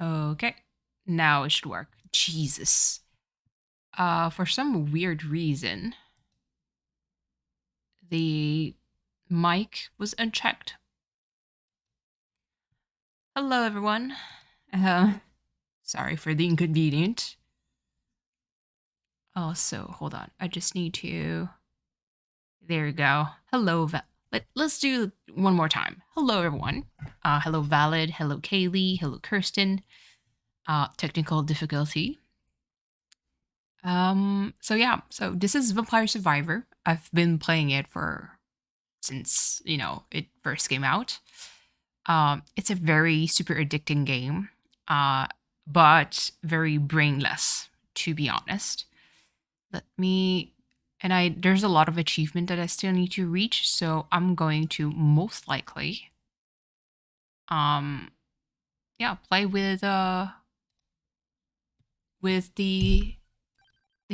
Okay. Now it should work. Jesus. For some weird reason, the mic was unchecked. Hello, everyone. Uh, Sorry for the inconvenience. Also, hold on. I just need to. There you go. Hello, let's do one more time. Hello, everyone. Hello, Valid. Hello, Kaylee. Hello, Kirsten. Technical difficulty. So this is Vampire Survivor. I've been playing it since it first came out. It's a very super addicting game, but very brainless, to be honest. There's a lot of achievement that I still need to reach, so I'm going to most likely, play with the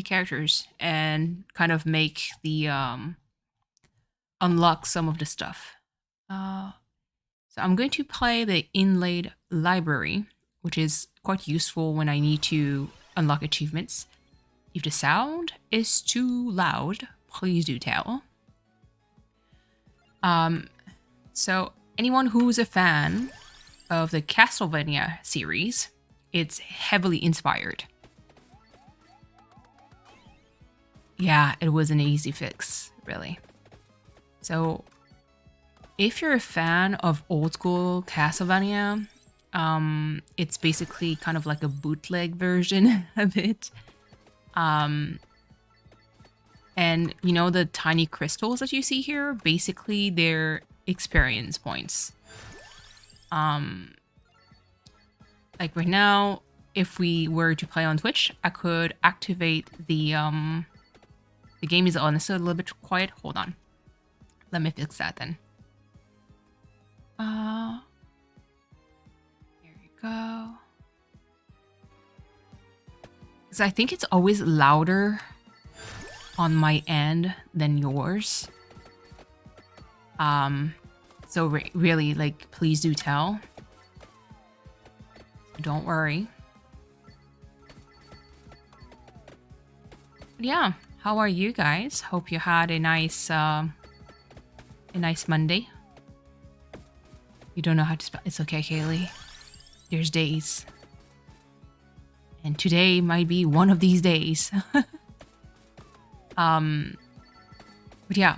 characters and kind of make the unlock some of the stuff. So I'm going to play the inlaid library, which is quite useful when I need to unlock achievements. If the sound is too loud, please do tell. So anyone who's a fan of the Castlevania series, it's heavily inspired. Yeah, it was an easy fix, really. So if you're a fan of old school Castlevania, it's basically kind of like a bootleg version of it. And the tiny crystals that you see here, basically they're experience points. Like right now, if we were to play on Twitch, I could activate the game is honestly a little bit quiet. Hold on. Let me fix that then. There you go. Because I think it's always louder on my end than yours. So really, like, please do tell. Don't worry. But yeah, how are you guys? Hope you had a nice Monday. You don't know how to spell. It's okay, Kaylee. There's days. And today might be one of these days. But yeah.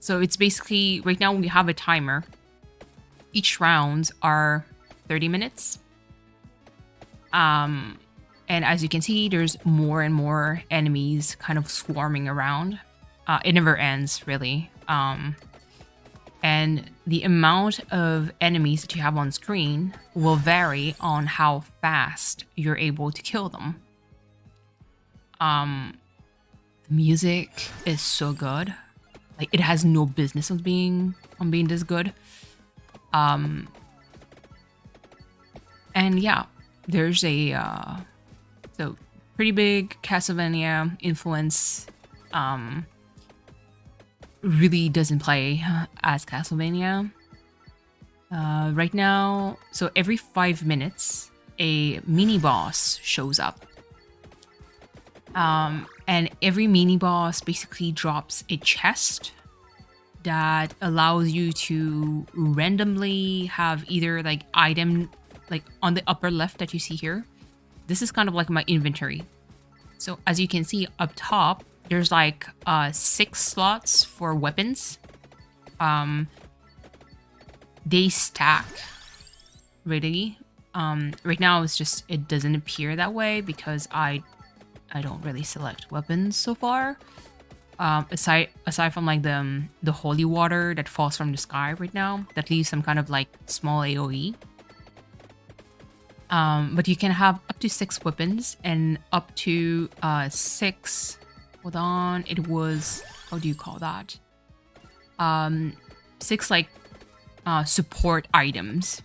So it's basically, right now we have a timer. Each rounds are 30 minutes. And as you can see, there's more and more enemies kind of swarming around. It never ends, really. And the amount of enemies that you have on screen will vary on how fast you're able to kill them. The music is so good. Like, it has no business of being this good. And yeah, there's a so pretty big Castlevania influence. Really doesn't play as Castlevania. Right now, so every 5 minutes, a mini boss shows up. And every mini boss basically drops a chest that allows you to randomly have either like item, like on the upper left that you see here. This is kind of like my inventory. So as you can see up top, there's like 6 slots for weapons. They stack, really. Right now it doesn't appear that way because I don't really select weapons so far. Aside from like the holy water that falls from the sky right now, that leaves some kind of like small AoE. But you can have up to 6 weapons and up to 6. Hold on, it was, how do you call that? 6 like support items.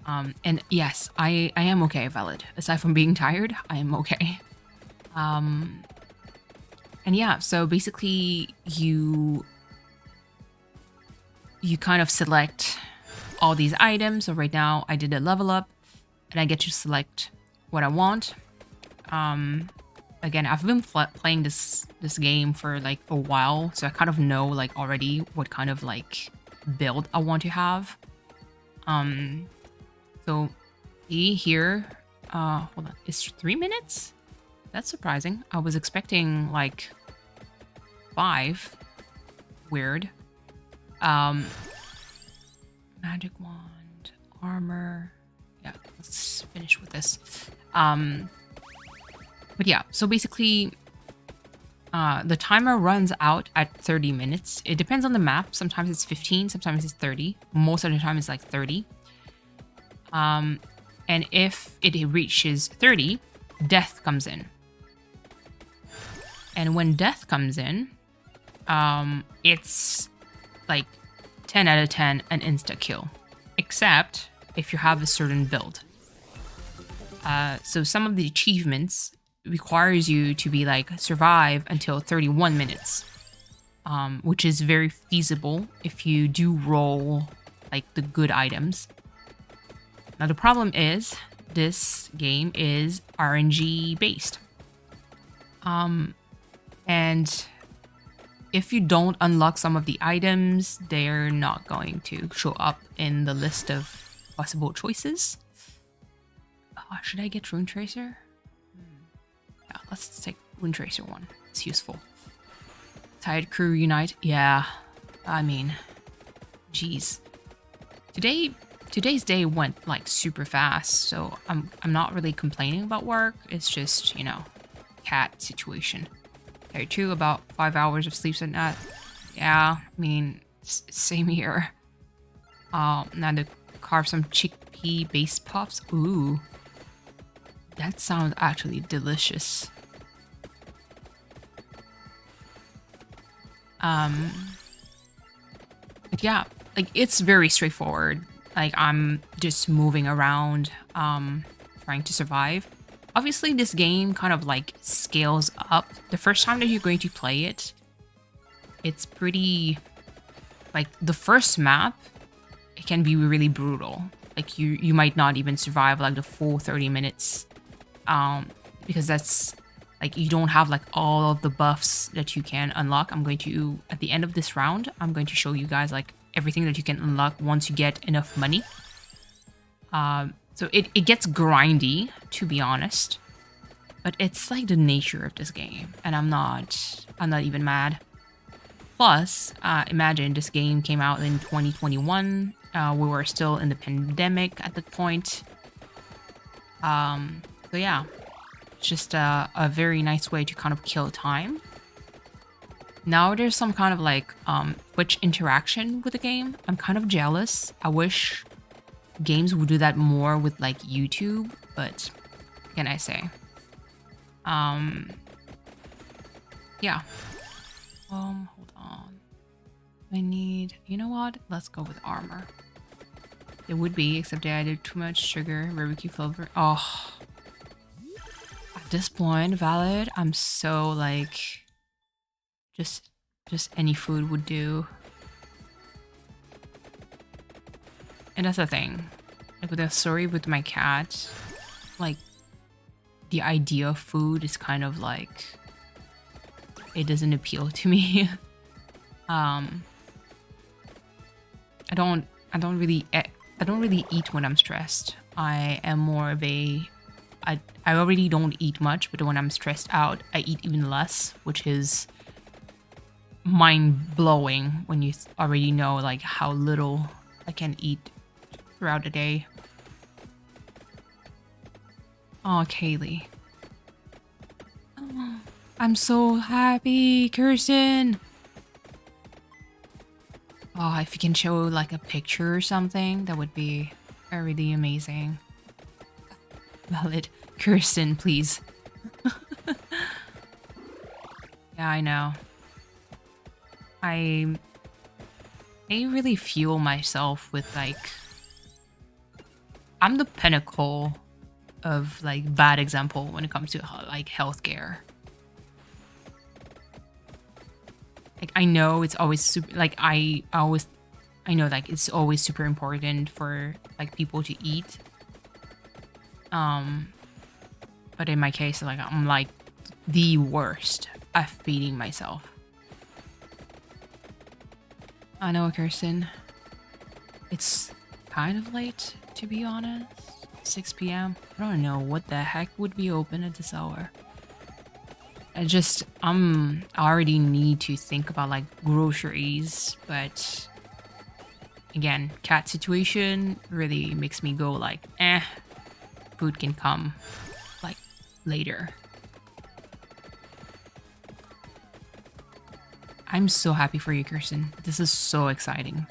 And yes, I am okay, Valid. Aside from being tired, I am okay. And yeah, so basically you kind of select all these items. So right now I did a level up. and I get to select what I want. Again, I've been playing this game for like a while, so I kind of know like already what kind of like build I want to have. So see here, hold on, it's 3 minutes? That's surprising. I was expecting like 5. Weird. Magic wand, armor. Yeah, let's finish with this. But yeah, so basically, the timer runs out at 30 minutes. It depends on the map. Sometimes it's 15, sometimes it's 30. Most of the time it's like 30. And if it reaches 30, death comes in. And when death comes in, it's like 10 out of 10 an insta kill, except if you have a certain build. So some of the achievements requires you to be like survive until 31 minutes, which is very feasible if you do roll like the good items. Now the problem is this game is RNG based. And if you don't unlock some of the items, they're not going to show up in the list of possible choices. Should I get Rune Tracer? Yeah, let's take Rune Tracer one. It's useful. Tired crew unite. Yeah, I mean, geez. Today's day went like super fast, so I'm not really complaining about work. It's just, you know, cat situation. Tired too, about 5 hours of sleep at night. Yeah, I mean, same here. Now to carve some chickpea base puffs. Ooh. That sounds actually delicious. But yeah, like it's very straightforward. Like I'm just moving around, trying to survive. Obviously, this game kind of like scales up. The first time that you're going to play it, it's pretty, like the first map, it can be really brutal. Like you might not even survive like the full 30 minutes. Because that's like you don't have like all of the buffs that you can unlock. I'm going to, at the end of this round, I'm going to show you guys like everything that you can unlock once you get enough money. So it gets grindy, to be honest, but it's like the nature of this game, and I'm not even mad. Plus, imagine this game came out in 2021. We were still in the pandemic at that point. So yeah, it's just a very nice way to kind of kill time. Now there's some kind of like Twitch interaction with the game. I'm kind of jealous. I wish games would do that more with like YouTube, but what can I say? Yeah. Hold on. I need, you know what? Let's go with armor. It would be, except I added too much sugar, barbecue flavor. Oh. At this point, valid. I'm so like, just any food would do. And that's the thing. Like with the story with my cat, like the idea of food is kind of like, it doesn't appeal to me. I don't really eat when I'm stressed. I am more of a, I already don't eat much, but when I'm stressed out, I eat even less, which is mind-blowing when you already know like how little I can eat throughout the day. Oh, Kaylee. Oh, I'm so happy, Kirsten. Oh, if you can show like a picture or something, that would be really amazing. Valid. Kirsten, please. Yeah, I know. I really fuel myself with like, I'm the pinnacle of like bad example when it comes to like healthcare. Like I know it's always super, like I know like it's always super important for like people to eat. But in my case, like I'm like the worst at feeding myself. I know, Kirsten. It's kind of late, to be honest. 6 p.m. I don't know what the heck would be open at this hour. I already need to think about like groceries, but again, cat situation really makes me go like, food can come like later. I'm so happy for you, Kirsten. This is so exciting.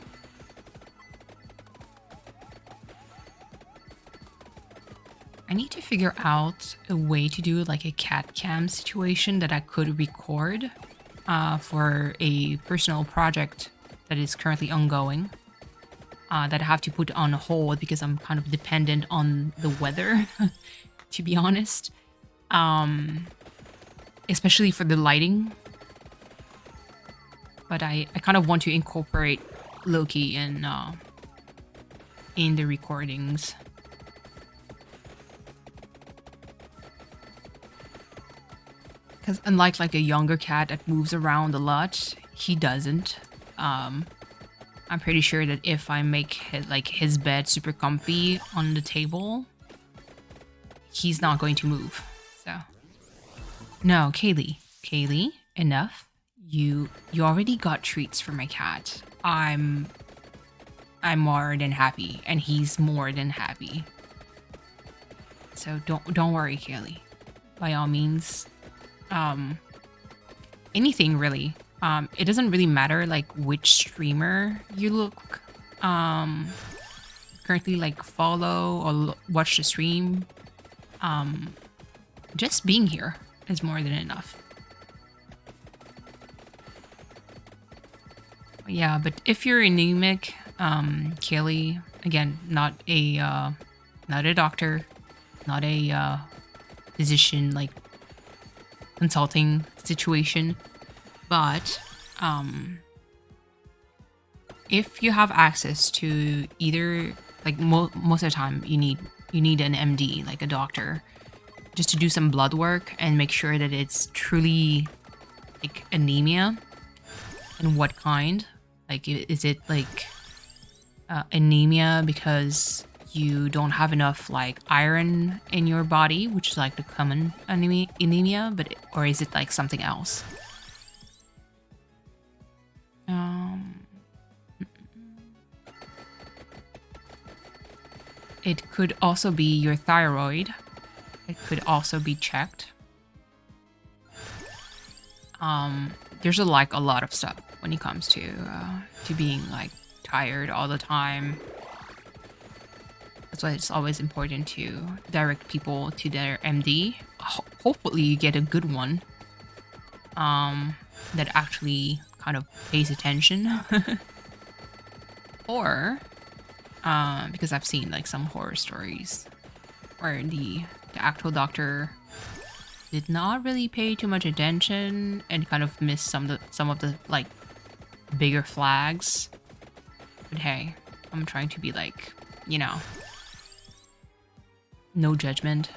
I need to figure out a way to do like a cat cam situation that I could record for a personal project that is currently ongoing that I have to put on hold because I'm kind of dependent on the weather, to be honest. Especially for the lighting. But I kind of want to incorporate Loki in the recordings. Because unlike like a younger cat that moves around a lot, he doesn't. I'm pretty sure that if I make his bed super comfy on the table, he's not going to move. So no, Kaylee, enough. You already got treats for my cat. I'm more than happy, and he's more than happy. So don't worry, Kaylee. By all means, anything really. It doesn't really matter like which streamer you look currently like follow or watch the stream. Just being here is more than enough. Yeah, but if you're anemic, Kaylee, again, not a doctor, not a physician like consulting situation, but if you have access to either like most of the time you need an MD, like a doctor, just to do some blood work and make sure that it's truly like anemia and what kind. Like, is it like anemia because you don't have enough like iron in your body, which is like the common anemia, or is it like something else? It could also be your thyroid. It could also be checked. There's a lot of stuff when it comes to being like tired all the time. That's why it's always important to direct people to their MD. Hopefully you get a good one that actually kind of pays attention. Or because I've seen like some horror stories where the actual doctor did not really pay too much attention and kind of missed some of the like bigger flags. But hey, I'm trying to be like, you know, no judgment.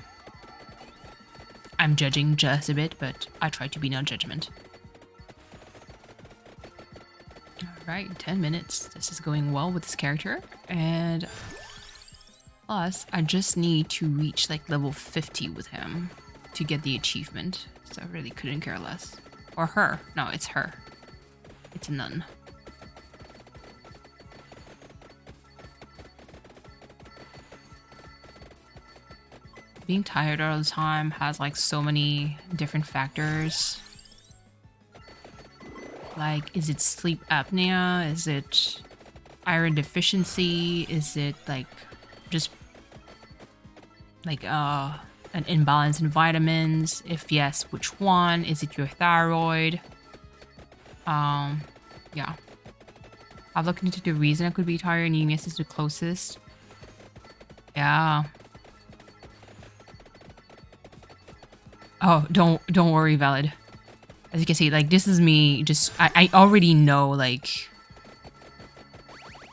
I'm judging just a bit, but I try to be no judgment. Alright, 10 minutes. This is going well with this character. And plus, I just need to reach like level 50 with him to get the achievement. So I really couldn't care less. Or her. No, it's her. It's a nun. Being tired all the time has like so many different factors. Like, is it sleep apnea? Is it iron deficiency? Is it like just like an imbalance in vitamins? If yes, which one? Is it your thyroid? Yeah. I've looked into the reason it could be thyroid anemia is the closest. Yeah. Oh, don't worry, Valid. As you can see, like, this is me just... I already know, like,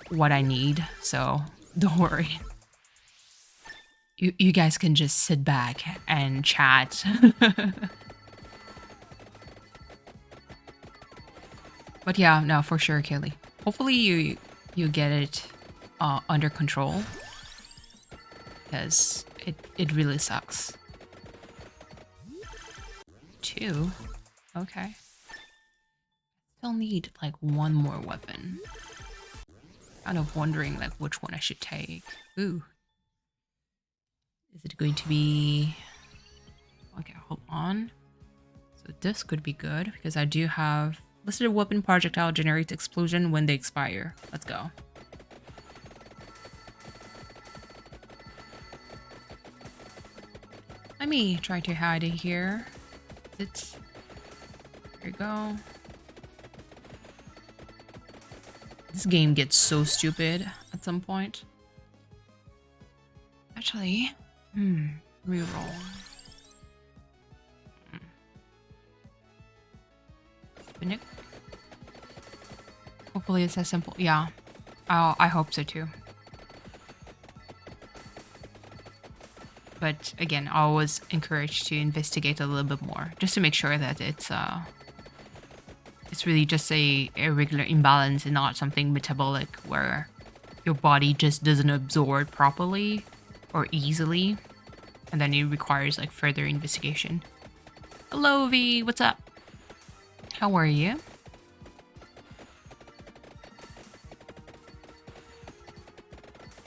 what I need, so don't worry. You guys can just sit back and chat. But yeah, no, for sure, Kelly. Hopefully you get it under control, because it really sucks. 2. Okay. Still need like one more weapon. Kind of wondering like which one I should take. Ooh. Is it going to be... Okay, hold on. So this could be good because I do have listed weapon projectile generates explosion when they expire. Let's go. Let me try to hide it here. There you go. This game gets so stupid at some point. Actually, reroll. Spin it. Hopefully it's as simple. Yeah, I hope so too. But again, I always encourage to investigate a little bit more, just to make sure that it's really just a regular imbalance and not something metabolic where your body just doesn't absorb properly or easily, and then it requires like further investigation. Hello V, what's up? How are you?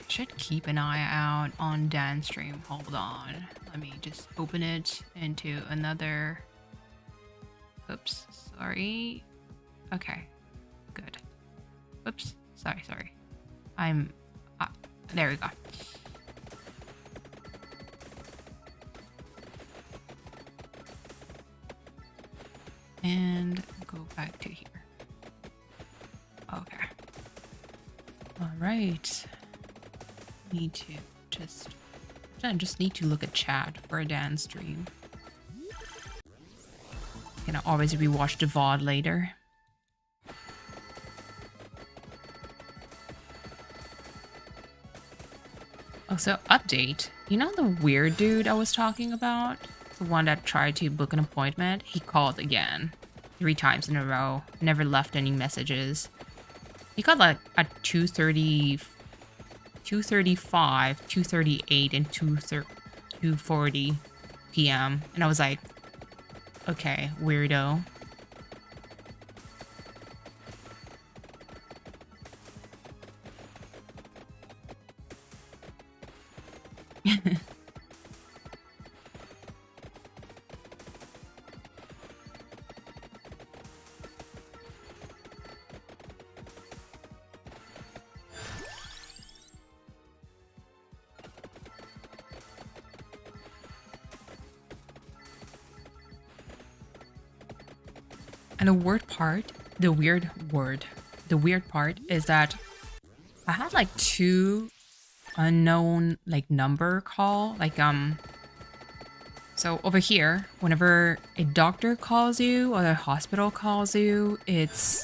Should keep an eye out on Dan's stream. Hold on. Let me just open it into another... Oops, sorry. Okay, good. Oops, sorry. There we go. And go back to here. Okay. All right. I just need to look at chat for a dance stream. Can I always rewatch the VOD later? Oh, so update. You know the weird dude I was talking about? The one that tried to book an appointment? He called again. 3 times in a row. Never left any messages. He called like at 2:30, 2:35, 2:38, and 2:40 p.m. And I was like, okay, weirdo. And the weird part is that I had like 2 unknown like number call, like so over here, whenever a doctor calls you or a hospital calls you, it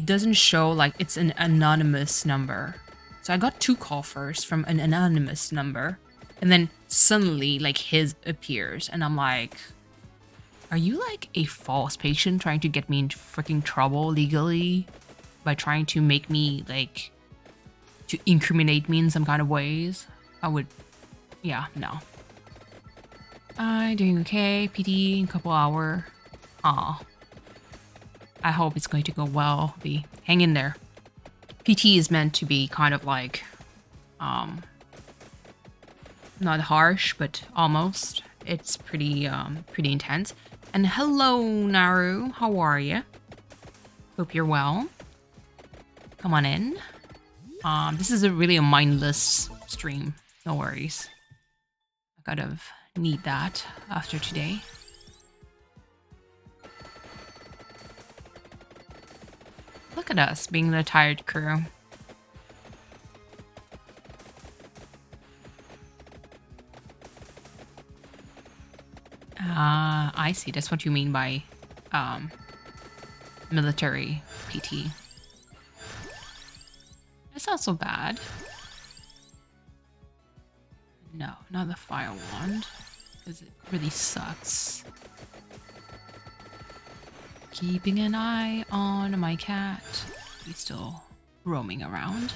doesn't show, like it's an anonymous number. So I got 2 calls first from an anonymous number, and then suddenly like his appears, and I'm like, are you like a false patient trying to get me into freaking trouble legally by trying to make me like, to incriminate me in some kind of ways? Yeah, no. I'm doing okay, PT in a couple hours. Aw. I hope it's going to go well, V. Hang in there. PT is meant to be kind of like, not harsh, but almost. It's pretty intense. And hello, Naru. How are you? Hope you're well. Come on in. This is really a mindless stream. No worries. I kind of need that after today. Look at us being the tired crew. I see. That's what you mean by military PT. That's not so bad. No, not the fire wand, because it really sucks. Keeping an eye on my cat. He's still roaming around.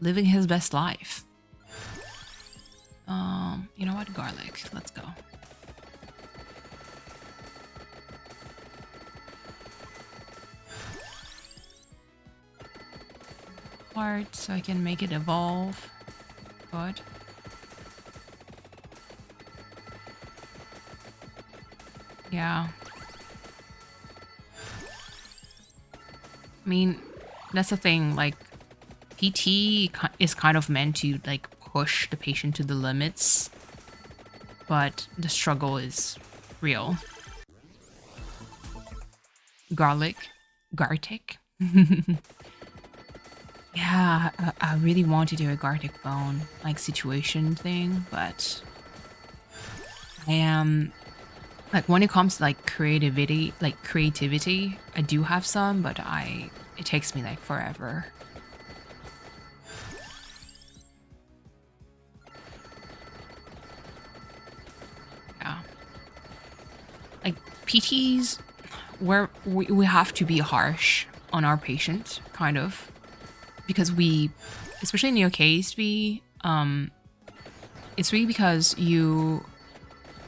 Living his best life. You know what? Garlic. Let's go. Part so I can make it evolve. Good. Yeah. I mean, that's the thing, like, PT is kind of meant to, like, push the patient to the limits, but the struggle is real. Garlic. Gartic. Yeah, I really want to do a Gartic bone, like, situation thing, but I am... Like, when it comes to, like, creativity, I do have some, but it takes me, like, forever. Yeah. Like, PTs, we have to be harsh on our patient, kind of. Because especially in your case, it's really because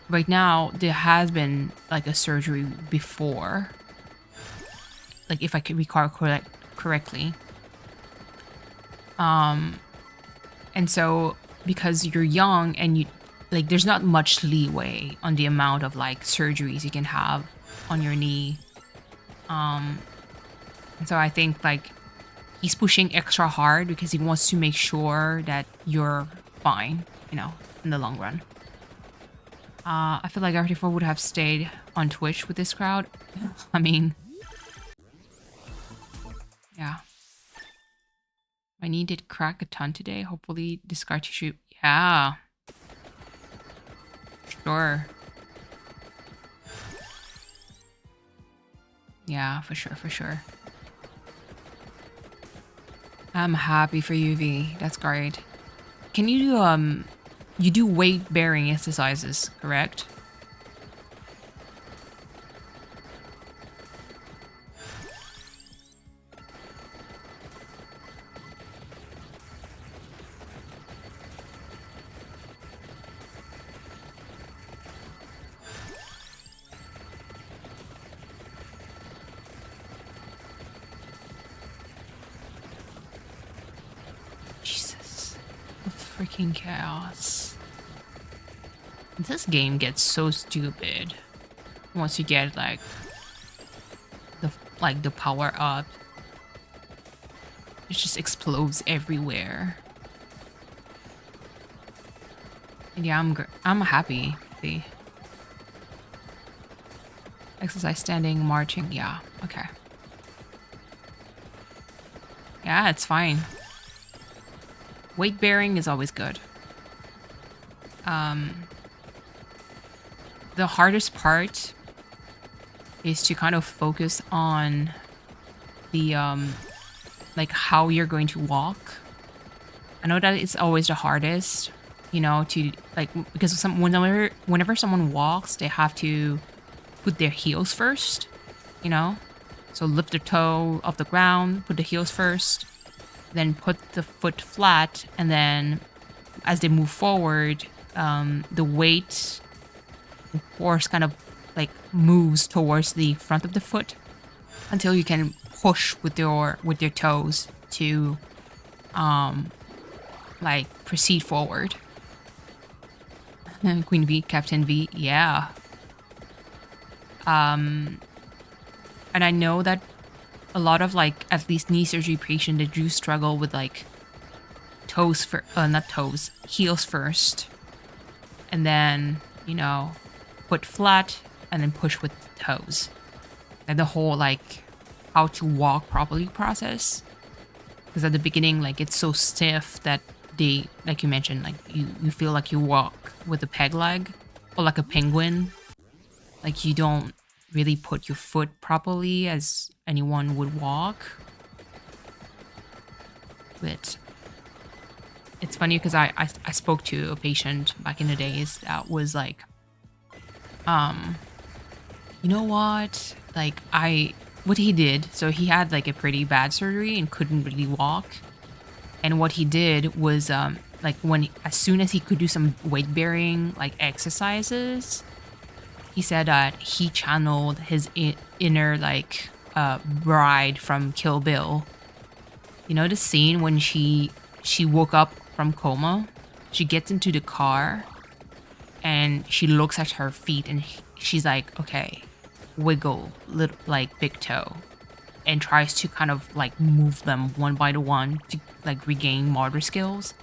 right now, there has been, like, a surgery before. Like, if I could recall correctly. And so, because you're young and there's not much leeway on the amount of, like, surgeries you can have on your knee. And so I think, like, he's pushing extra hard because he wants to make sure that you're fine, in the long run. I feel like RT4 would have stayed on Twitch with this crowd. I mean... Yeah. My knee did crack a ton today. Hopefully the scar tissue... Yeah. Sure. Yeah, for sure. I'm happy for you, V. That's great. Can you do, you do weight-bearing exercises, correct? Jesus. The freaking chaos. This game gets so stupid once you get, like, the power up. It just explodes everywhere. And yeah, I'm happy. See, exercise, standing, marching. Yeah, okay. Yeah, it's fine. Weight bearing is always good. The hardest part is to kind of focus on the like how you're going to walk. I know that it's always the hardest, to like, because whenever someone walks, they have to put their heels first, so lift the toe off the ground, put the heels first, then put the foot flat, and then as they move forward, the weight, the force kind of like moves towards the front of the foot until you can push with your toes to like proceed forward. Queen V, Captain V, yeah. And I know that a lot of, like, at least knee surgery patients, they do struggle with, like, heels first, and then, put flat and then push with the toes. And the whole, like, how to walk properly process, because at the beginning, like, it's so stiff that they, like you mentioned, like, you feel like you walk with a peg leg or like a penguin. Like, you don't really put your foot properly as anyone would walk. But it's funny because I spoke to a patient back in the days that was like, um, you know what? Like what he did, so he had like a pretty bad surgery and couldn't really walk. And what he did was like as soon as he could do some weight bearing like exercises, he said that he channeled his inner like bride from Kill Bill. You know the scene when she woke up from coma? She gets into the car and she looks at her feet and she's like, okay, wiggle little like big toe, and tries to kind of like move them one by one to like regain motor skills.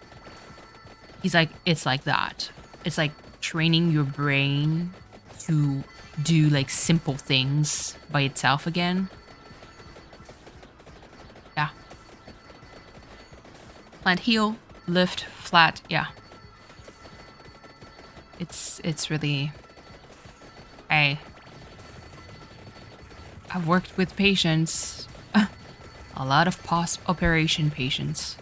He's like, it's like that. It's like training your brain to do like simple things by itself again. Yeah. Plant heel, lift, flat, yeah. It's really, hey, I've worked with patients, a lot of post-operation patients.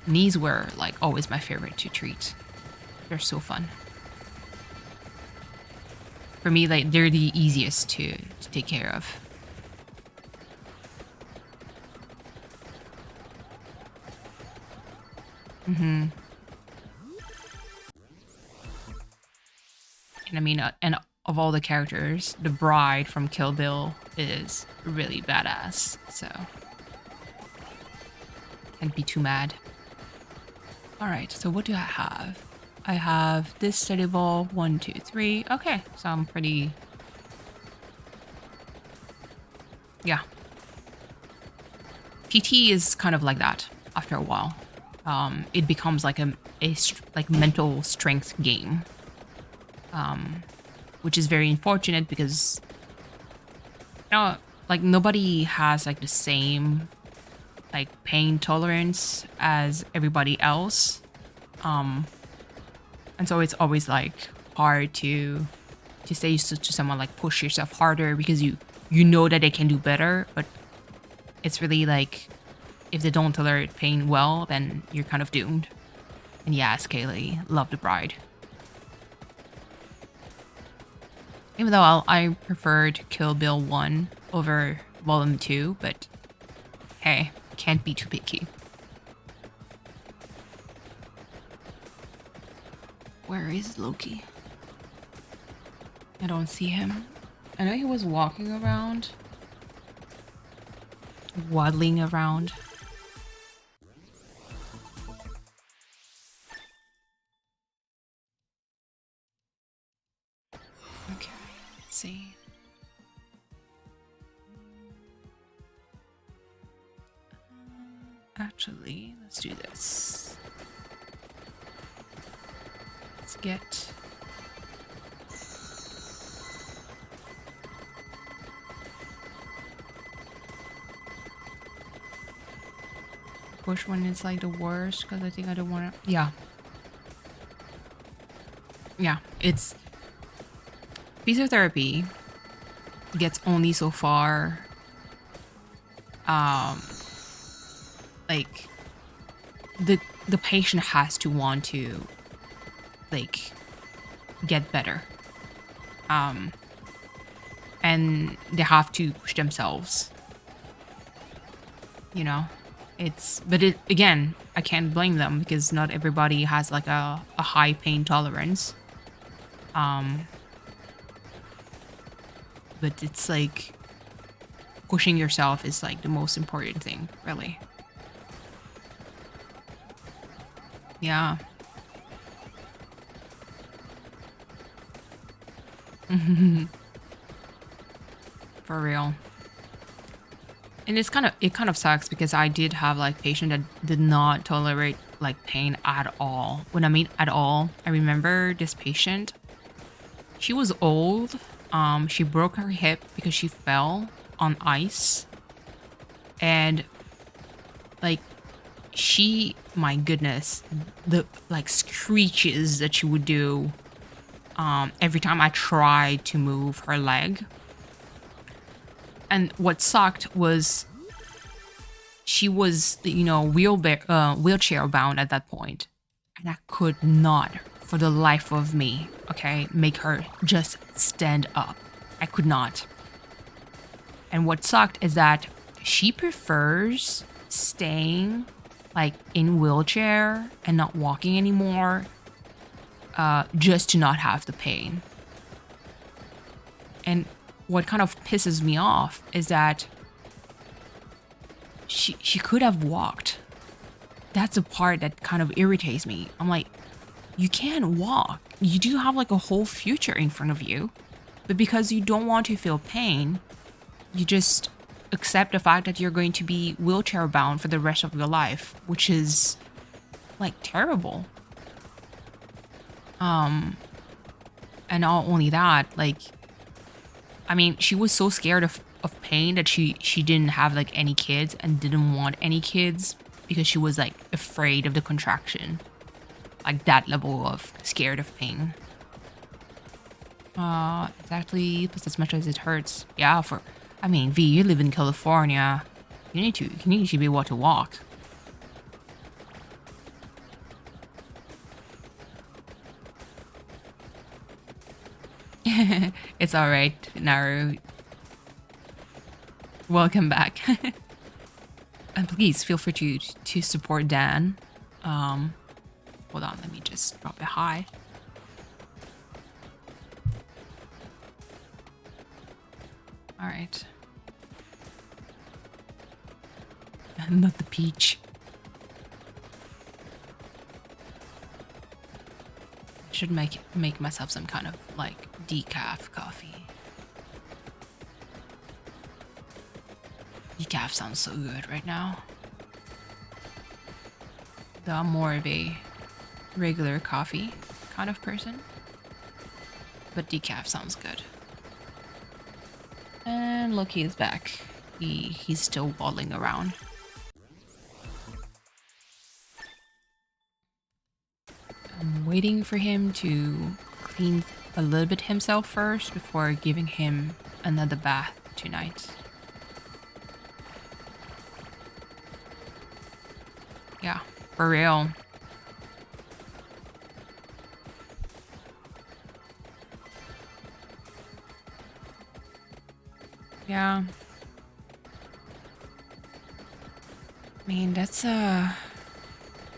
Knees were like always my favorite to treat. They're so fun. For me, like they're the easiest to take care of. Mm-hmm. And I mean, and of all the characters, the bride from Kill Bill is really badass, so can't be too mad. Alright, so what do I have? I have this study ball, 1, 2, 3. Okay, so I'm pretty... yeah. PT is kind of like that after a while. It becomes like a mental strength game. Which is very unfortunate because, you know, like nobody has like the same like pain tolerance as everybody else. And so it's always like hard to say to someone like push yourself harder because you know that they can do better, but it's really like if they don't tolerate pain well, then you're kind of doomed. And yeah, Kaylee, love the bride. Even though I preferred Kill Bill 1 over Volume 2, but hey, can't be too picky. Where is Loki? I don't see him. I know he was walking around. Waddling around. Okay, let's see. Actually, let's do this. Let's get... which one is like the worst? Because I think I don't want to... yeah. Yeah, it's... physiotherapy gets only so far. Like the patient has to want to like get better. And they have to push themselves. You know, but again, I can't blame them because not everybody has like a high pain tolerance. But it's like pushing yourself is like the most important thing, really. Yeah. For real. And it kind of sucks because I did have like patient that did not tolerate like pain at all. When I mean at all, I remember this patient. She was old. She broke her hip because she fell on ice. And like my goodness, the like screeches that she would do every time I tried to move her leg. And what sucked was she was, wheelchair bound at that point, and I could not, for the life of me, okay, make her just stand up. I could not. And what sucked is that she prefers staying like in wheelchair and not walking anymore, just to not have the pain. And what kind of pisses me off is that she could have walked. That's the part that kind of irritates me. I'm like, you can walk. You do have like a whole future in front of you. But because you don't want to feel pain, you just accept the fact that you're going to be wheelchair bound for the rest of your life, which is like terrible. And not only that, like, I mean, she was so scared of pain that she didn't have like any kids and didn't want any kids because she was like afraid of the contraction. Like that level of scared of pain. Exactly, plus as much as it hurts. Yeah, I mean, V, you live in California. You need to be able to walk. It's alright, Naru. Welcome back. And please feel free to support Dan. Hold on, let me just drop it high. Alright. Not the peach. I should make myself some kind of like decaf coffee. Decaf sounds so good right now. Though I'm more of a regular coffee kind of person. But decaf sounds good. And Loki is back. He's still waddling around. I'm waiting for him to clean a little bit himself first before giving him another bath tonight. Yeah, for real. Yeah. I mean, that's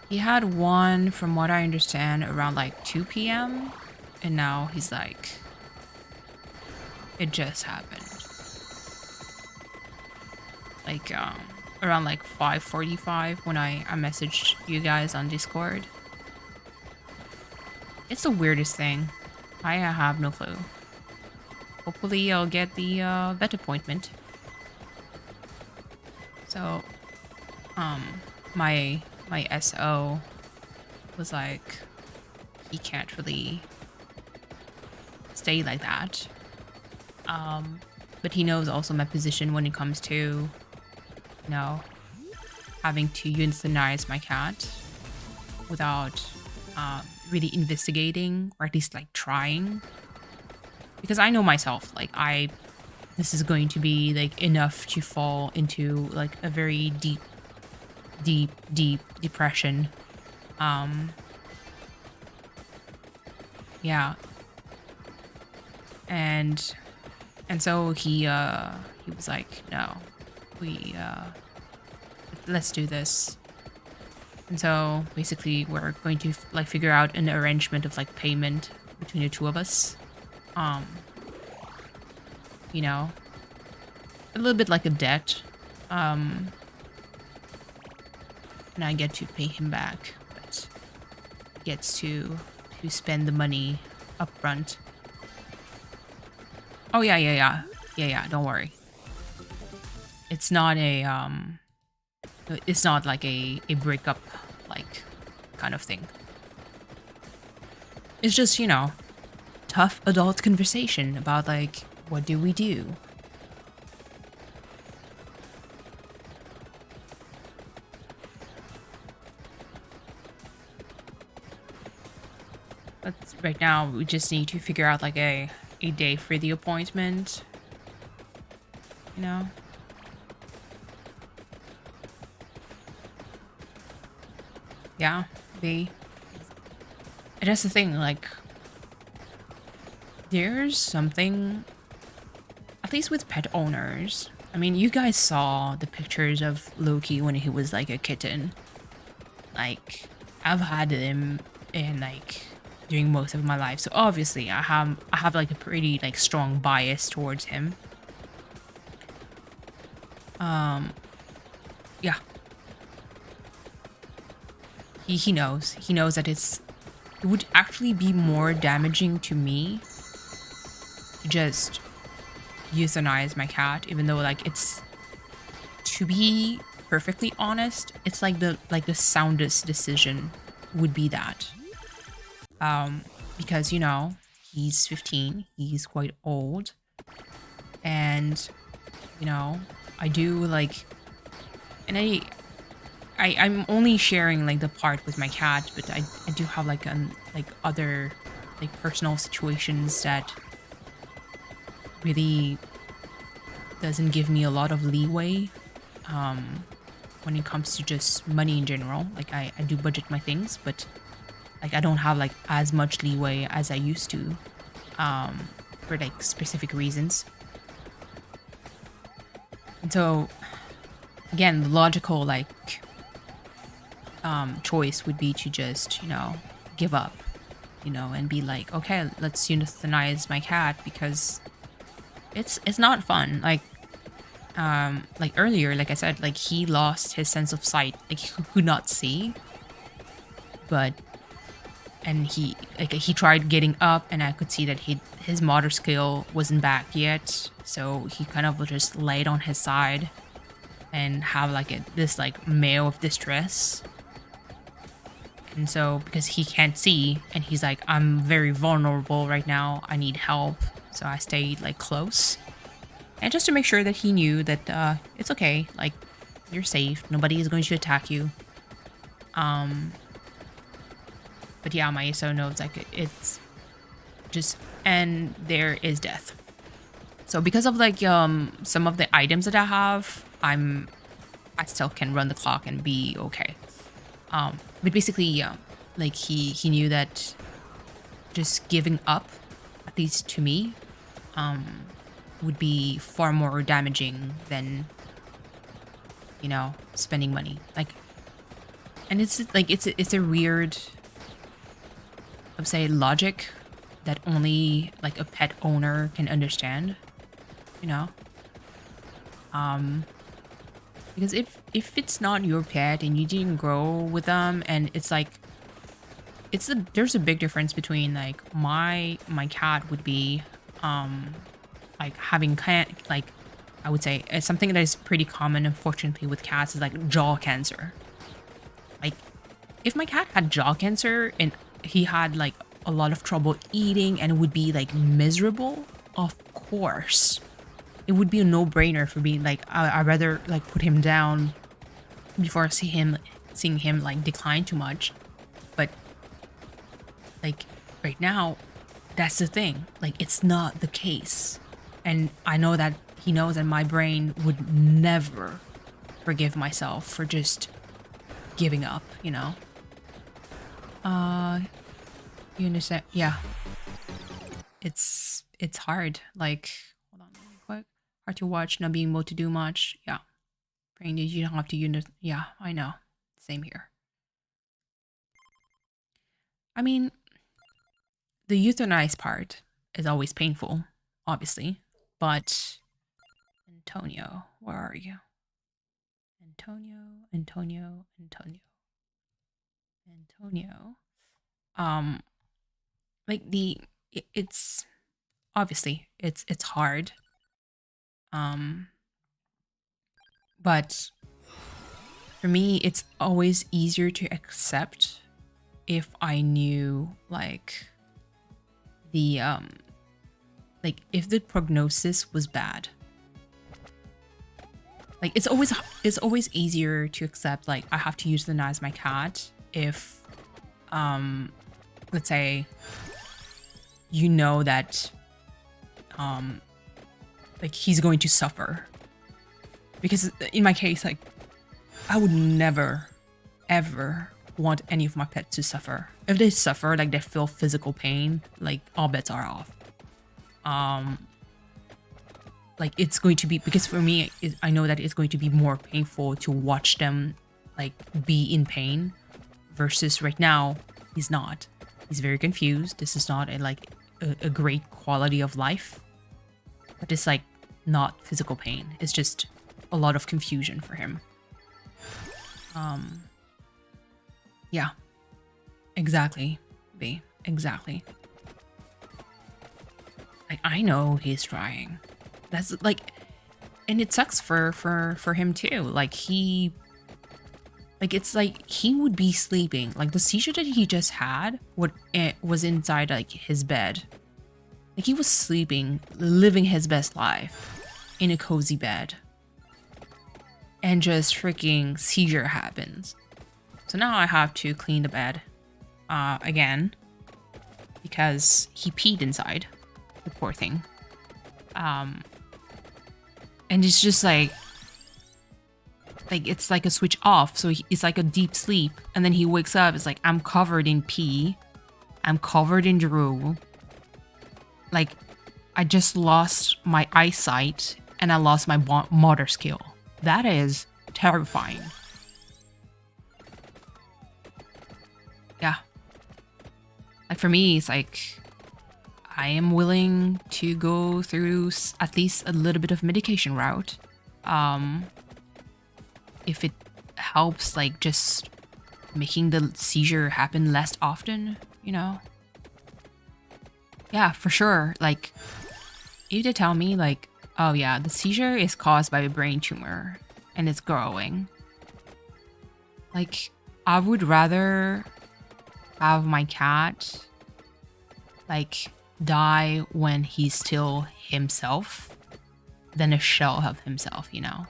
he had one, from what I understand, around like 2 p.m. And now he's like, it just happened. Like, around like 5:45 when I messaged you guys on Discord. It's the weirdest thing. I have no clue. Hopefully I'll get the vet appointment. So, my SO was like, he can't really stay like that. But he knows also my position when it comes to, you know, having to euthanize my cat without really investigating, or at least like trying. Because I know myself, like this is going to be like enough to fall into like a very deep depression. Yeah. And so he was like, no, let's do this. And so basically we're going to like figure out an arrangement of like payment between the two of us. You know, a little bit like a debt. And I get to pay him back, but he gets to spend the money up front. Oh yeah, don't worry. It's not a it's not like a breakup like kind of thing. It's just, you know, tough adult conversation about like, what do we do? But right now we just need to figure out like a day for the appointment. You know? yeah, they. And that's the thing, like, there's something, at least with pet owners. I mean, you guys saw the pictures of Loki when he was like a kitten. Like, I've had him in like during most of my life, so obviously I have like a pretty like strong bias towards him. Yeah, he knows that it would actually be more damaging to me to just euthanize my cat, even though like it's, to be perfectly honest, it's like the soundest decision would be that. Because he's 15, he's quite old, and I do like, and I'm only sharing like the part with my cat, but I do have like other like personal situations that really doesn't give me a lot of leeway when it comes to just money in general. Like I do budget my things, but like I don't have like as much leeway as I used to for like specific reasons. And so again, the logical like choice would be to just give up, and be like, okay, let's euthanize my cat, because it's not fun. Like earlier, like I said, like he lost his sense of sight, like he could not see, and he tried getting up, and I could see that his motor skill wasn't back yet, so he kind of just laid on his side and have like this like mail of distress. And so because he can't see, and he's like, I'm very vulnerable right now, I need help, so I stayed like close, and just to make sure that he knew that it's okay, like you're safe, nobody is going to attack you. But yeah, my ISO knows like it's just, and there is death. So because of like some of the items that I have, I still can run the clock and be okay. But basically, like he knew that just giving up, at least to me, would be far more damaging than spending money. Like, and it's like it's a weird, I'd say, logic that only like a pet owner can understand. Because if it's not your pet and you didn't grow with them, and it's like there's a big difference between like my cat would be like having like, I would say it's something that is pretty common unfortunately with cats, is like jaw cancer. Like if my cat had jaw cancer and he had like a lot of trouble eating and would be like miserable, of course it would be a no-brainer for me. Like I'd rather like put him down before seeing him like decline too much. But like right now, that's the thing. Like it's not the case, and I know that he knows that my brain would never forgive myself for just giving up. You understand? Yeah. It's hard. Like, hold on really quick. Hard to watch, not being able to do much. Yeah. Praying that you don't have to yeah, I know. Same here. I mean, the euthanize part is always painful, obviously. But Antonio, where are you? Antonio. Like it's obviously it's hard. But for me, it's always easier to accept if I knew like the like if the prognosis was bad. Like it's always easier to accept like I have to euthanize my cat if let's say that like he's going to suffer. Because in my case, like I would never ever want any of my pets to suffer. If they suffer, like they feel physical pain, like all bets are off. Like it's going to be, because for me, I know that it's going to be more painful to watch them like be in pain versus right now he's not. He's very confused. This is not a great quality of life, but it's like not physical pain. It's just a lot of confusion for him. Yeah, exactly, B, exactly. Like I know he's trying. That's like, and it sucks for him too. Like it's like he would be sleeping. Like the seizure that he just had, was inside like his bed. Like he was sleeping, living his best life in a cozy bed. And just freaking seizure happens. So now I have to clean the bed again because he peed inside. The poor thing. And it's just like it's like a switch off. So it's like a deep sleep, and then he wakes up. It's like I'm covered in pee. I'm covered in drool. Like I just lost my eyesight and I lost my motor skill. That is terrifying. Yeah. Like for me, it's like I am willing to go through at least a little bit of medication route. If it helps, like just making the seizure happen less often, you know? Yeah, for sure. Like, if they tell me like, oh yeah, the seizure is caused by a brain tumor and it's growing. Like, I would rather have my cat like die when he's still himself than a shell of himself, you know?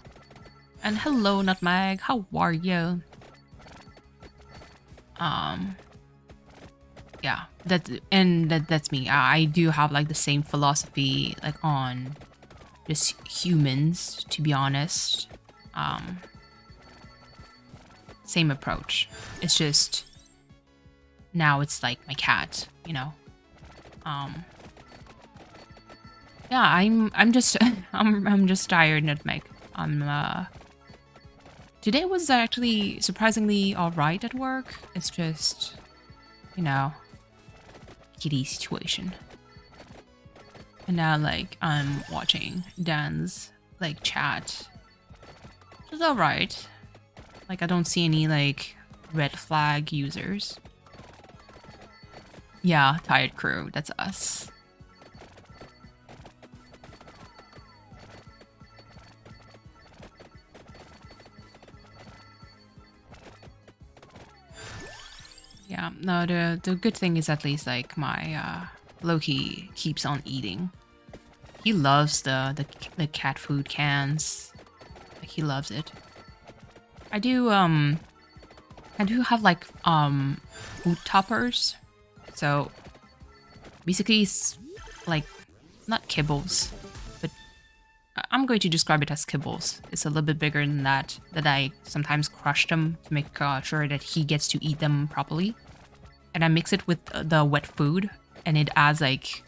And hello, Nutmeg, how are you? Yeah, that's me. I do have like the same philosophy like on just humans, to be honest. Same approach. It's just now it's like my cat, you know. Yeah, I'm just I'm just tired, Nutmeg. Today was actually surprisingly alright at work. It's just, you know, kitty situation. And now like I'm watching Dan's like chat. Which is alright. Like I don't see any like red flag users. Yeah, tired crew, that's us. Yeah, no, the good thing is at least like my Loki keeps on eating. He loves the cat food cans. Like he loves it. I do have like food toppers. So basically it's like not kibbles, but I'm going to describe it as kibbles. It's a little bit bigger than that I sometimes crush them to make sure that he gets to eat them properly. And I mix it with the wet food, and it adds like,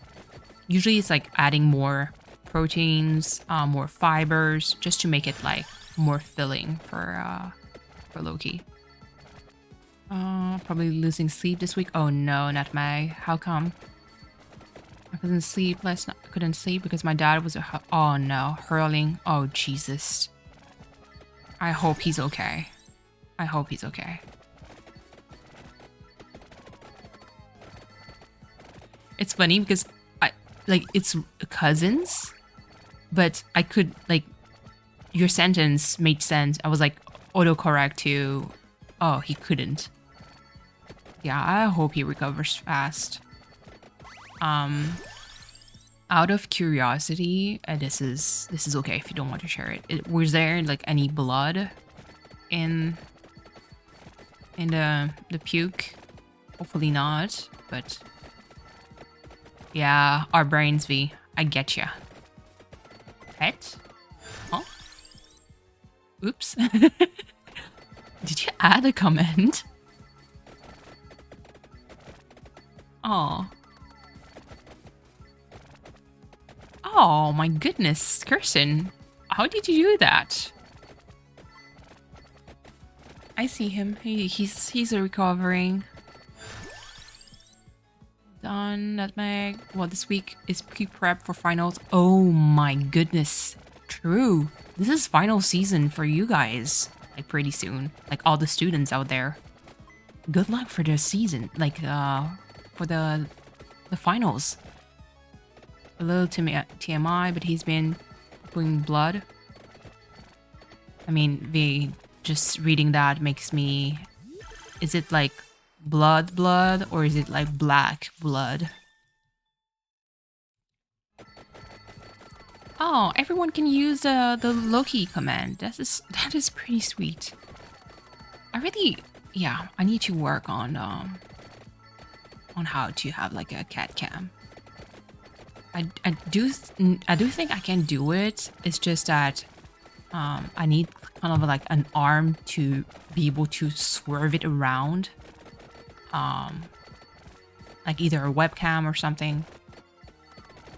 usually it's like adding more proteins, more fibers, just to make it like more filling for Loki. Probably losing sleep this week. Oh no, Nutmeg. How come? I couldn't sleep last night. Couldn't sleep because my dad was oh no, hurling. Oh Jesus. I hope he's okay. I hope he's okay. It's funny because it's cousins, but I could like your sentence made sense. I was like autocorrect to, oh, he couldn't. Yeah, I hope he recovers fast. Out of curiosity, this is okay if you don't want to share it. Was there like any blood in the puke? Hopefully not, but yeah, our brains, V. I get ya. Pet? Huh? Oops. Did you add a comment? Oh. Oh my goodness, Kirsten. How did you do that? I see him. He's recovering. Done, nutmeg. Well, this week is pre-prep for finals. Oh my goodness. True. This is final season for you guys. Like pretty soon. Like all the students out there. Good luck for the season. Like for the finals. A little TMI, but he's been doing blood. I mean, just reading that makes me... Is it like blood or is it like black blood? Oh, everyone can use the Loki command. That is pretty sweet. Yeah, I need to work on how to have like a cat cam. I do think I can do it. It's just that I need kind of like an arm to be able to swerve it around. Like either a webcam or something,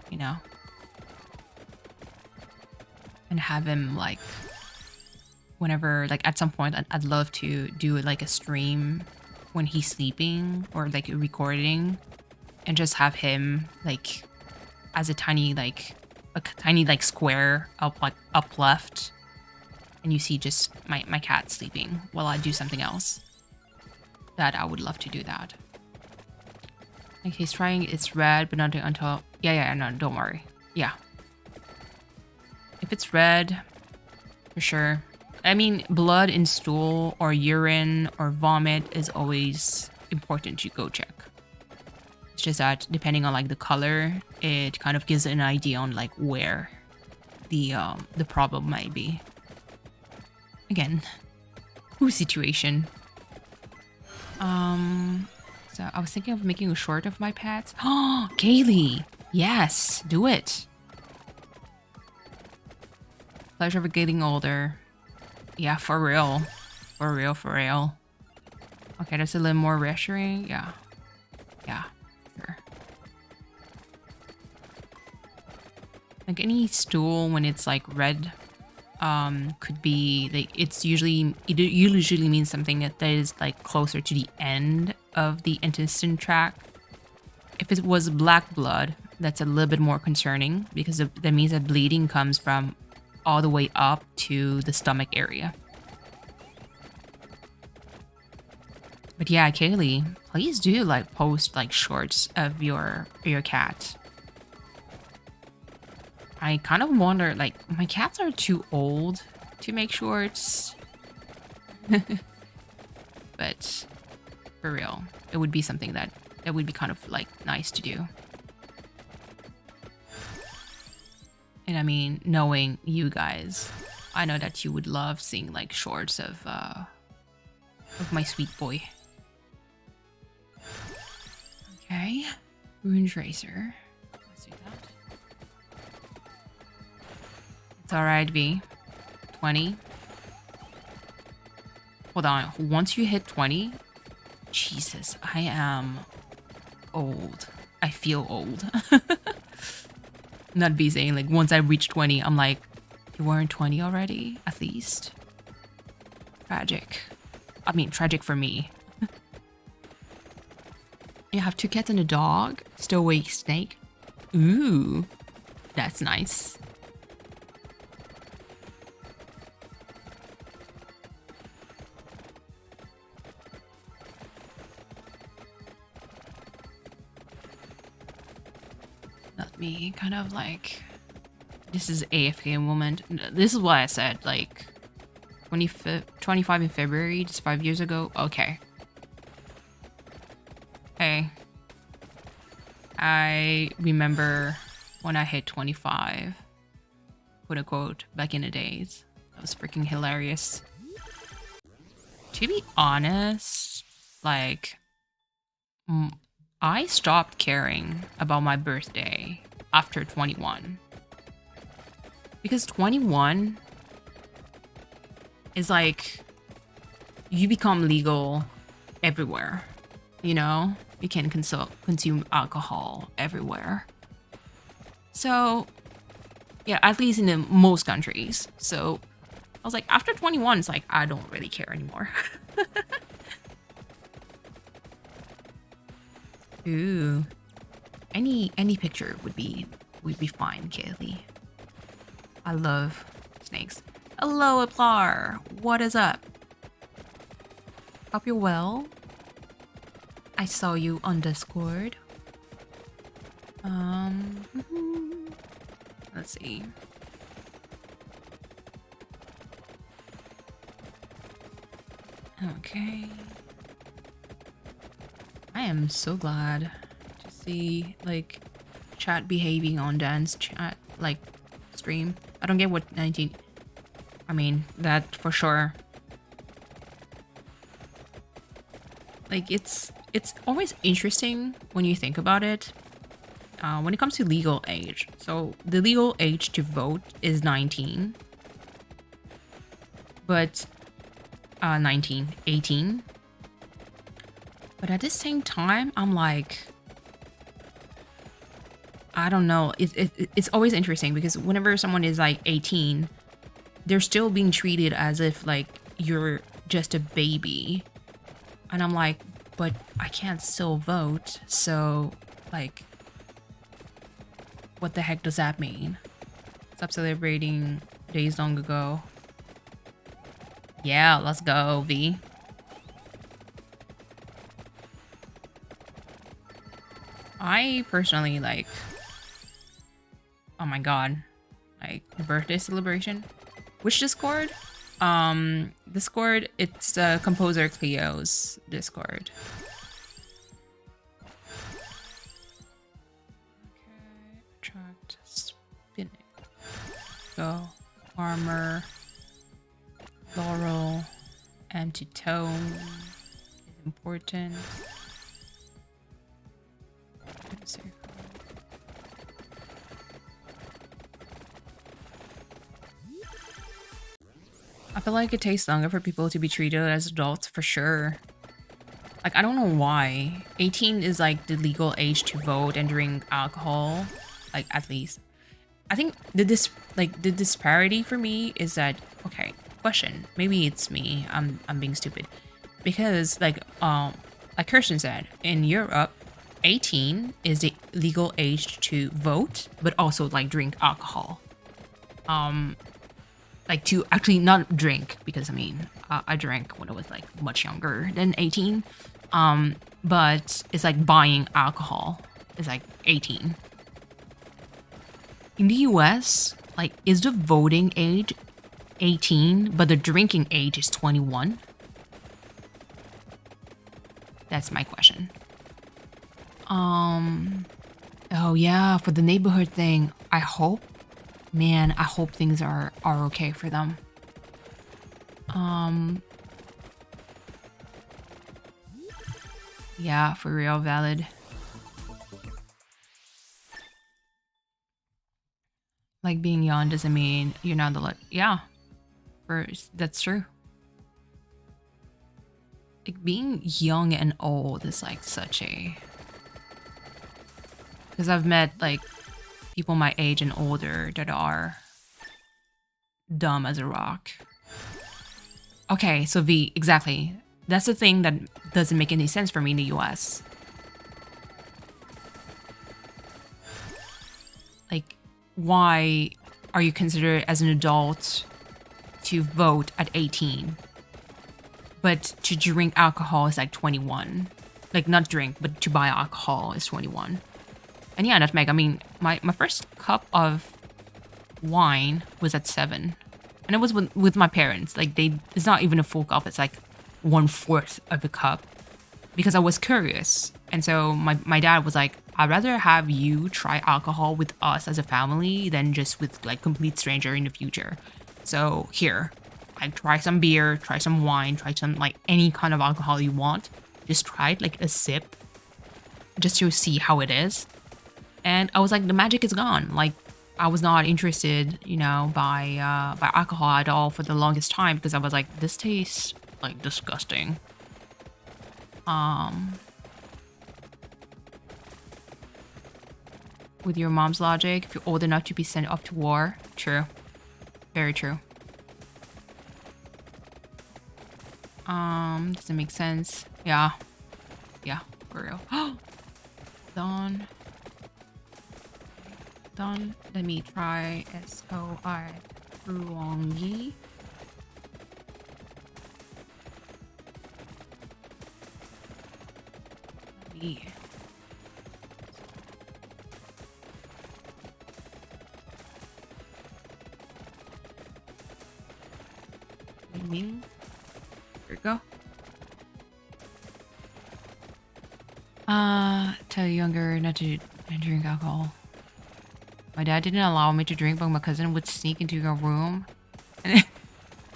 you know, and have him like whenever, like at some point I'd love to do like a stream when he's sleeping or like recording and just have him like as a tiny square up left, and you see just my cat sleeping while I do something else. That I would love to do that. Like he's trying, it's red, but not until... Yeah, no, don't worry. Yeah. If it's red, for sure. I mean, blood in stool or urine or vomit is always important to go check. It's just that depending on like the color, it kind of gives an idea on like where the problem might be. Again, whose situation? So I was thinking of making a short of my pets. Oh, Kaylee! Yes, do it. Pleasure of getting older. Yeah, for real. For real. Okay, that's a little more reassuring. Yeah. Yeah, sure. Like any stool when it's like red, could be like it usually means something that is like closer to the end of the intestine tract. If it was black blood, that's a little bit more concerning because that means that bleeding comes from all the way up to the stomach area. But yeah, Kaylee, please do like post like shorts of your cat. I kind of wonder, like, my cats are too old to make shorts. But for real, it would be something that would be kind of like nice to do. And I mean, knowing you guys, I know that you would love seeing like shorts of my sweet boy. Okay, Rune Tracer. Let's do that. It's alright, V. 20. Hold on. Once you hit 20, Jesus, I am old. I feel old. Not be saying like once I reach 20, I'm like, you weren't 20 already, at least. Tragic. I mean, tragic for me. You have 2 cats and a dog. Stowaway snake. Ooh, that's nice. Let me kind of like... This is AFK moment. This is what I said, like... 25 in February, just 5 years ago. Okay. Hey. I remember when I hit 25. Quote unquote, back in the days. That was freaking hilarious. To be honest, like... I stopped caring about my birthday after 21. Because 21 is like, you become legal everywhere, you know? you can consume alcohol everywhere. So, yeah, at least in most countries. So, I was like, after 21, it's like, I don't really care anymore. Ooh. Any picture would be fine, Kaylee. I love snakes. Hello, Aplar. What is up? Hope you're well. I saw you on Discord. Let's see. Okay. I am so glad to see like chat behaving on dance chat like stream. I don't get what 19. I mean that for sure. Like it's always interesting when you think about it. When it comes to legal age, so the legal age to vote is 19, but 18. But at the same time, I'm like, I don't know. It's always interesting because whenever someone is like 18, they're still being treated as if like you're just a baby. And I'm like, but I can't still vote. So like, what the heck does that mean? Stop celebrating days long ago. Yeah, let's go, V. I personally like, oh my god, like birthday celebration. Which Discord? Discord, it's Composer Cleo's Discord. Okay, attract, spinning. Go, armor, floral, antitone is important. I feel like it takes longer for people to be treated as adults for sure. Like, I don't know why. 18 is like the legal age to vote and drink alcohol. Like, at least. I think the disparity for me is that, okay, question. Maybe it's me. I'm being stupid. Because like Kirsten said, in Europe, 18 is the legal age to vote, but also like drink alcohol. Like to actually not drink, because I mean, I drank when I was like much younger than 18. But it's like buying alcohol is like 18. In the US, like, is the voting age 18, but the drinking age is 21? That's my question. Oh yeah, for the neighborhood thing, I hope things are okay for them. Yeah, for real, valid. Like being young doesn't mean you're not yeah. That's true. Like being young and old is like such a, because I've met like people my age and older that are dumb as a rock. Okay, so V, exactly. That's the thing that doesn't make any sense for me in the US. Like, why are you considered as an adult to vote at 18? But to drink alcohol is like 21. Like, not drink, but to buy alcohol is 21. And yeah, nutmeg, I mean, my first cup of wine was at 7. And it was with my parents. Like, it's not even a full cup. It's like 1/4 of a cup. Because I was curious. And so my dad was like, I'd rather have you try alcohol with us as a family than just with like complete stranger in the future. So here, like try some beer, try some wine, try some like any kind of alcohol you want. Just try it like a sip just to see how it is. And I was like, the magic is gone. Like, I was not interested, you know, by alcohol at all for the longest time because I was like, this tastes like disgusting. with your mom's logic. If you're old enough to be sent off to war. True. Very true. Does it make sense? Yeah. Yeah, for real. Done. Done. Let me try SOI Ruongi. There we go. Tell younger not to drink alcohol. My dad didn't allow me to drink, but my cousin would sneak into your room. And then,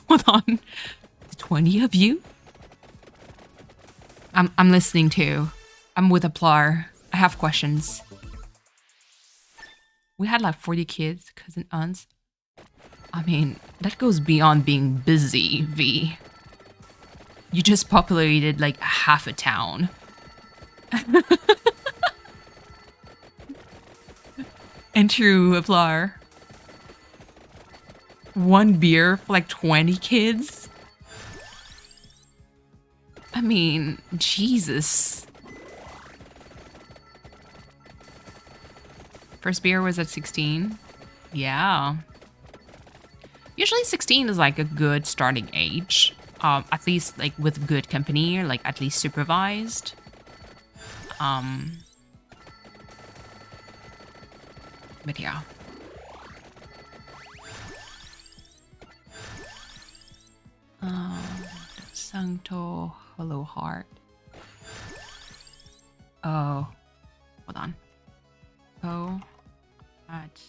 hold on, the 20 of you? I'm listening too. I'm with Aplar. I have questions. We had like 40 kids, cousin aunts. I mean, that goes beyond being busy, V. You just populated like half a town. And true, Aplar. One beer for like 20 kids? I mean, Jesus. First beer was at 16? Yeah. Usually 16 is like a good starting age. At least like with good company, like at least supervised. But yeah. Sancto Hollow Heart. Oh, hold on. Go at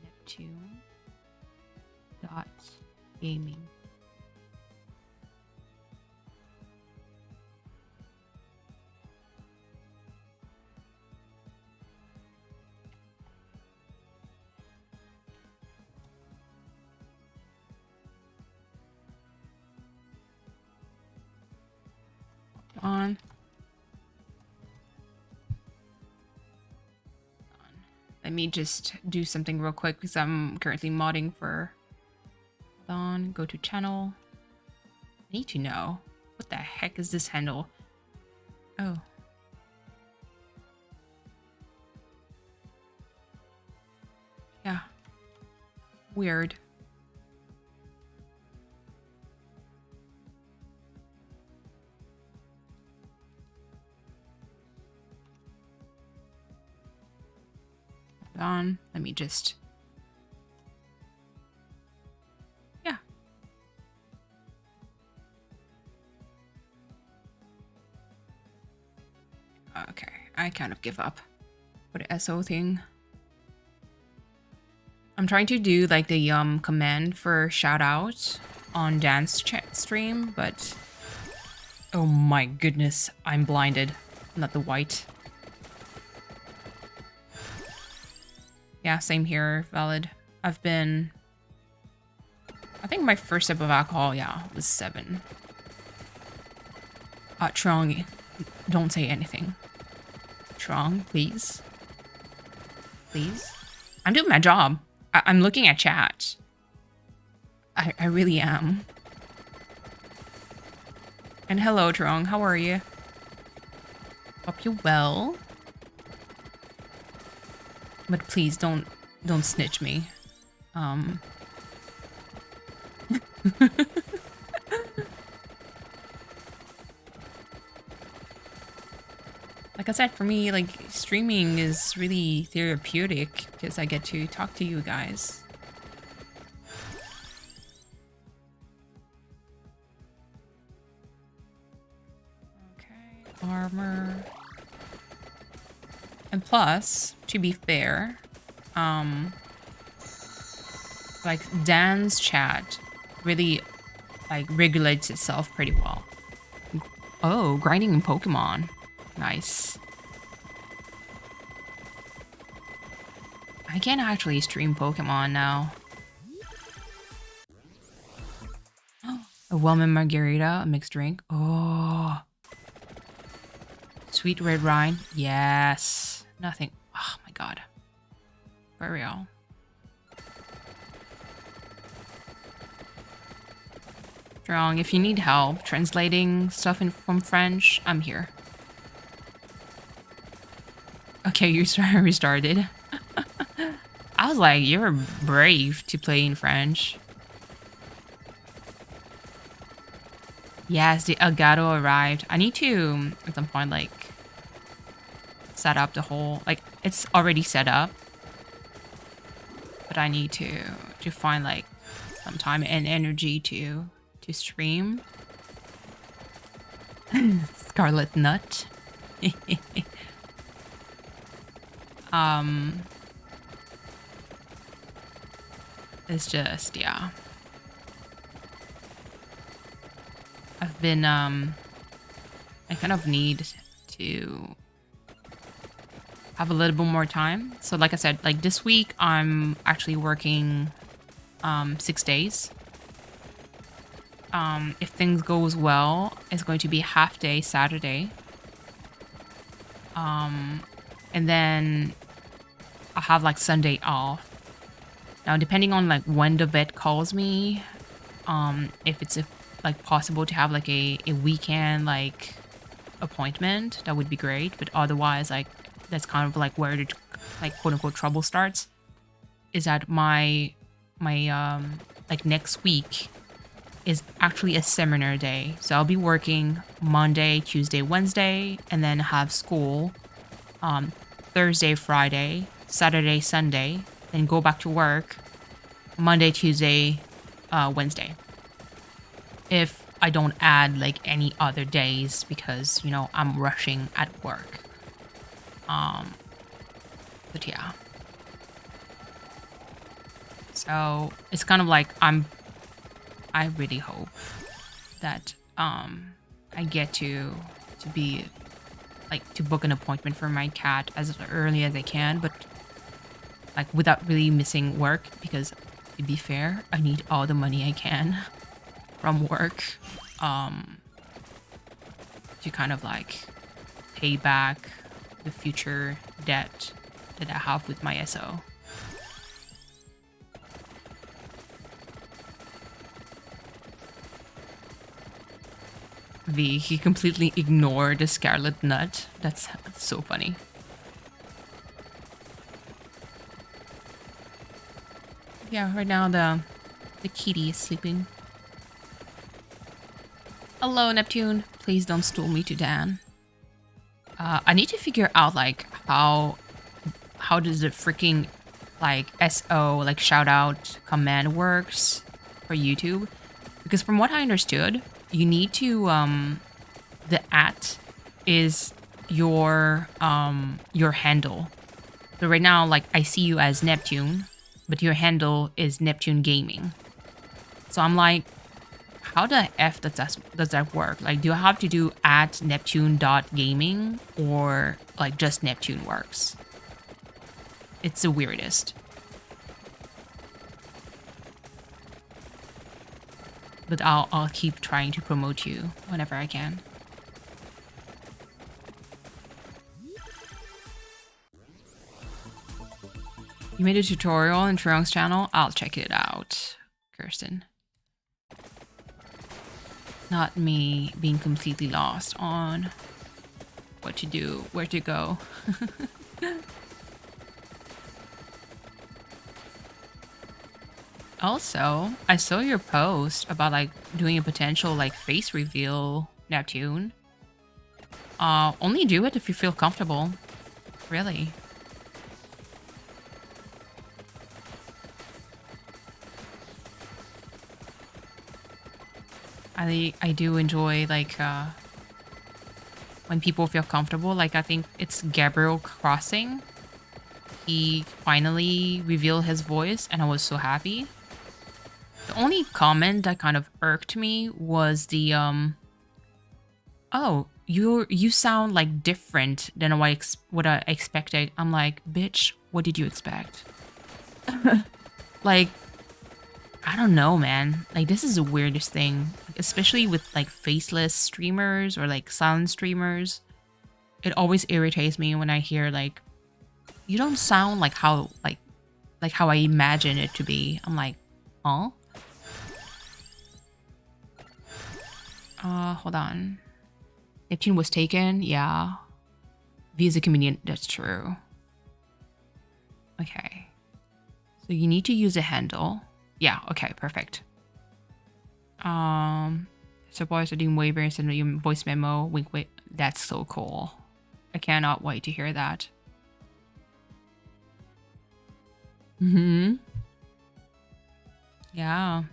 Neptune dot gaming. On. Let me just do something real quick because I'm currently modding for. Hold on, go to channel. I need to know what the heck is this handle? Oh. Yeah. Weird. On. Let me just. Yeah. Okay, I kind of give up for the SO thing. I'm trying to do like the command for Shoutout on dance chat stream, but oh my goodness, I'm blinded. Not the white. Yeah, same here, valid. I think my first sip of alcohol, yeah, was 7. Trong, don't say anything. Trong, please. Please. I'm doing my job. I'm looking at chat. I really am. And hello, Trong, how are you? Hope you're well. But please don't snitch me. Like I said, for me, like streaming is really therapeutic because I get to talk to you guys. Okay, armor. And plus, to be fair, like Dan's chat really like regulates itself pretty well. Oh, grinding in Pokemon. Nice. I can actually stream Pokemon now. A Wellman Margarita, a mixed drink. Oh. Sweet red wine. Yes. Nothing. Oh my god. For real. Strong, if you need help translating stuff from French, I'm here. Okay, you restarted. I was like, you're brave to play in French. Yes, the Elgato arrived. I need to, at some point, like, set up the whole... Like, it's already set up. But I need to find, like, some time and energy to stream. Scarlet Nut. It's just, yeah. I've been, I kind of need to have a little bit more time. So like I said, like this week, I'm actually working 6 days. If things goes well, it's going to be half day Saturday. And then I'll have like Sunday off. Now, depending on like when the vet calls me, if it's like possible to have like a weekend like appointment, that would be great. But otherwise, like that's kind of like where the like quote unquote trouble starts. Is that my like next week is actually a seminar day. So I'll be working Monday, Tuesday, Wednesday, and then have school Thursday, Friday, Saturday, Sunday, then go back to work Monday, Tuesday, Wednesday. If I don't add like any other days because, you know, I'm rushing at work. But yeah. So it's kind of like I really hope that I get to be like to book an appointment for my cat as early as I can, but like without really missing work, because to be fair, I need all the money I can from work to kind of like pay back the future debt that I have with my SO. He completely ignored the Scarlet Nut. That's so funny. Yeah, right now the kitty is sleeping. Hello, Neptune. Please don't stool me to Dan. I need to figure out like how does the freaking like SO like shout out command works for YouTube, because from what I understood, you need to the @ is your handle. So right now, like I see you as Neptune, but your handle is Neptune Gaming. So I'm like, how the F does that work? Like, do I have to do @neptune.gaming or like just Neptune works? It's the weirdest. But I'll keep trying to promote you whenever I can. You made a tutorial on Truong's channel? I'll check it out, Kirsten. Not me being completely lost on what to do, where to go. Also, I saw your post about like doing a potential like face reveal, Neptune. Only do it if you feel comfortable. Really. I do enjoy like when people feel comfortable. Like I think it's Gabriel Crossing. He finally revealed his voice and I was so happy. The only comment that kind of irked me was the oh, you sound like different than what I expected. I'm like, bitch, what did you expect? Like, I don't know, man. Like, this is the weirdest thing, especially with like faceless streamers or like silent streamers. It always irritates me when I hear like, you don't sound like how like like how I imagine it to be. I'm like, huh? Hold on. Neptune was taken, yeah. V is a comedian, that's true. Okay. So you need to use a handle. Yeah, okay, perfect. Suppliers are doing waivers and your voice memo. Wink, wait. That's so cool. I cannot wait to hear that. Yeah.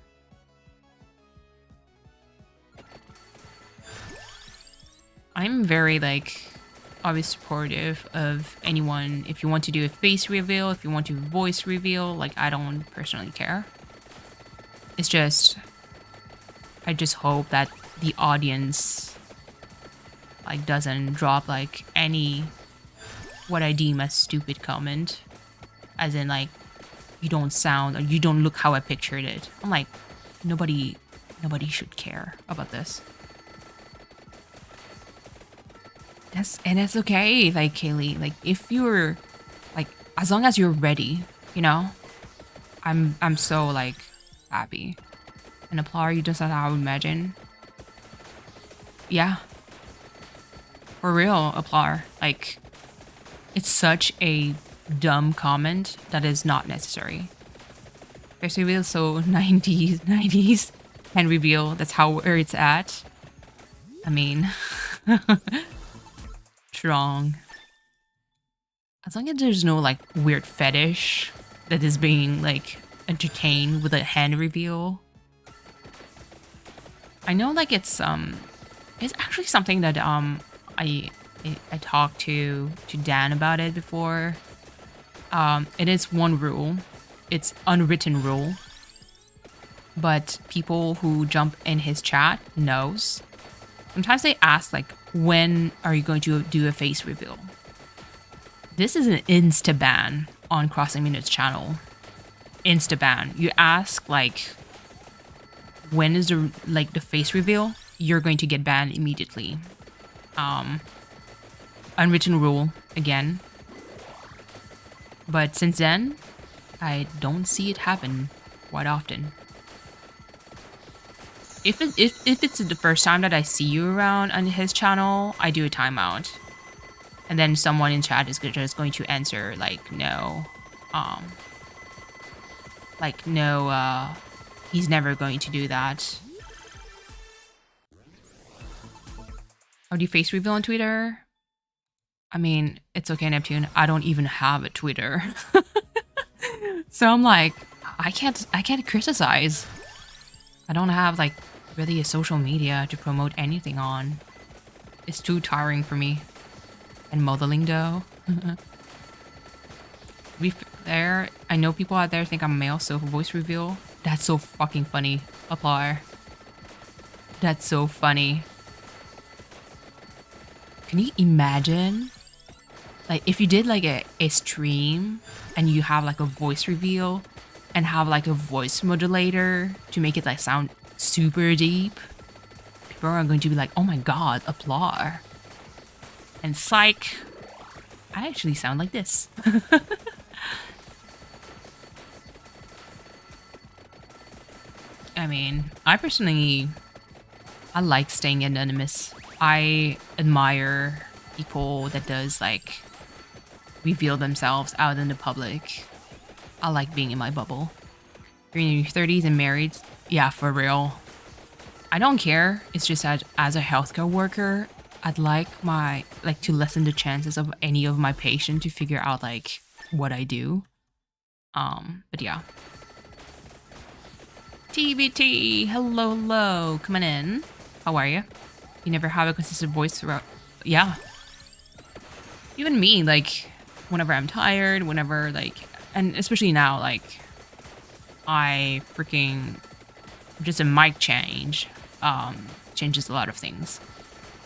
I'm very like always supportive of anyone. If you want to do a face reveal, if you want to voice reveal, like I don't personally care. It's just I just hope that the audience like doesn't drop like any what I deem as stupid comment, as in like you don't sound or you don't look how I pictured it. I'm like, nobody should care about this. That's okay, like Kaylee. Like if you're like, as long as you're ready, you know, I'm so like happy. And Applaud, you just how I would imagine. Yeah. For real, Applaud. Like, it's such a dumb comment that is not necessary. There's reveal so 90s can reveal. That's how where it's at. I mean, strong. As long as there's no like weird fetish that is being like entertained with a hand reveal. I know like it's actually something that I talked to Dan about it before. It is one rule. It's unwritten rule. But people who jump in his chat knows. Sometimes they ask like, when are you going to do a face reveal? This is an insta ban on Crossing Minutes channel. Insta ban. You ask like, when is the face reveal? You're going to get banned immediately. Unwritten rule again. But since then, I don't see it happen quite often. If it's the first time that I see you around on his channel, I do a timeout. And then someone in chat is just going to answer like no. He's never going to do that. How do you face reveal on Twitter? I mean, it's okay, Neptune. I don't even have a Twitter. So I'm like, I can't criticize. I don't have like really a social media to promote anything on. It's too tiring for me. And modeling though. I know people out there think I'm male, so voice reveal. That's so fucking funny. Applaud. That's so funny. Can you imagine? Like if you did like a stream and you have like a voice reveal and have like a voice modulator to make it like sound super deep. People are going to be like, oh my god, Applaud. And psych. I actually sound like this. I mean, I like staying anonymous. I admire people that does like reveal themselves out in the public. I like being in my bubble. You're in your 30s and married? Yeah, for real. I don't care. It's just that as a healthcare worker, I'd like to lessen the chances of any of my patients to figure out like what I do. But yeah. TBT, hello, coming in. How are you? You never have a consistent voice throughout. Yeah. Even me, like, whenever I'm tired, whenever, like, and especially now, like, I freaking, just a mic change, changes a lot of things.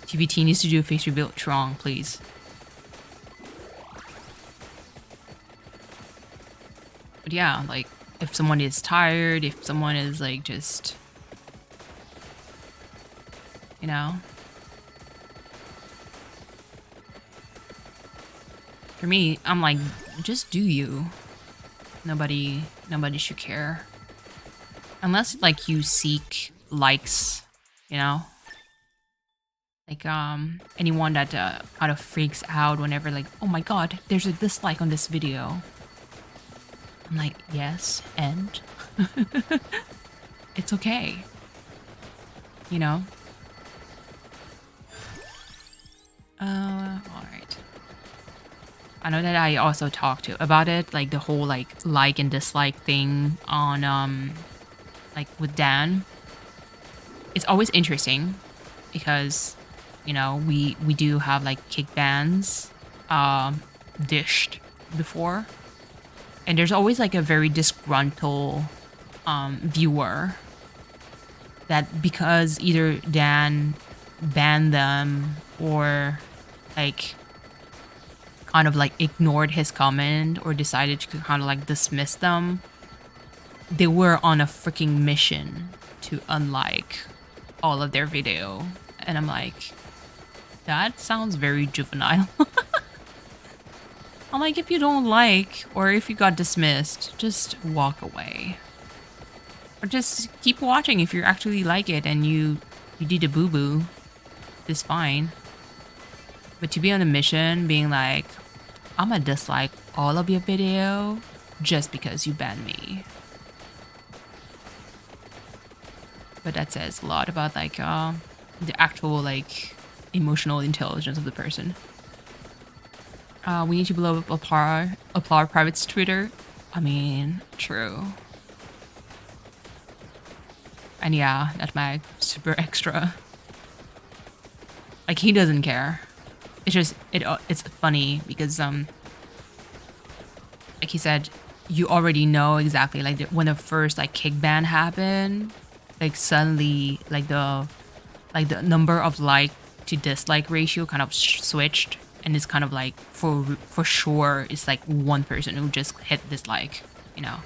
TBT needs to do a face reveal. Trong, please. But yeah, like, if someone is tired, if someone is, like, just, you know. For me, I'm like, just do you. Nobody should care. Unless like you seek likes, you know? Like anyone that kind of freaks out whenever like, oh my god, there's a dislike on this video. I'm like, yes, and it's okay. You know? Alright. I know that I also talked about it, like the whole like and dislike thing on like with Dan. It's always interesting because, you know, we do have like kick bans dished before. And there's always like a very disgruntled viewer that because either Dan banned them or like kind of like ignored his comment or decided to kind of like dismiss them, they were on a freaking mission to unlike all of their video. And I'm like, that sounds very juvenile. I'm like, if you don't like or if you got dismissed, just walk away. Or just keep watching if you actually like it and you did a boo-boo. It's fine. But to be on a mission being like, I'm gonna dislike all of your video just because you banned me. But that says a lot about like the actual like emotional intelligence of the person. We need to blow up Applaud Private's Twitter. I mean, true. And yeah, that mag super extra. Like he doesn't care. It's just it's funny because like he said, you already know exactly like when the first like kick ban happened, like suddenly like the number of like to dislike ratio kind of switched, and it's kind of like for sure it's like one person who just hit dislike, you know.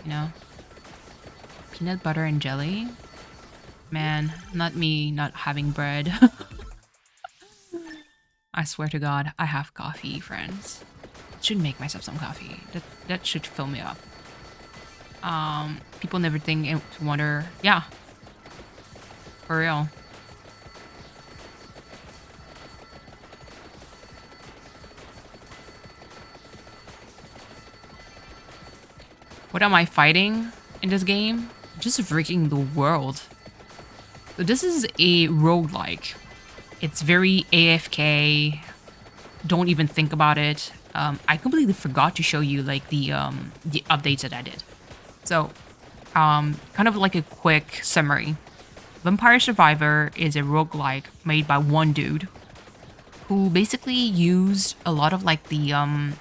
You know, peanut butter and jelly. Man, not me not having bread. I swear to God, I have coffee, friends. Should make myself some coffee. That should fill me up. People never think to wonder. Yeah, for real. What am I fighting in this game? Just freaking the world. So this is a roguelike. It's very AFK. Don't even think about it. I completely forgot to show you like the updates that I did. So, kind of like a quick summary. Vampire Survivor is a roguelike made by one dude who basically used a lot of like the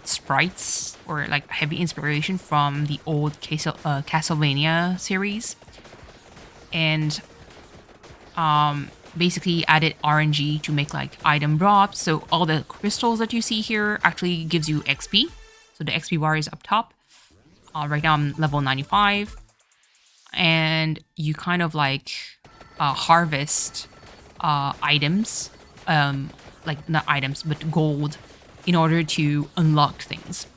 sprites or like heavy inspiration from the old Castlevania series, and basically added RNG to make like item drops. So all the crystals that you see here actually gives you XP. So the XP bar is up top. Right now I'm level 95, and you kind of like harvest items, like not items but gold, in order to unlock things.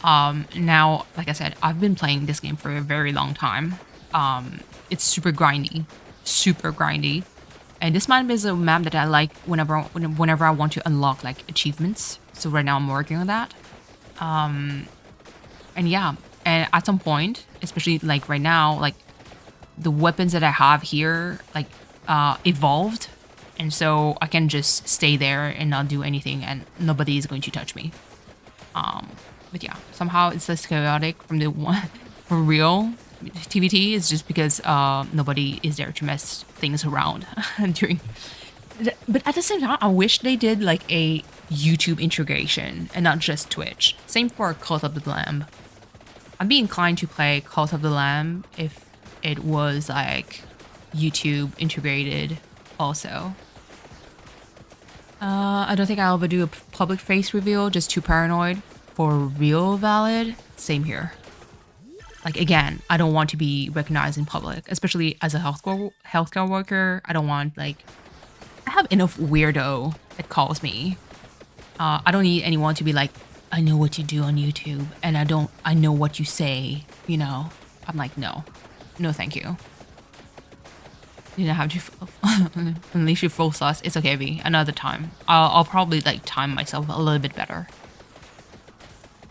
Now, like I said, I've been playing this game for a very long time. It's super grindy, and this map is a map that I like whenever I want to unlock like achievements. So right now I'm working on that. And yeah, and at some point, especially like right now, like the weapons that I have here like evolved, and so I can just stay there and not do anything, and nobody is going to touch me. But yeah, somehow it's less chaotic from the one for real. TBT is just because nobody is there to mess things around during. But at the same time, I wish they did like a YouTube integration and not just Twitch. Same for Cult of the Lamb. I'd be inclined to play Cult of the Lamb if it was like YouTube integrated also. I don't think I'll ever do a public face reveal, just too paranoid. For real valid, same here. Like again, I don't want to be recognized in public, especially as a healthcare worker. I don't want like, I have enough weirdo that calls me I don't need anyone to be like, I know what you do on YouTube, and I know what you say, you know. I'm like, no, thank you. You don't have to unleash your full sauce. It's okay, V. Another time. I'll probably like time myself a little bit better.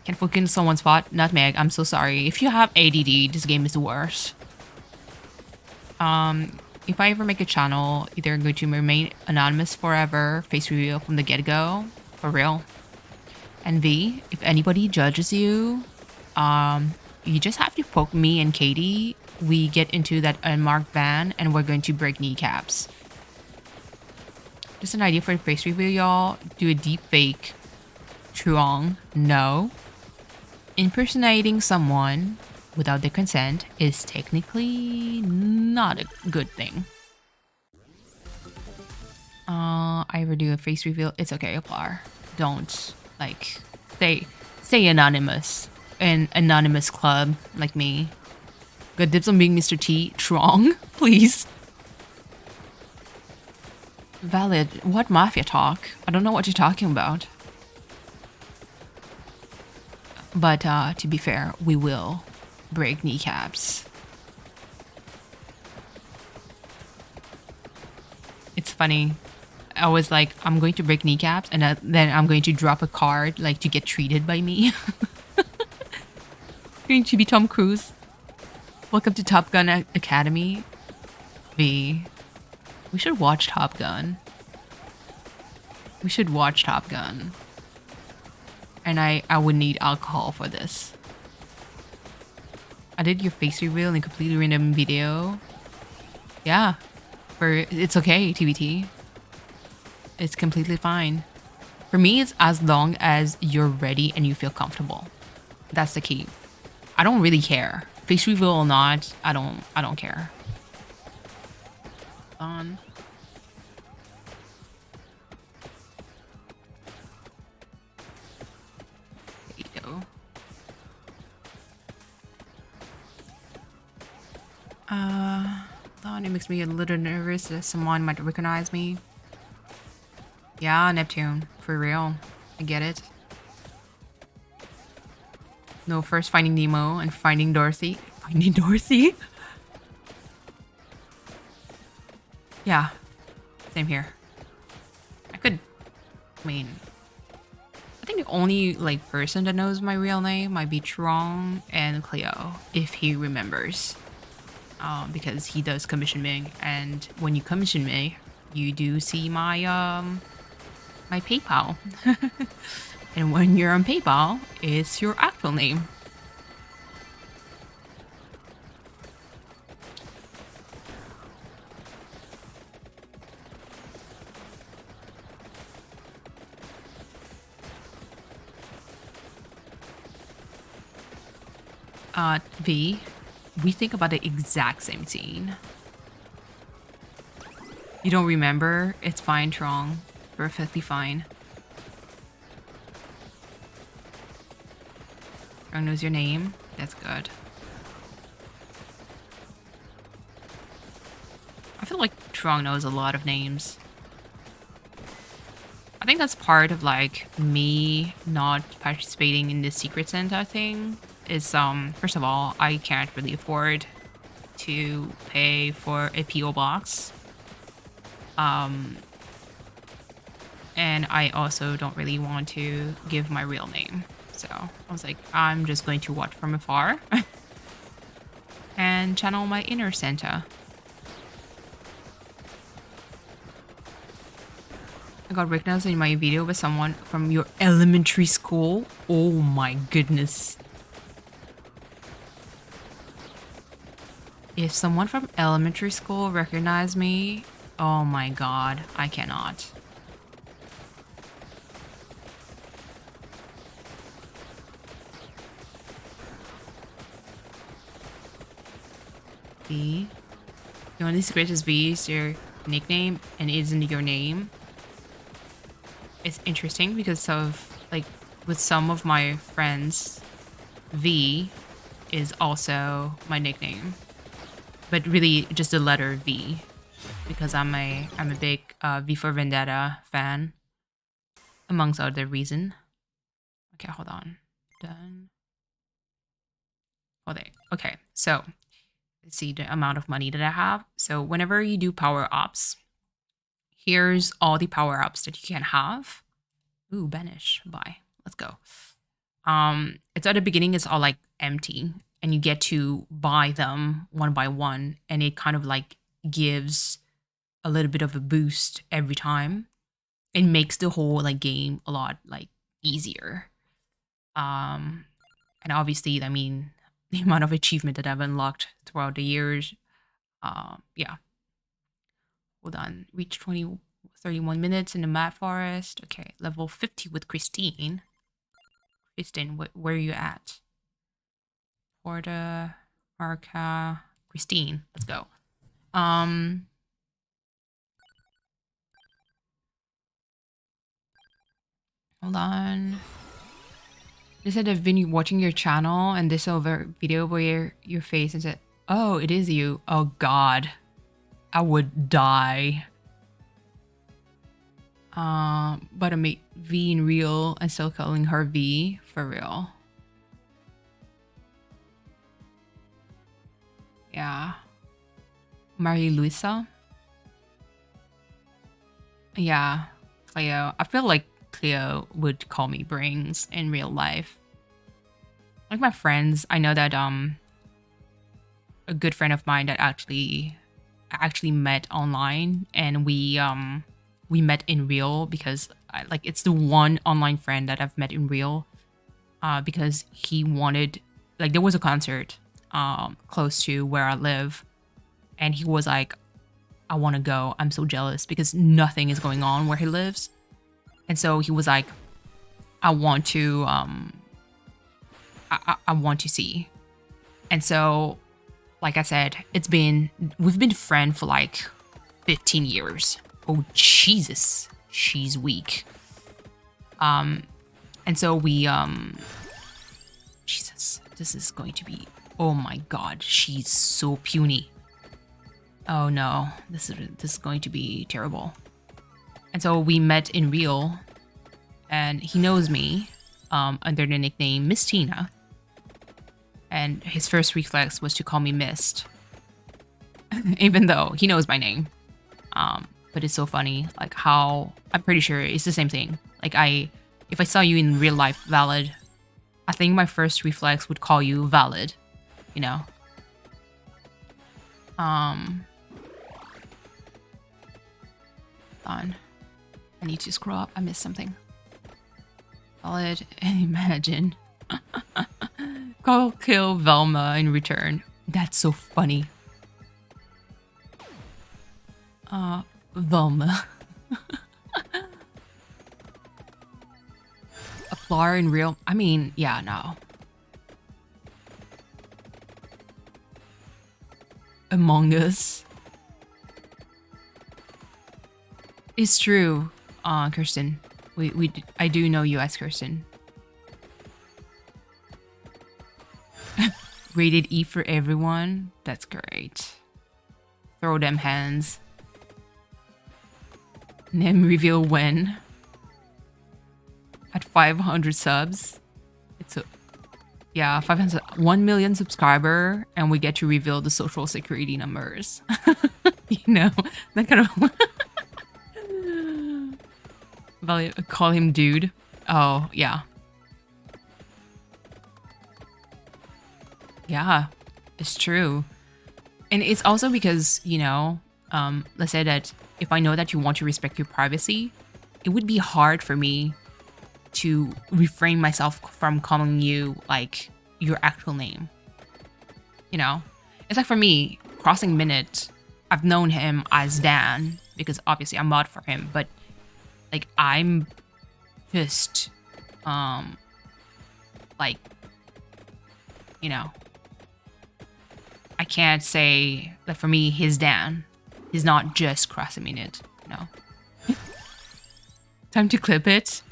Can book in someone's spot. Nutmeg, I'm so sorry. If you have ADD, this game is the worst. If I ever make a channel, either I'm going to remain anonymous forever, face reveal from the get-go, for real. And V, if anybody judges you, you just have to poke me and Katie. We get into that unmarked van and we're going to break kneecaps. Just an idea for the face reveal, y'all. Do a deep fake. Truong, no. Impersonating someone without their consent is technically not a good thing. I ever do a face reveal? It's okay, Aplar. Don't, like, stay anonymous. An anonymous club like me. Got dibs on being Mr. T. Truong, please. Valid. What mafia talk? I don't know what you're talking about. But to be fair, we will break kneecaps. It's funny. I was like, I'm going to break kneecaps, and then I'm going to drop a card, like, to get treated by me. Going to be Tom Cruise. Welcome to Top Gun Academy. V. We should watch Top Gun. We should watch Top Gun. And I would need alcohol for this. I did your face reveal in a completely random video. Yeah. It's okay, TBT. It's completely fine. For me, it's as long as you're ready and you feel comfortable. That's the key. I don't really care. Face reveal or not, I don't care. On. There you go. It makes me a little nervous that someone might recognize me. Yeah, Neptune, for real. I get it. No, first Finding Nemo and Finding Dorothy. Finding Dorothy? Yeah, same here. I mean, I think the only like person that knows my real name might be Trong and Cleo, if he remembers. Because he does commission me, and when you commission me, you do see my my PayPal. And when you're on PayPal, it's your actual name. V, we think about the exact same scene. You don't remember? It's fine, Trong. Perfectly fine. Trong knows your name. That's good. I feel like Trong knows a lot of names. I think that's part of like me not participating in the Secret Santa thing. Is first of all, I can't really afford to pay for a PO box. And I also don't really want to give my real name. So I was like, I'm just going to watch from afar and channel my inner Santa. I got recognized in my video with someone from your elementary school. Oh my goodness. If someone from elementary school recognized me, oh my god, I cannot. V. The only secret is V is your nickname and isn't your name. It's interesting because of, like, with some of my friends, V is also my nickname. But really just the letter V, because I'm a big V for Vendetta fan. amongst other reason. Okay, hold on. Done. Oh, there. Okay, so let's see the amount of money that I have. So whenever you do power ups, here's all the power ups that you can have. Ooh, banish. Bye. Let's go. It's at the beginning, it's all like empty, and you get to buy them one by one, and it kind of like gives a little bit of a boost every time. It makes the whole like game a lot like easier. And obviously, I mean, the amount of achievement that I've unlocked throughout the years. Yeah. Hold on. Reach 31 minutes in the mad forest. Okay, level 50 with Christine. Kristen, where are you at? Porta, Arca, Christine. Let's go. Hold on. They said I've been watching your channel and this over video where your face and said, "Oh, it is you." Oh God, I would die. But I made V in real and still calling her V for real. Yeah. Maria Luisa. Yeah, Cleo. I feel like Cleo would call me Brings in real life. Like my friends, I know that a good friend of mine that I actually met online, and we met in real because it's the one online friend that I've met in real, because he wanted, like, there was a concert close to where I live, and he was like, "I want to go. I'm so jealous because nothing is going on where he lives." And so he was like, "I want to I want to see." And so, like I said, we've been friends for like 15 years. Oh Jesus, she's weak. And so we Jesus, this is going to be, oh my God, she's so puny. Oh no, this is going to be terrible. And so we met in real, and he knows me under the nickname Miss Tina. And his first reflex was to call me Mist, even though he knows my name. But it's so funny, like how I'm pretty sure it's the same thing. Like if I saw you in real life, Valid, I think my first reflex would call you Valid, you know. On. I need to scroll up. I missed something. Valid. Imagine. Call kill Velma in return. That's so funny. Velma. A flower in real. I mean, yeah, no. Among Us. It's true, Kirsten. I do know you as Kirsten. Rated E for everyone. That's great. Throw them hands. Name reveal when. At 500 subs. It's a, yeah, 500, 1 million subscriber, and we get to reveal the social security numbers. You know, that kind of. Call him dude. Oh, yeah. Yeah, it's true. And it's also because, you know, let's say that if I know that you want to respect your privacy, it would be hard for me to refrain myself from calling you like your actual name. You know? It's like for me, Crossing Minute, I've known him as Dan because obviously I'm mod for him, but like I'm just like, you know, I can't say that for me he's Dan. He's not just Crossing Minute, you know. Time to clip it.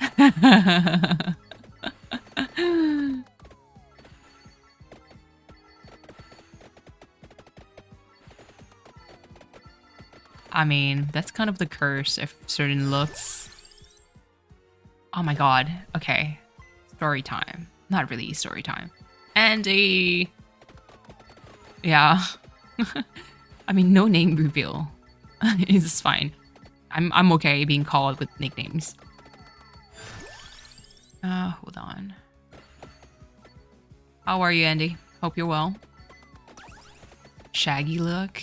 I mean, that's kind of the curse of certain looks. Oh my god. Okay. Story time. Not really story time. Andy. Yeah. I mean, no name reveal. It's fine. I'm okay being called with nicknames. Hold on. How are you, Andy? Hope you're well. Shaggy look.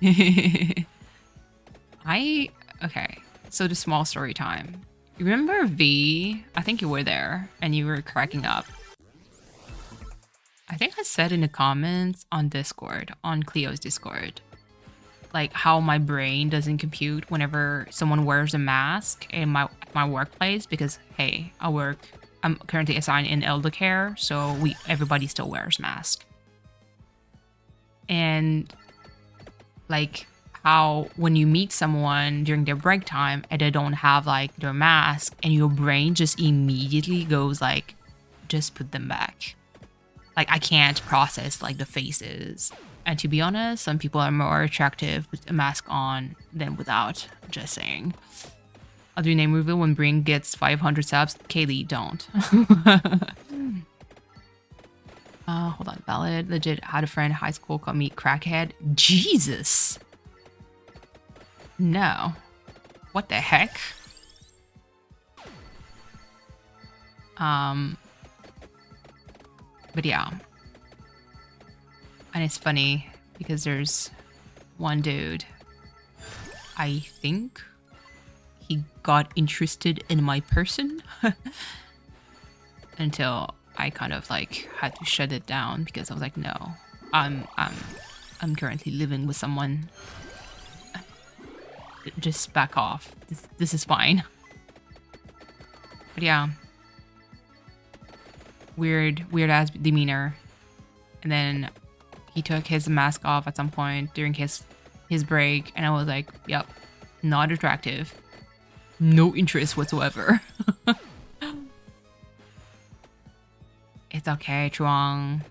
Okay. So the small story time. You remember V? I think you were there and you were cracking up. I think I said in the comments on Discord, on Cleo's Discord, like how my brain doesn't compute whenever someone wears a mask in my workplace because hey, I'm currently assigned in elder care, so everybody still wears mask. And like how when you meet someone during their break time and they don't have like their mask and your brain just immediately goes like, just put them back. Like I can't process like the faces. And to be honest, some people are more attractive with a mask on than without. Just saying. I'll do name reveal when Bring gets 500 subs. Kaylee, don't. Hold on. Valid. Legit. Had a friend high school call me crackhead. Jesus. No. What the heck? But yeah. And it's funny because there's one dude, I think he got interested in my person until I kind of like had to shut it down because I was like, no, I'm currently living with someone. Just back off. This is fine. But yeah. Weird ass demeanor. And then he took his mask off at some point during his break, and I was like, yep, not attractive. No interest whatsoever. It's okay, Chuang.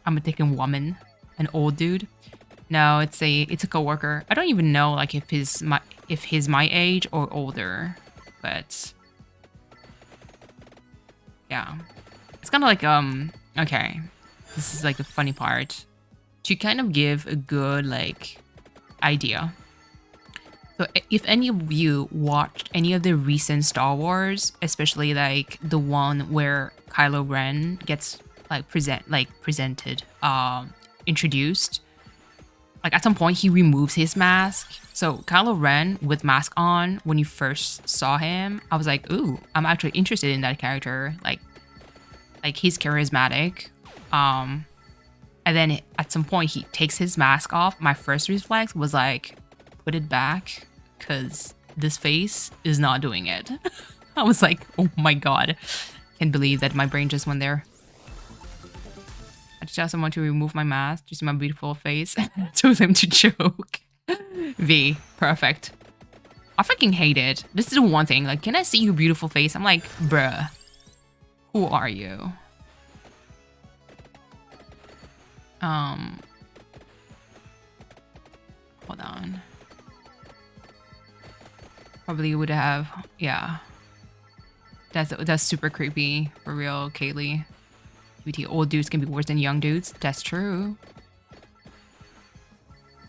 I'm a taken woman. An old dude. No, it's a coworker. I don't even know like if he's my age or older. But yeah. It's kinda like okay. This is like the funny part. To kind of give a good like idea. So if any of you watched any of the recent Star Wars, especially like the one where Kylo Ren gets like presented, introduced, like at some point he removes his mask. So Kylo Ren with mask on, when you first saw him, I was like, ooh, I'm actually interested in that character. Like he's charismatic. And then at some point he takes his mask off. My first reflex was like, put it back, because this face is not doing it. I was like, oh my god. Can't believe that my brain just went there. I just asked someone to remove my mask to see my beautiful face. Told him to joke. V, perfect. I freaking hate it. This is the one thing. Like, can I see your beautiful face? I'm like, bruh. Who are you? Hold on. Probably would have, yeah. That's super creepy for real, Kaylee. Old dudes can be worse than young dudes. That's true.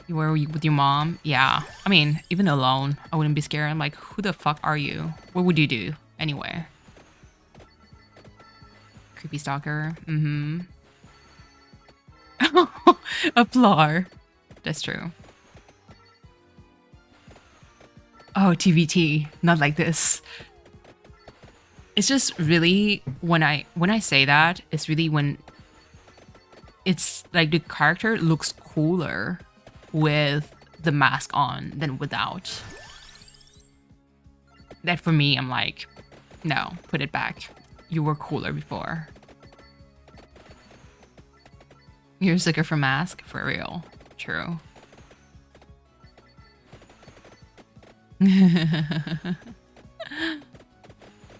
You were with your mom? Yeah. I mean, even alone, I wouldn't be scared. I'm like, who the fuck are you? What would you do anyway? Creepy stalker. Mm-hmm. A Plar. That's true. Oh, TVT. Not like this. It's just really when I say that, it's really when it's like the character looks cooler with the mask on than without. That for me, I'm like, no, put it back. You were cooler before. You're a sucker for mask? For real. True.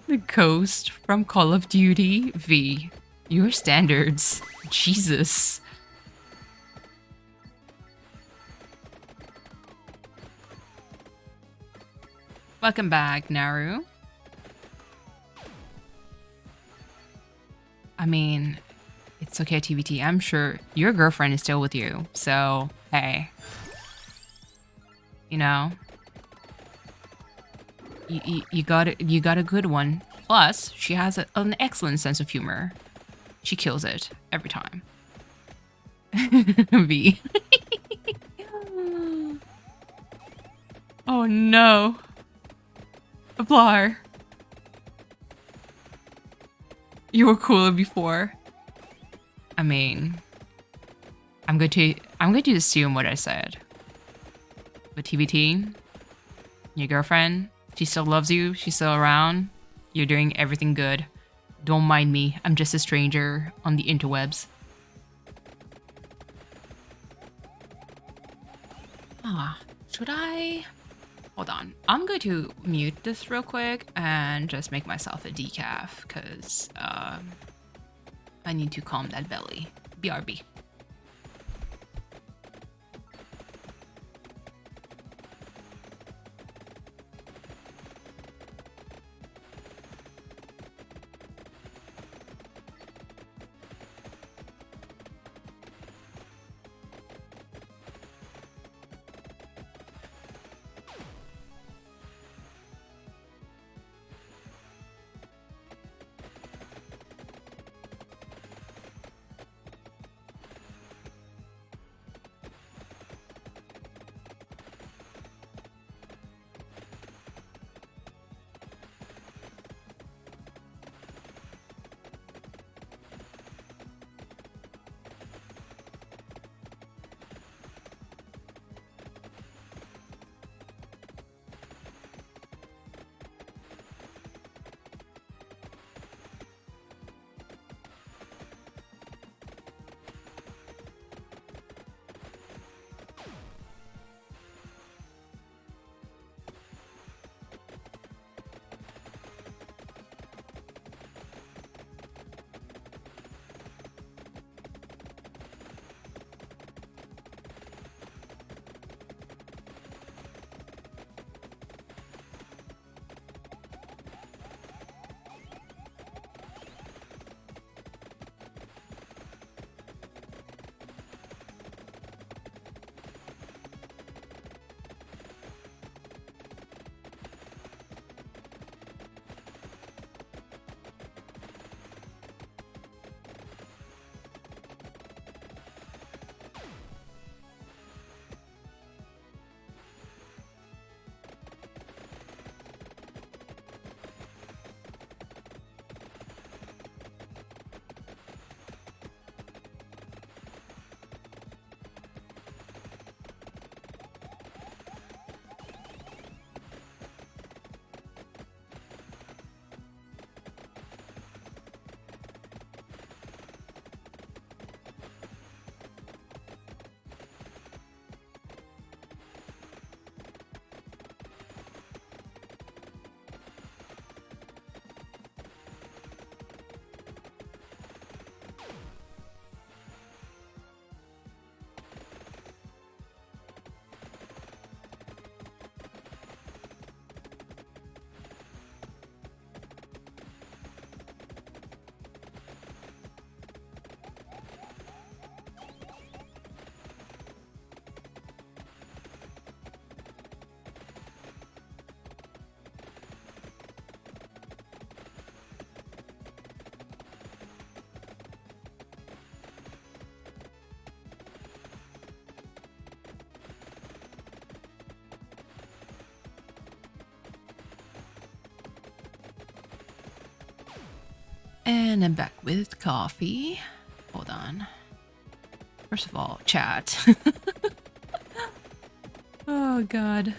The ghost from Call of Duty. V. Your standards. Jesus. Welcome back, Naru. I mean, it's okay, TBT. I'm sure your girlfriend is still with you. So, hey. You know, you got a good one. Plus, she has an excellent sense of humor. She kills it every time. V. Oh no. Aplar. You were cooler before. I mean, I'm going to assume what I said. But TBT, your girlfriend, she still loves you, she's still around. You're doing everything good. Don't mind me. I'm just a stranger on the interwebs. Should I? Hold on. I'm going to mute this real quick and just make myself a decaf because I need to calm that belly. BRB. And I'm back with coffee. Hold on. First of all, chat. Oh god.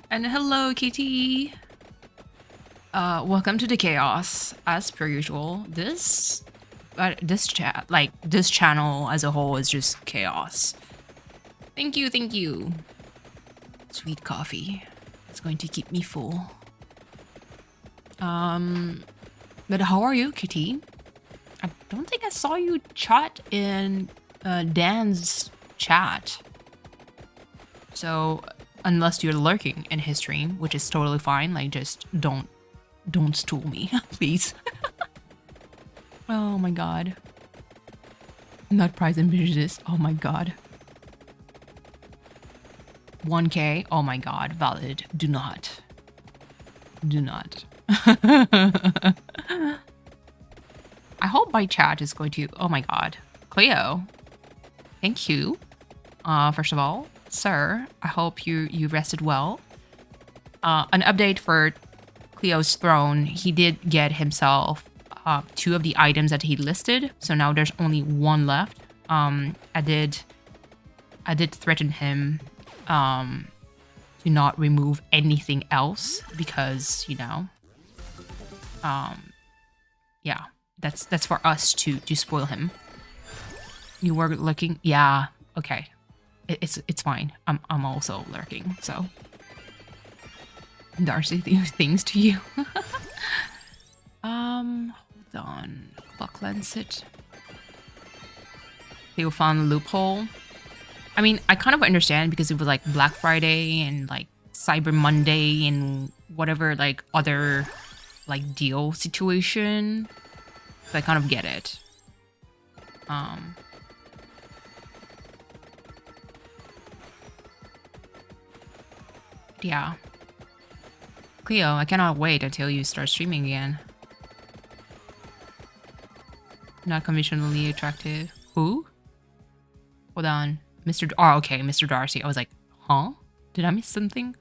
And hello, Kitty. Welcome to the chaos. As per usual, this channel as a whole is just chaos. Thank you, thank you. Sweet coffee. It's going to keep me full. But how are you, Kitty? I don't think I saw you chat in Dan's chat. So, unless you're lurking in his stream, which is totally fine. Like, just don't stool me, please. Oh my god. Not Prize and Prejudice. Oh my god. 1K. Oh my god. Valid. Do not. Do not. I hope my chat is going to... Oh my god. Cleo. Thank you. First of all, sir, I hope you rested well. An update for Cleo's throne. He did get himself 2 of the items that he listed, so now there's only 1 left. I did threaten him to not remove anything else because, you know, yeah, that's for us to spoil him. You were looking, yeah, okay, it's fine. I'm also lurking, so Darcy things to you. Hold on, clock lancet. They found a loophole. I mean, I kind of understand because it was like Black Friday and like Cyber Monday and whatever like other like deal situation. So I kind of get it. Yeah. Cleo, I cannot wait until you start streaming again. Not conventionally attractive. Who? Hold on. Oh, okay, Mr. Darcy. I was like, huh? Did I miss something?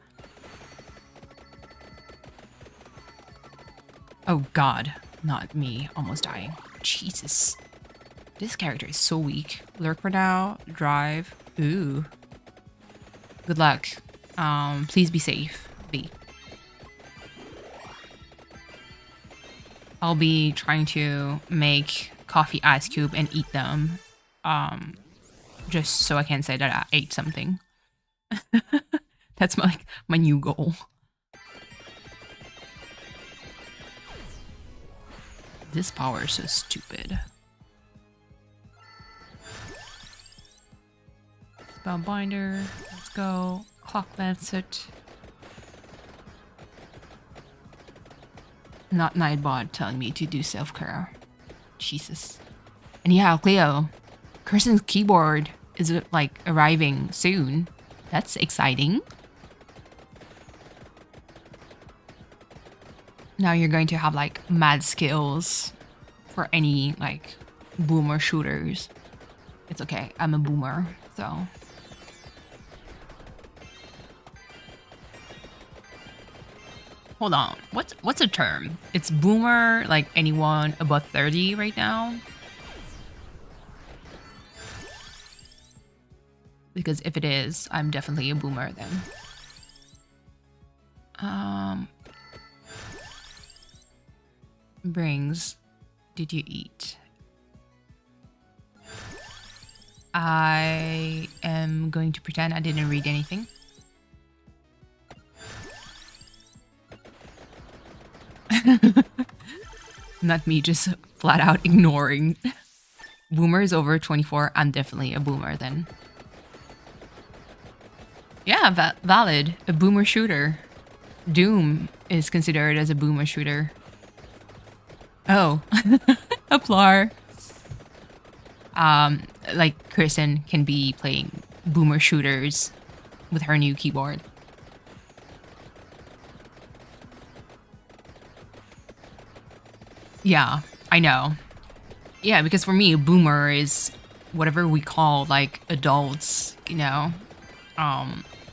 Oh god. Not me. Almost dying. Jesus. This character is so weak. Lurk for now. Drive. Ooh. Good luck. Please be safe. I'll be trying to make coffee ice cube and eat them. Just so I can say that I ate something. That's my new goal. This power is so stupid. Spellbinder. Let's go. Clock lancet. Not Nightbot telling me to do self-care. Jesus. And yeah, Cleo. Kirsten's keyboard is like arriving soon. That's exciting. Now you're going to have like mad skills for any like boomer shooters. It's okay. I'm a boomer, so. Hold on. What's a term? It's boomer, like anyone above 30 right now? Because if it is, I'm definitely a boomer then. Brings. Did you eat? I am going to pretend I didn't read anything. Not me, just flat out ignoring. Boomer is over 24. I'm definitely a boomer then. Yeah, valid. A boomer shooter. Doom is considered as a boomer shooter. Oh, Aplar. Like Kirsten can be playing boomer shooters with her new keyboard. Yeah, I know. Yeah, because for me, a boomer is whatever we call like adults, you know,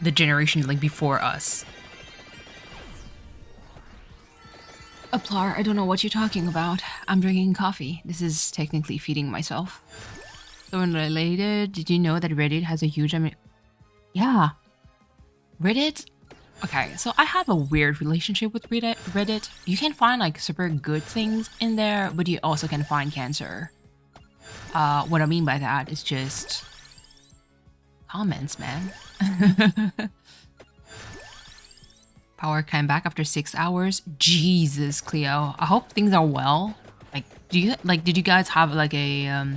the generation like before us. Aplar, I don't know what you're talking about. I'm drinking coffee. This is technically feeding myself. So unrelated, did you know that Reddit has a huge yeah. Reddit? Okay, so I have a weird relationship with Reddit. You can find like super good things in there, but you also can find cancer. What I mean by that is just comments, man. Power came back after 6 hours. Jesus, Cleo. I hope things are well. Like, did you guys have like a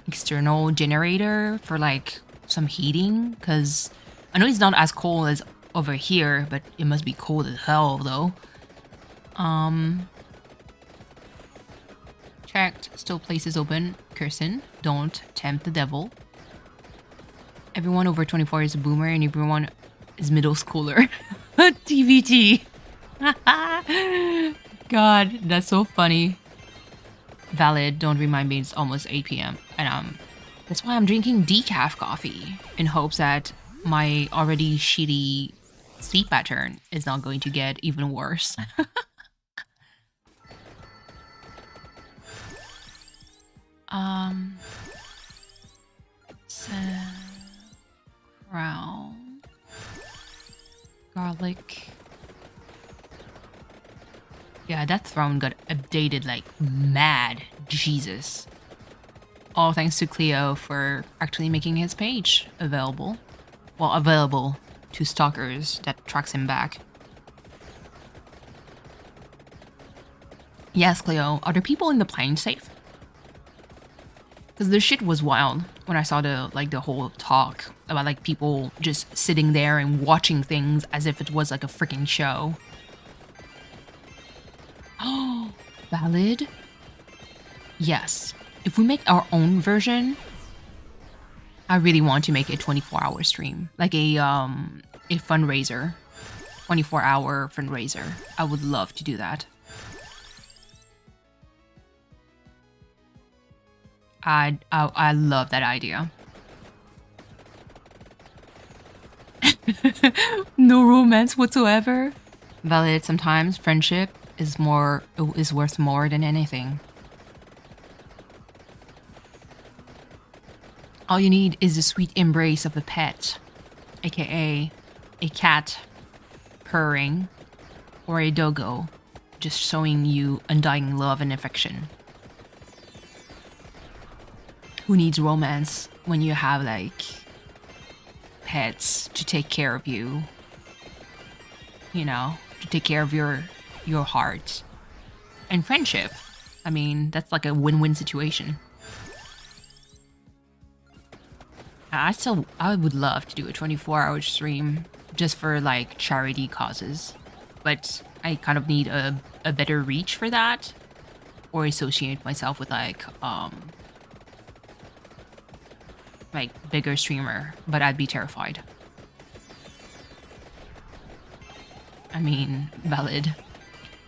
external generator for like some heating? Because I know it's not as cold as over here, but it must be cold as hell though. Checked. Still places open. Kirsten, don't tempt the devil. Everyone over 24 is a boomer and everyone is middle schooler. TVT. God, that's so funny. Valid. Don't remind me it's almost 8 p.m. And that's why I'm drinking decaf coffee in hopes that my already shitty sleep pattern is not going to get even worse. So, crown, garlic. Yeah, that throne got updated like mad. Jesus. All thanks to Cleo for actually making his page available. Well, available to stalkers that tracks him back. Yes, Cleo, are there people in the plane safe? Because the shit was wild when I saw the whole talk about like people just sitting there and watching things as if it was like a freaking show. Oh, valid? Yes. If we make our own version, I really want to make a 24-hour stream. Like a fundraiser. 24-hour fundraiser. I would love to do that. I love that idea. No romance whatsoever. Valid. Sometimes friendship is worth more than anything. All you need is the sweet embrace of a pet, aka a cat purring or a doggo just showing you undying love and affection. Who needs romance when you have like pets to take care of you? You know, to take care of your heart. And friendship. I mean, that's like a win-win situation. I would love to do a 24-hour stream just for like charity causes. But I kind of need a better reach for that. Or associate myself with like bigger streamer, but I'd be terrified. I mean, valid.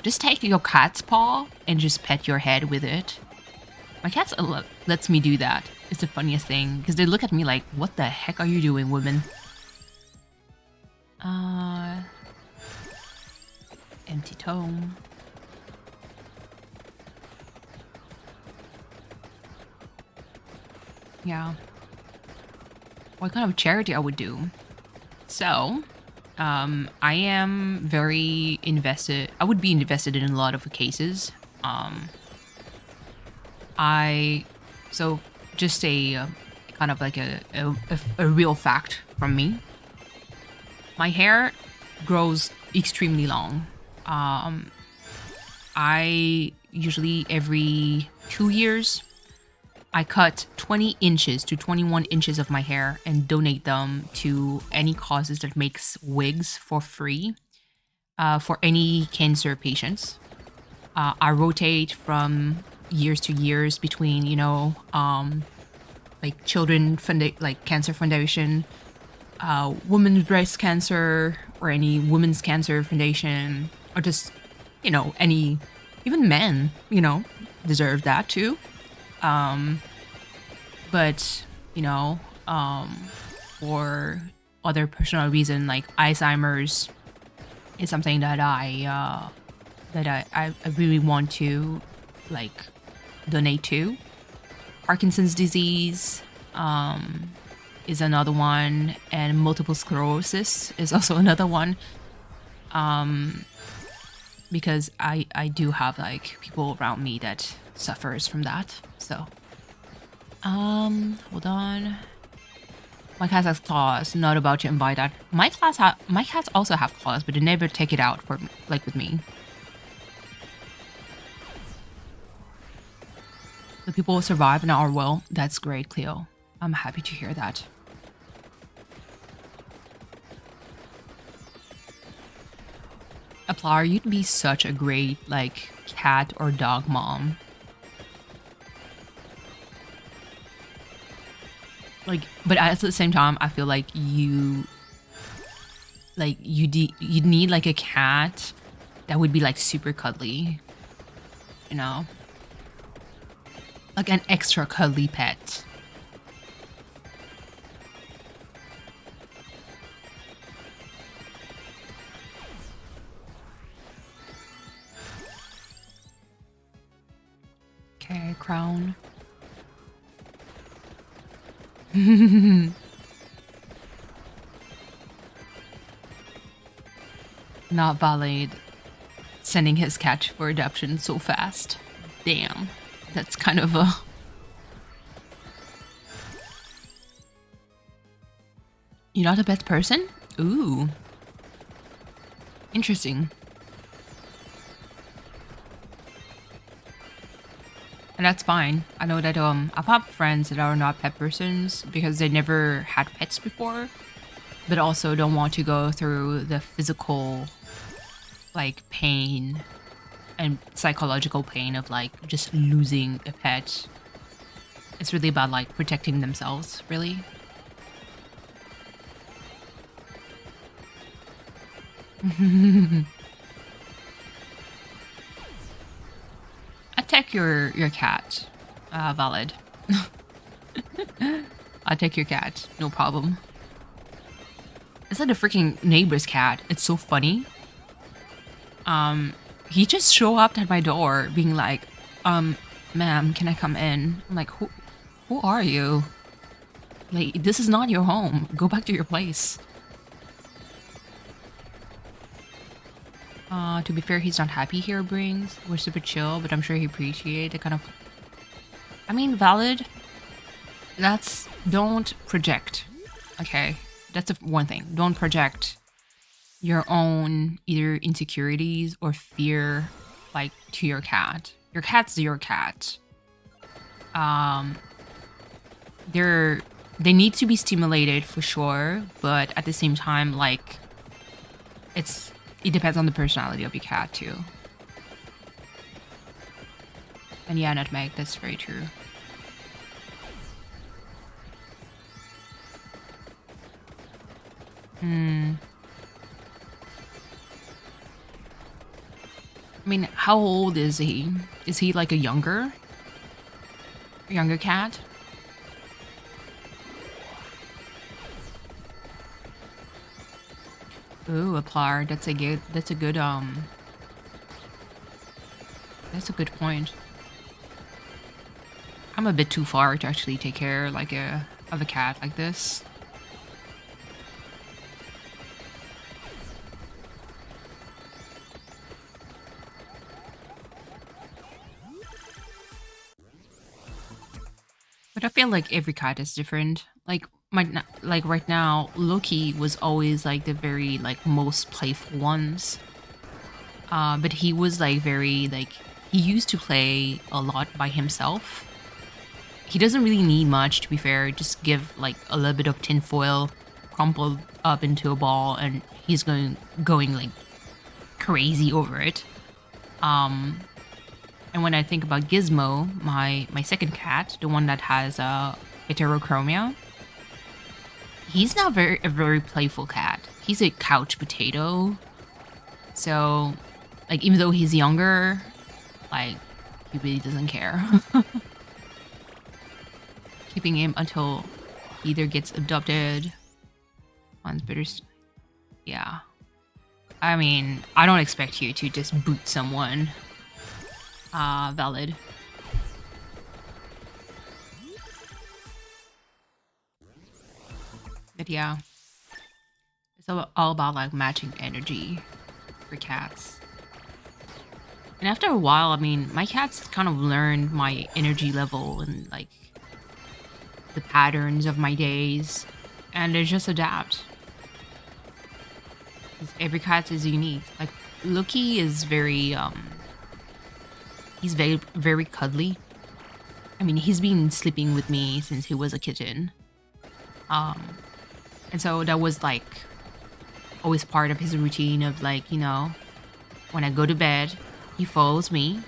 Just take your cat's paw and just pet your head with it. My cat lets me do that. It's the funniest thing because they look at me like, "What the heck are you doing, woman?" Empty tome. Yeah. What kind of charity I would do? So, I am very invested. I would be invested in a lot of cases. So just a kind of like a real fact from me. My hair grows extremely long. I usually every 2 years, I cut 20 inches to 21 inches of my hair and donate them to any causes that makes wigs for free for any cancer patients. I rotate from years to years between, like cancer foundation, women's breast cancer, or any women's cancer foundation, or just, any, even men, deserve that too. But, for other personal reason, like Alzheimer's is something that I really want to like donate to. Parkinson's disease is another one, and multiple sclerosis is also another one. Because I do have like people around me that suffers from that. So hold on. My cat has claws. Not about to invite that. My cats also have claws, but they never take it out for like with me. The people survive and are well. That's great, Cleo. I'm happy to hear that. Aplar, you'd be such a great, like, cat or dog mom. Like, but at the same time, I feel like you, like, you'd need, like, a cat that would be, like, super cuddly. You know? Like, an extra cuddly pet. Okay, crown. Not valid. Sending his cat for adoption so fast. Damn. That's kind of a... You're not a pet person? Ooh. Interesting. And that's fine. I know that I've had friends that are not pet persons because they never had pets before, but also don't want to go through the physical, like, pain and psychological pain of, like, just losing a pet. It's really about, like, protecting themselves, really. Take your cat. Valid. I'll take your cat. No problem. It's like a freaking neighbor's cat. It's so funny. He just showed up at my door being like, ma'am, can I come in? I'm like, who are you? Like, this is not your home. Go back to your place. To be fair, he's not happy here, brings. We're super chill, but I'm sure he appreciates the kind of... I mean, valid. Don't project. Okay? That's one thing. Don't project your own either insecurities or fear, like, to your cat. Your cat's your cat. They need to be stimulated for sure, but at the same time, like, it depends on the personality of your cat too. And yeah, Nutmeg, that's very true. I mean, how old is he? Is he like a younger cat? Ooh, a plar. That's a good point. I'm a bit too far to actually take care like of a cat like this. But I feel like every cat is different. Like right now, Loki was always like the very like most playful ones. But he was like very like he used to play a lot by himself. He doesn't really need much, to be fair. Just give like a little bit of tinfoil, crumpled up into a ball, and he's going like crazy over it. And when I think about Gizmo, my second cat, the one that has heterochromia, he's not a very playful cat. He's a couch potato. So, like, even though he's younger, like, he really doesn't care. Keeping him until he either gets adopted. One's better. Yeah. I mean, I don't expect you to just boot someone. Valid. But yeah. It's all about like matching energy for cats. And after a while, I mean, my cats kind of learned my energy level and like the patterns of my days, and they just adapt. Every cat is unique. Like Loki is very he's very cuddly. I mean, he's been sleeping with me since he was a kitten. And so that was like always part of his routine of like, you know, When I go to bed, he follows me.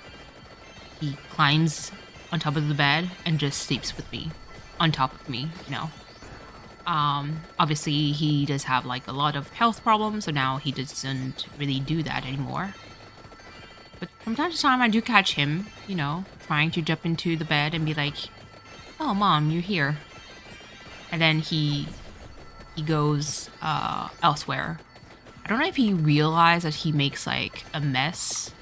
He climbs on top of the bed and just sleeps with me, on top of me, you know. Obviously he does have like a lot of health problems, so now he doesn't really do that anymore. But from time to time I do catch him, you know, trying to jump into the bed and be like, "Oh, mom, you're here." And then he goes elsewhere. I don't know if he realized that he makes like a mess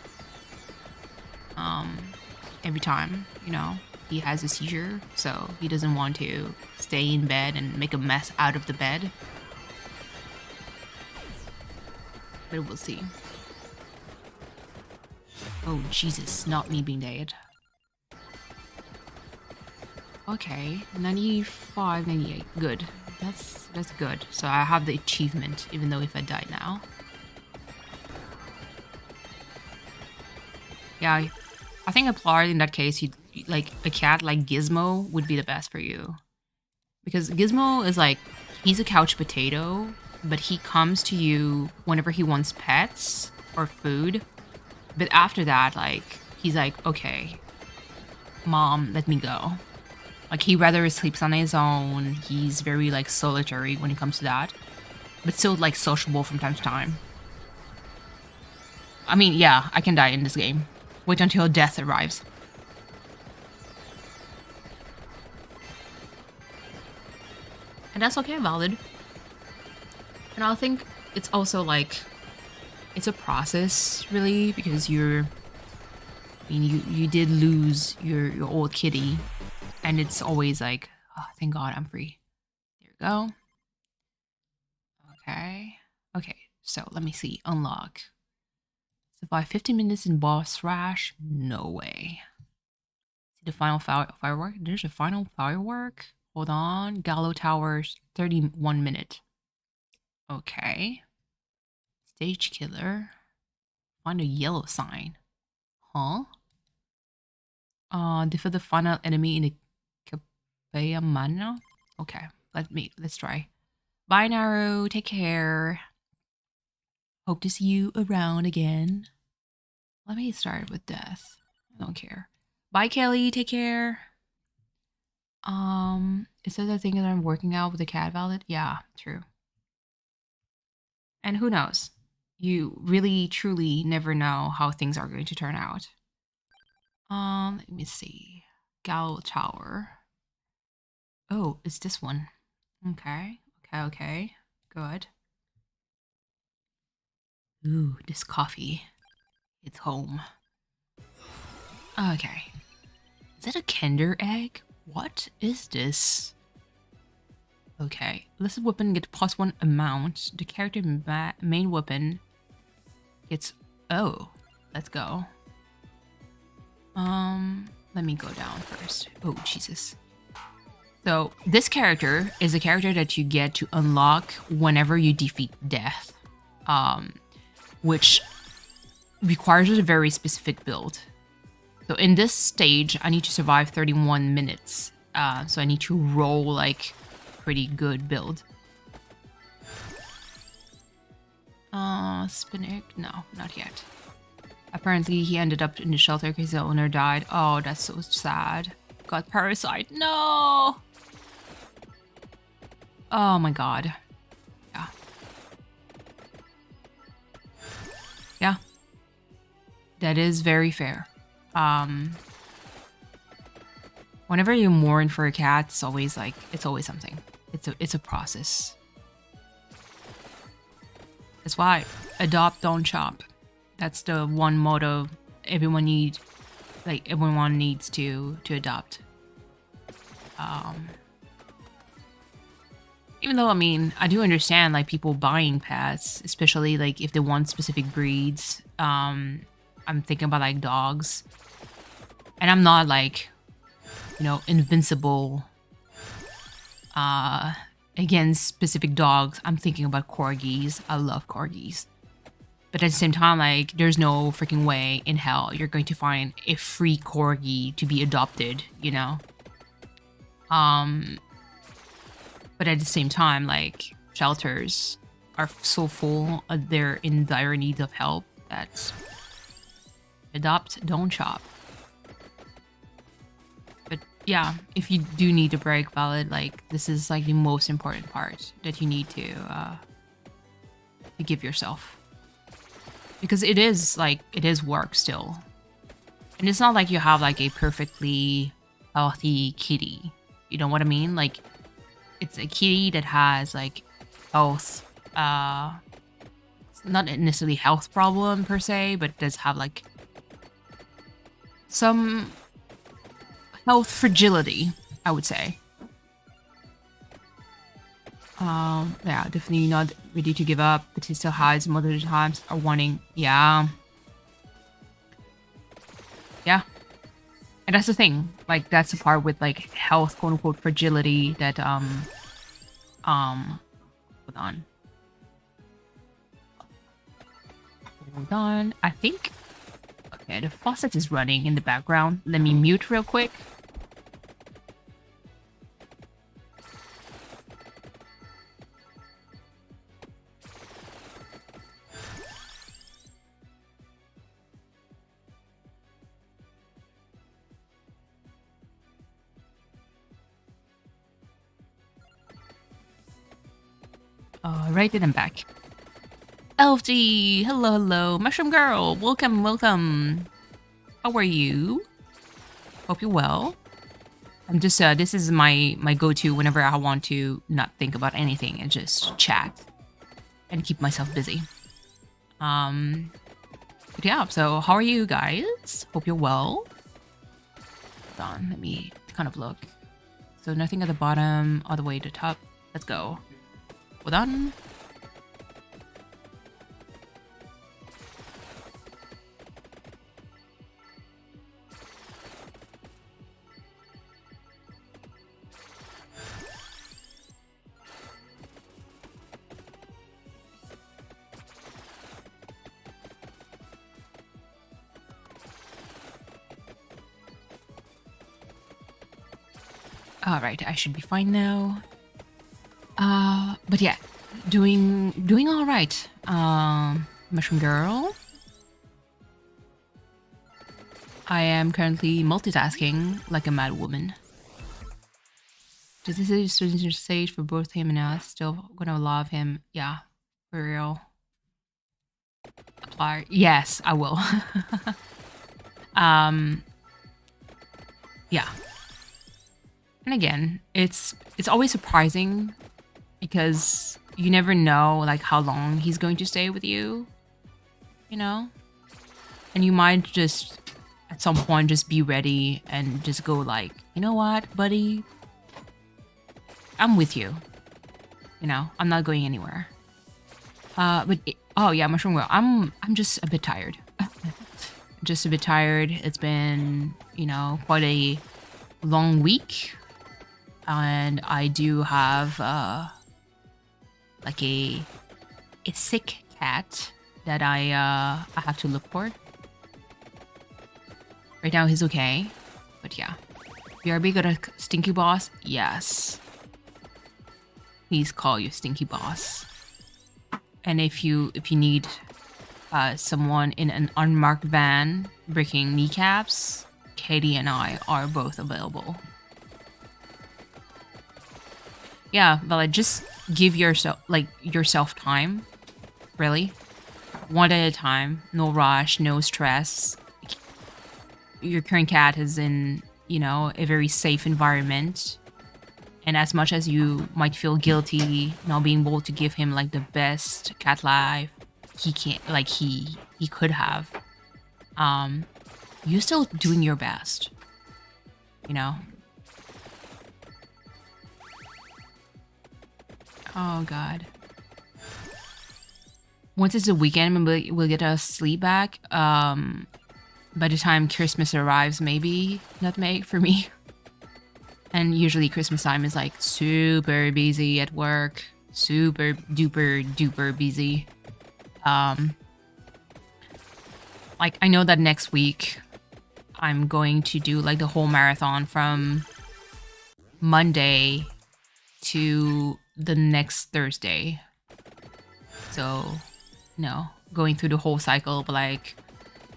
every time, you know, he has a seizure, so he doesn't want to stay in bed and make a mess out of the bed. But we'll see. Oh, Jesus, not me being dead. Okay, 95, 98, good. That's good. So I have the achievement, even though if I die now. Yeah, I think Applaud in that case, you like a cat like Gizmo would be the best for you. Because Gizmo is like, he's a couch potato, but he comes to you whenever he wants pets or food. But after that, like, he's like, okay, mom, let me go. Like, he rather sleeps on his own. He's very, like, solitary when it comes to that. But still, like, sociable from time to time. I mean, yeah, I can die in this game. Wait until death arrives. And that's okay, valid. And I think it's also, like, it's a process, really, because I mean, you did lose your old kitty. And it's always like, oh, thank God I'm free. There we go. Okay. Okay, so let me see. Unlock. Survive 15 minutes in boss rush? No way. See the final firework? There's a final firework? Hold on. Gallo Towers, 31 minute. Okay. Stage killer. Find a yellow sign. Huh? Defeat the final enemy in the Capella Mana? Okay, let's try. Bye, Naru. Take care. Hope to see you around again. Let me start with death. I don't care. Bye, Kelly. Take care. It says I think that I'm working out with the cat valid. Yeah, true. And who knows? You really, truly never know how things are going to turn out. Let me see. Gal Tower. Oh, it's this one. Okay. Okay. Good. Ooh, this coffee. It's home. Okay. Is that a Kinder egg? What is this? Okay. Listed weapon gets +1 amount. The character main weapon gets... Oh, let's go. Let me go down first. Oh, Jesus. So this character is a character that you get to unlock whenever you defeat death, which requires a very specific build. So in this stage, I need to survive 31 minutes. So I need to roll like pretty good build. Spinach? No, not yet. Apparently he ended up in the shelter because the owner died. Oh, that's so sad. Got parasite. No! Oh my god. Yeah. Yeah. That is very fair. Whenever you mourn for a cat, it's always something. It's a process. That's why adopt, don't shop. That's the one motto everyone needs to adopt. Even though, I mean, I do understand like people buying pets, especially like if they want specific breeds. I'm thinking about like dogs, and I'm not like, you know, invincible against specific dogs. I'm thinking about corgis. I love corgis. But at the same time, like, there's no freaking way in hell you're going to find a free corgi to be adopted, you know? But at the same time, like, shelters are so full, they're in dire need of help That's adopt, don't shop. But yeah, if you do need a break, valid, like this is like the most important part that you need to give yourself. Because it is work still. And it's not like you have like a perfectly healthy kitty. You know what I mean? Like it's a kitty that has like health, it's not necessarily health problem per se, but does have like some health fragility, I would say. Yeah, definitely not ready to give up, but he still hides multiple times are wanting, yeah. Yeah. And that's the thing, like that's the part with like health, quote unquote, fragility that, hold on. Hold on, I think, okay, the faucet is running in the background. Let me mute real quick. Right, then I'm back. Elfie, hello, hello. Mushroom Girl, welcome, welcome. How are you? Hope you're well. I'm just, this is my go-to whenever I want to not think about anything and just chat and keep myself busy. But yeah, so how are you guys? Hope you're well. Hold on, let me kind of look. So nothing at the bottom, all the way to the top. Let's go. Hold on. All right, I should be fine now. But yeah, doing all right. Mushroom Girl. I am currently multitasking like a mad woman. Does this is a stage for both him and us? Still gonna love him. Yeah, for real. Apply. Yes, I will. Yeah. And again, it's always surprising because you never know like how long he's going to stay with you, you know? And you might just at some point just be ready and just go like, you know what, buddy? I'm with you. You know, I'm not going anywhere. Oh yeah, Mushroom Girl, I'm just a bit tired. Just a bit tired. It's been, you know, quite a long week. And I do have like a sick cat that I have to look for. Right now he's okay, but yeah. BRB got a Stinky Boss? Yes. Please call you Stinky Boss. And if you need someone in an unmarked van breaking kneecaps, Katie and I are both available. Yeah, but like just give yourself time, really, one at a time. No rush, no stress. Your current cat is in, you know, a very safe environment, and as much as you might feel guilty not being able to give him like the best cat life he can, like he could have, you're still doing your best, you know. Oh god. Once it's the weekend, we'll get our sleep back. By the time Christmas arrives, maybe nutmeg for me. And usually Christmas time is like super busy at work. Super duper duper busy. Like I know that next week I'm going to do like the whole marathon from Monday to the next Thursday. So, no, going through the whole cycle of like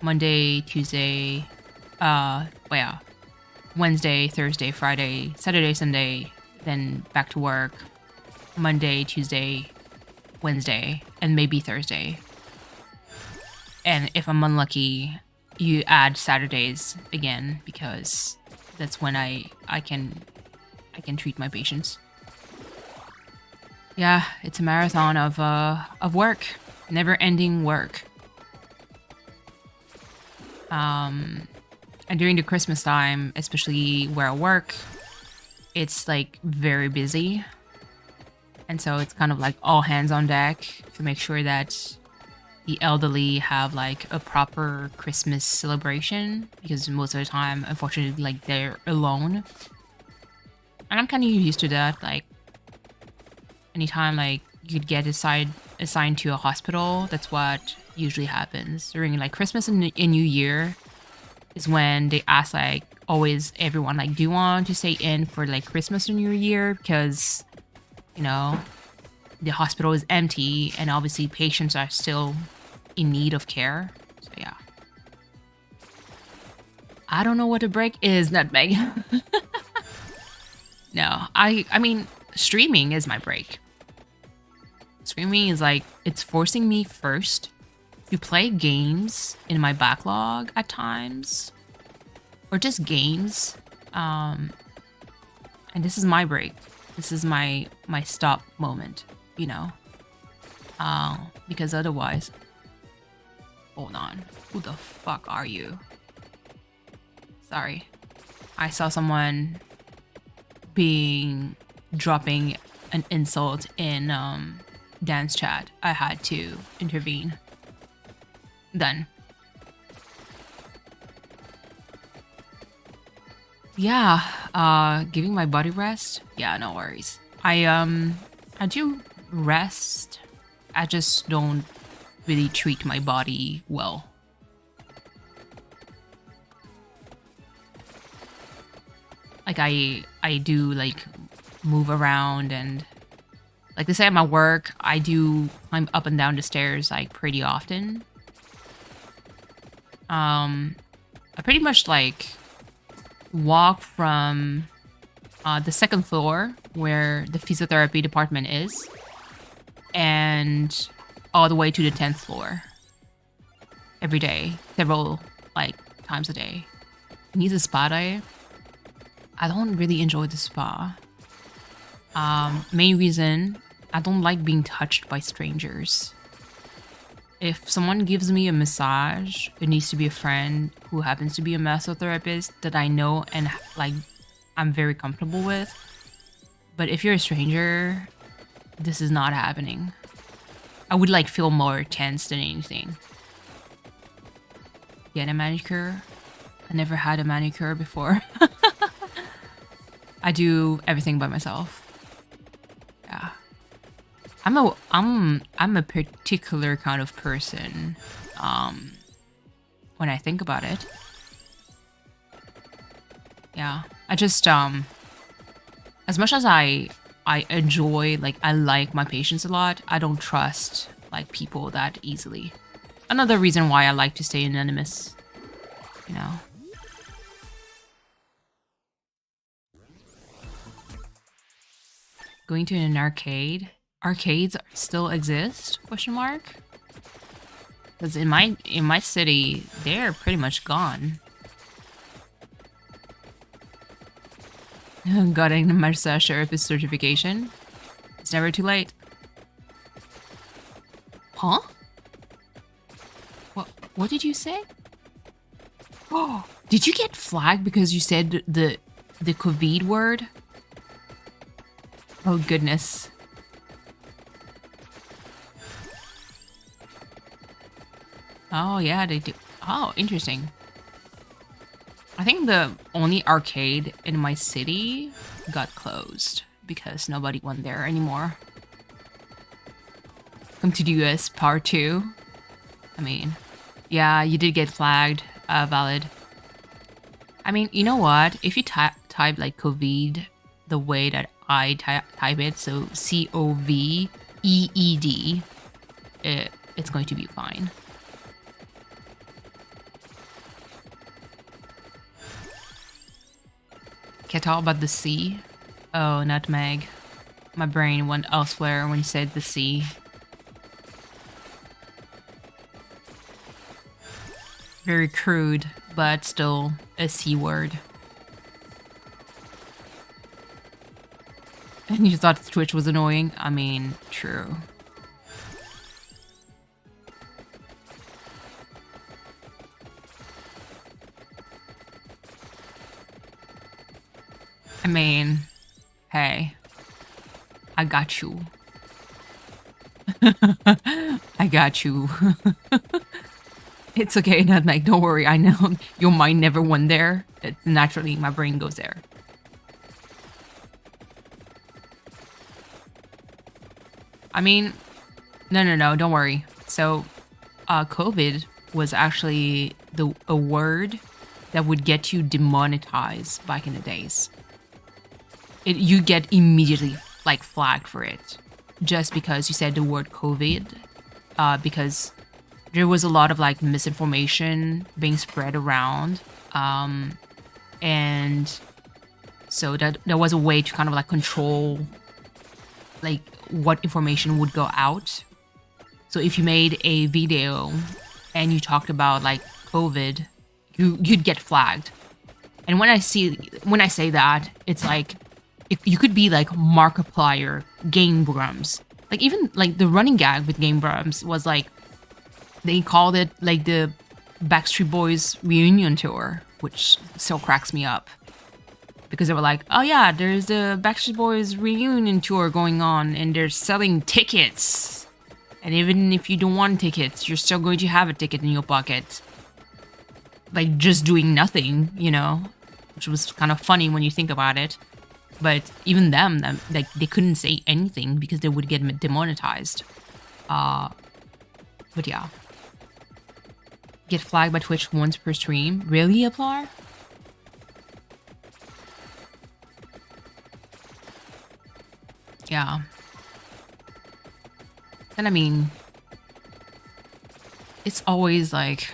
Monday, Tuesday, yeah, Wednesday, Thursday, Friday, Saturday, Sunday, then back to work, Monday, Tuesday, Wednesday, and maybe Thursday. And if I'm unlucky, you add Saturdays again because that's when I can treat my patients. Yeah, it's a marathon of work, never-ending work. And during the Christmas time, especially where I work, it's like very busy. And so it's kind of like all hands on deck to make sure that the elderly have like a proper Christmas celebration, because most of the time, unfortunately, like they're alone. And I'm kind of used to that. Like anytime like you'd get assigned to a hospital, that's what usually happens during like Christmas and New Year is when they ask like always everyone like, do you want to stay in for like Christmas and New Year, because you know the hospital is empty and obviously patients are still in need of care. So yeah, I don't know what a break is, Nutmeg. No, I mean streaming is my break. Streaming is like, it's forcing me first to play games in my backlog at times, or just games. And this is my break. This is my stop moment, you know. Because otherwise, hold on, who the fuck are you? Sorry, I saw someone dropping an insult in dance chat. I had to intervene. Done. Yeah, giving my body rest. Yeah, no worries. I do rest. I just don't really treat my body well. Like I do like move around, and like they say at my work, I do climb up and down the stairs like pretty often. I pretty much like walk from the second floor where the physiotherapy department is, and all the way to the 10th floor every day, several like times a day. Needs a spa day. I don't really enjoy the spa. Main reason, I don't like being touched by strangers. If someone gives me a massage, it needs to be a friend who happens to be a massotherapist that I know and like I'm very comfortable with. But if you're a stranger, this is not happening. I would like feel more tense than anything. Get a manicure? I never had a manicure before. I do everything by myself. Yeah. I'm a particular kind of person when I think about it. Yeah. I just as much as I enjoy, like I like my patients a lot, I don't trust like people that easily. Another reason why I like to stay anonymous, you know. Going to an arcade? Arcades still exist? Question mark? Because in my city, they're pretty much gone. Got a massage therapist certification. It's never too late. Huh? What did you say? Oh, did you get flagged because you said the COVID word? Oh goodness. Oh yeah, they do. Oh, interesting. I think the only arcade in my city got closed because nobody went there anymore. Come to the US part 2. I mean, yeah, you did get flagged. Valid. I mean, you know what? If you type like COVID the way that I type it, so COVID, it's going to be fine. Can't talk about the sea. Oh, nutmeg. My brain went elsewhere when you said the sea. Very crude, but still a C word. And you thought Twitch was annoying? I mean, true. I mean, hey, I got you. I got you. It's okay, Nutmeg, don't worry. I know your mind never went there. Naturally, my brain goes there. I mean, no, don't worry. So, COVID was actually a word that would get you demonetized back in the days. You get immediately like flagged for it, just because you said the word COVID, because there was a lot of like misinformation being spread around, and so that there was a way to kind of like control like what information would go out. So if you made a video and you talked about like COVID, you'd get flagged. And when I say that, it's like you could be like Markiplier, Game Grumps. Like even like the running gag with Game Grumps was like they called it like the Backstreet Boys reunion tour, which still cracks me up. Because they were like, oh yeah, there's the Backstreet Boys reunion tour going on and they're selling tickets. And even if you don't want tickets, you're still going to have a ticket in your pocket. Like just doing nothing, you know, which was kind of funny when you think about it. But even them, like they couldn't say anything because they would get demonetized. But yeah. Get flagged by Twitch once per stream. Really, Aplar? Yeah. And I mean, it's always like,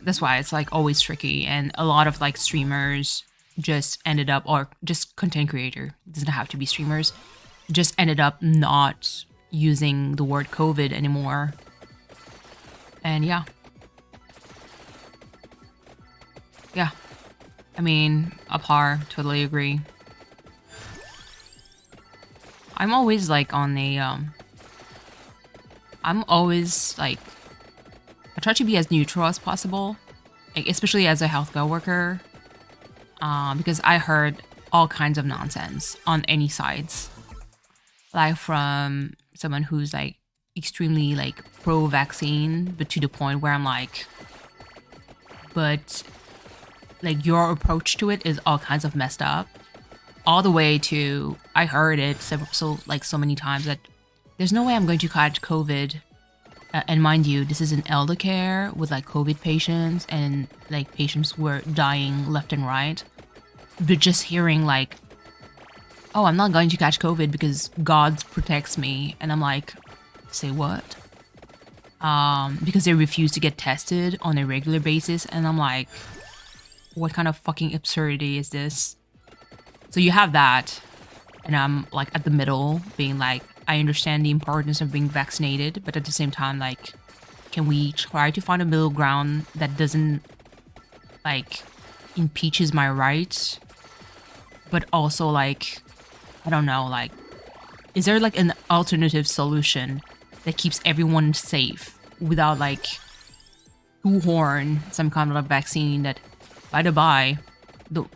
that's why it's like always tricky. And a lot of like streamers just ended up, or just content creator, it doesn't have to be streamers, just ended up not using the word COVID anymore. And yeah. Yeah. I mean, Apar, totally agree. I'm always like on a, I'm always like, I try to be as neutral as possible, like, especially as a healthcare worker, because I heard all kinds of nonsense on any sides, like from someone who's like extremely like pro-vaccine, but to the point where I'm like, but like your approach to it is all kinds of messed up. All the way to, I heard it so many times that there's no way I'm going to catch COVID. And mind you, this is an elder care with like COVID patients and like patients who are dying left and right. But just hearing like, oh, I'm not going to catch COVID because God protects me. And I'm like, say what? Because they refuse to get tested on a regular basis. And I'm like, what kind of fucking absurdity is this? So you have that, and I'm like at the middle, being like, I understand the importance of being vaccinated, but at the same time, like, can we try to find a middle ground that doesn't like impeaches my rights, but also like, I don't know, like, is there like an alternative solution that keeps everyone safe without like shoehorn some kind of a vaccine that, by the by,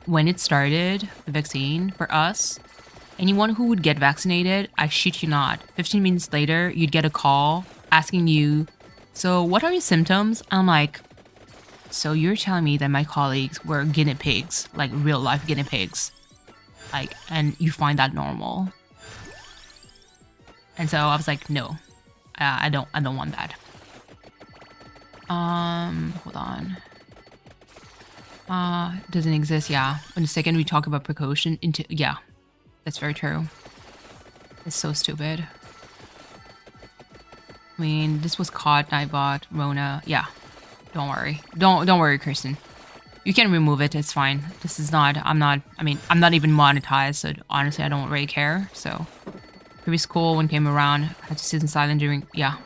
when it started, the vaccine for us, anyone who would get vaccinated, I shit you not, 15 minutes later, you'd get a call asking you, so what are your symptoms? I'm like, so you're telling me that my colleagues were guinea pigs, like real life guinea pigs, like, and you find that normal? And so I was like, no, I don't want that. Hold on. Doesn't exist, yeah. In a second we talk about precaution yeah, that's very true. It's so stupid. I mean, this was caught. I bought Rona. Yeah, don't worry. Don't worry, Kirsten. You can remove it. It's fine. This is not. I'm not. I mean, I'm not even monetized. So honestly, I don't really care. So previous school when came around, I had to sit in silent during. Yeah.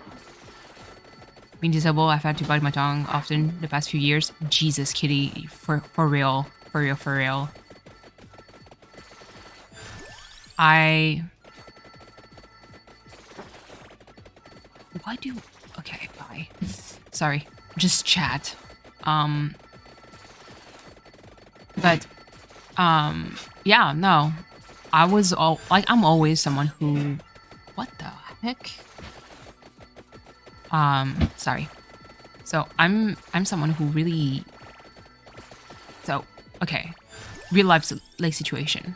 Being disabled, I've had to bite my tongue often the past few years. Jesus, kitty, for real, for real, for real. Why do... Okay, bye. Sorry. Just chat. Yeah, no. I'm always someone who... What the heck? Sorry. So, I'm someone who really... So, okay. Real life, like, situation.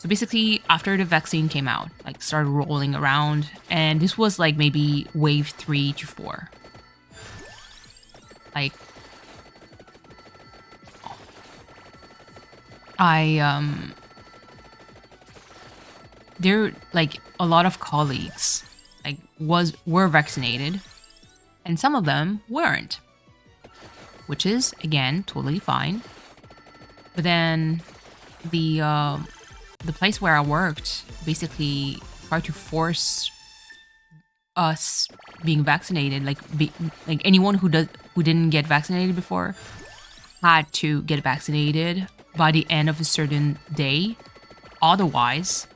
So basically, after the vaccine came out, like started rolling around, and this was like maybe wave 3 to 4. Like, there like a lot of colleagues like were vaccinated, and some of them weren't, which is again totally fine. But then the place where I worked basically tried to force us being vaccinated, like anyone who didn't get vaccinated before had to get vaccinated by the end of a certain day. Otherwise,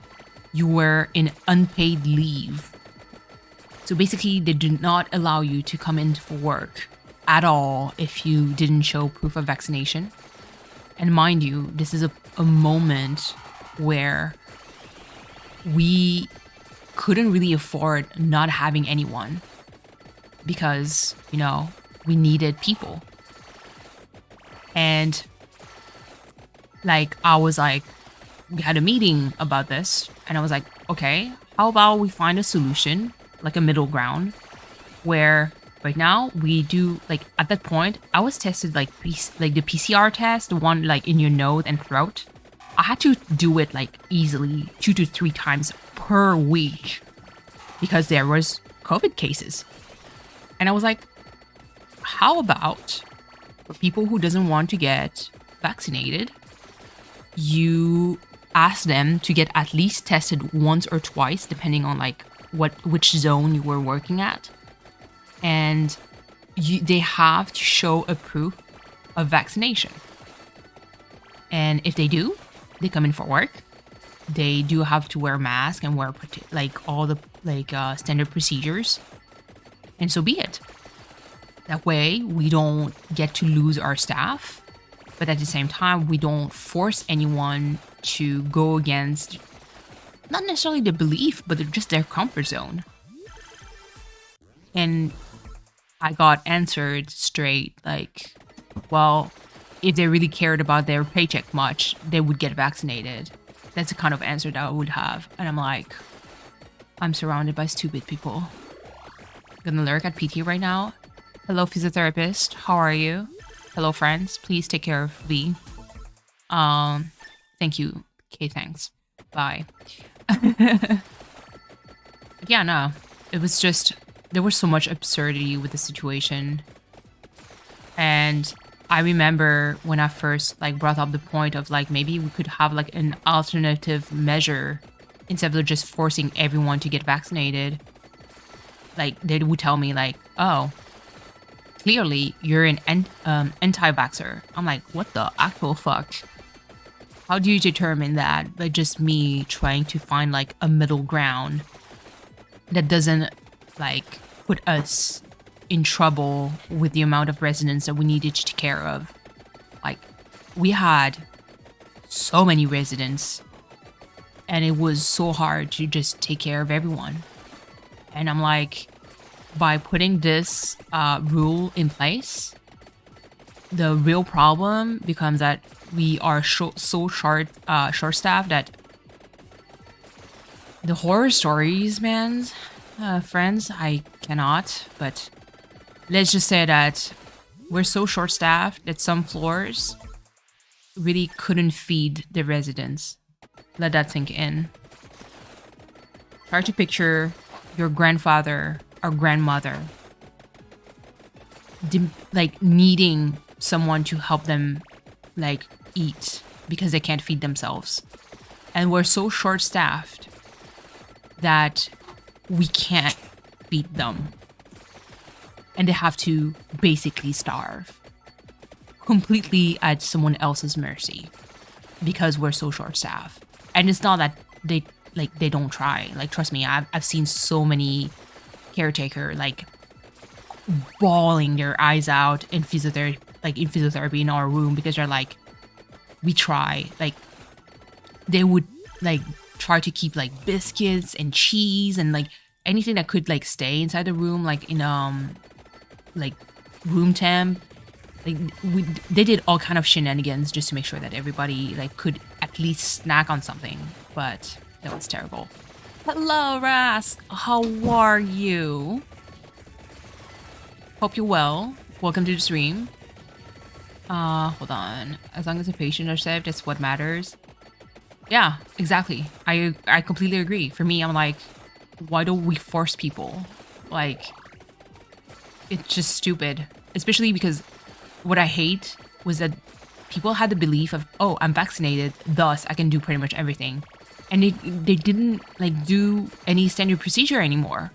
you were in unpaid leave. So basically, they did not allow you to come in for work at all if you didn't show proof of vaccination. And mind you, this is a moment where we couldn't really afford not having anyone because, you know, we needed people. And like, I was like, we had a meeting about this, and I was like, okay, how about we find a solution, like a middle ground, where right now we do, like, at that point, I was tested like the PCR test, the one like in your nose and throat. I had to do it like easily 2 to 3 times per week because there was COVID cases. And I was like, how about for people who doesn't want to get vaccinated, you ask them to get at least tested once or twice, depending on like which zone you were working at. And they have to show a proof of vaccination. And if they do, they come in for work. They do have to wear a mask and wear like all the standard procedures. And so be it. That way we don't get to lose our staff, but at the same time we don't force anyone to go against not necessarily the belief, but just their comfort zone. And I got answered straight like, well, if they really cared about their paycheck much, they would get vaccinated. That's the kind of answer that I would have. And I'm like, I'm surrounded by stupid people. I'm gonna lurk at PT right now. Hello, physiotherapist. How are you? Hello, friends. Please take care of me. Thank you. Okay, thanks. Bye. Yeah, no. It was just, there was so much absurdity with the situation. And I remember when I first like brought up the point of like maybe we could have like an alternative measure instead of just forcing everyone to get vaccinated. Like they would tell me like, oh, clearly you're an anti-vaxxer. I'm like, what the actual fuck? How do you determine that? By just me trying to find like a middle ground that doesn't like put us in trouble with the amount of residents that we needed to take care of. Like, we had so many residents, and it was so hard to just take care of everyone. And I'm like, by putting this rule in place, the real problem becomes that we are so short-staffed that the horror stories, man, friends, I cannot, but let's just say that we're so short-staffed that some floors really couldn't feed the residents. Let that sink in. Try to picture your grandfather or grandmother like needing someone to help them like eat because they can't feed themselves. And we're so short-staffed that we can't feed them. And they have to basically starve. Completely at someone else's mercy. Because we're so short-staffed. And it's not that they don't try. Like, trust me, I've seen so many caretaker like bawling their eyes out in physiotherapy in our room because they're like, we try. Like, they would like try to keep like biscuits and cheese and like anything that could like stay inside the room, like in like room temp. Like they did all kind of shenanigans just to make sure that everybody like could at least snack on something, but that was terrible. Hello, Rask. How are you? Hope you're well. Welcome to the stream. Hold on. As long as the patients are safe, that's what matters. Yeah, exactly. I completely agree. For me, I'm like, why don't we force people? Like, it's just stupid. Especially because what I hate was that people had the belief of, oh, I'm vaccinated, thus I can do pretty much everything. And they didn't like do any standard procedure anymore.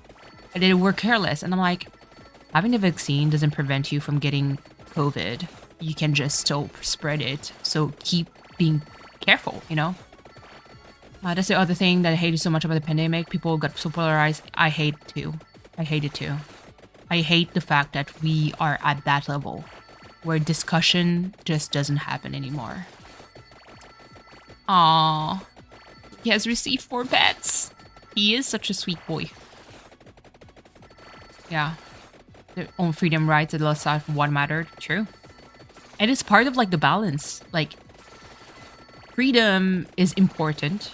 And they were careless. And I'm like, having the vaccine doesn't prevent you from getting COVID. You can just still spread it. So keep being careful, you know? That's the other thing that I hated so much about the pandemic. People got so polarized. I hate it too. I hate it too. I hate the fact that we are at that level where discussion just doesn't happen anymore. Aww. He has received 4 pets. He is such a sweet boy. Yeah. Their own freedom rights at the side of what mattered. True. And it's part of like the balance. Like, freedom is important.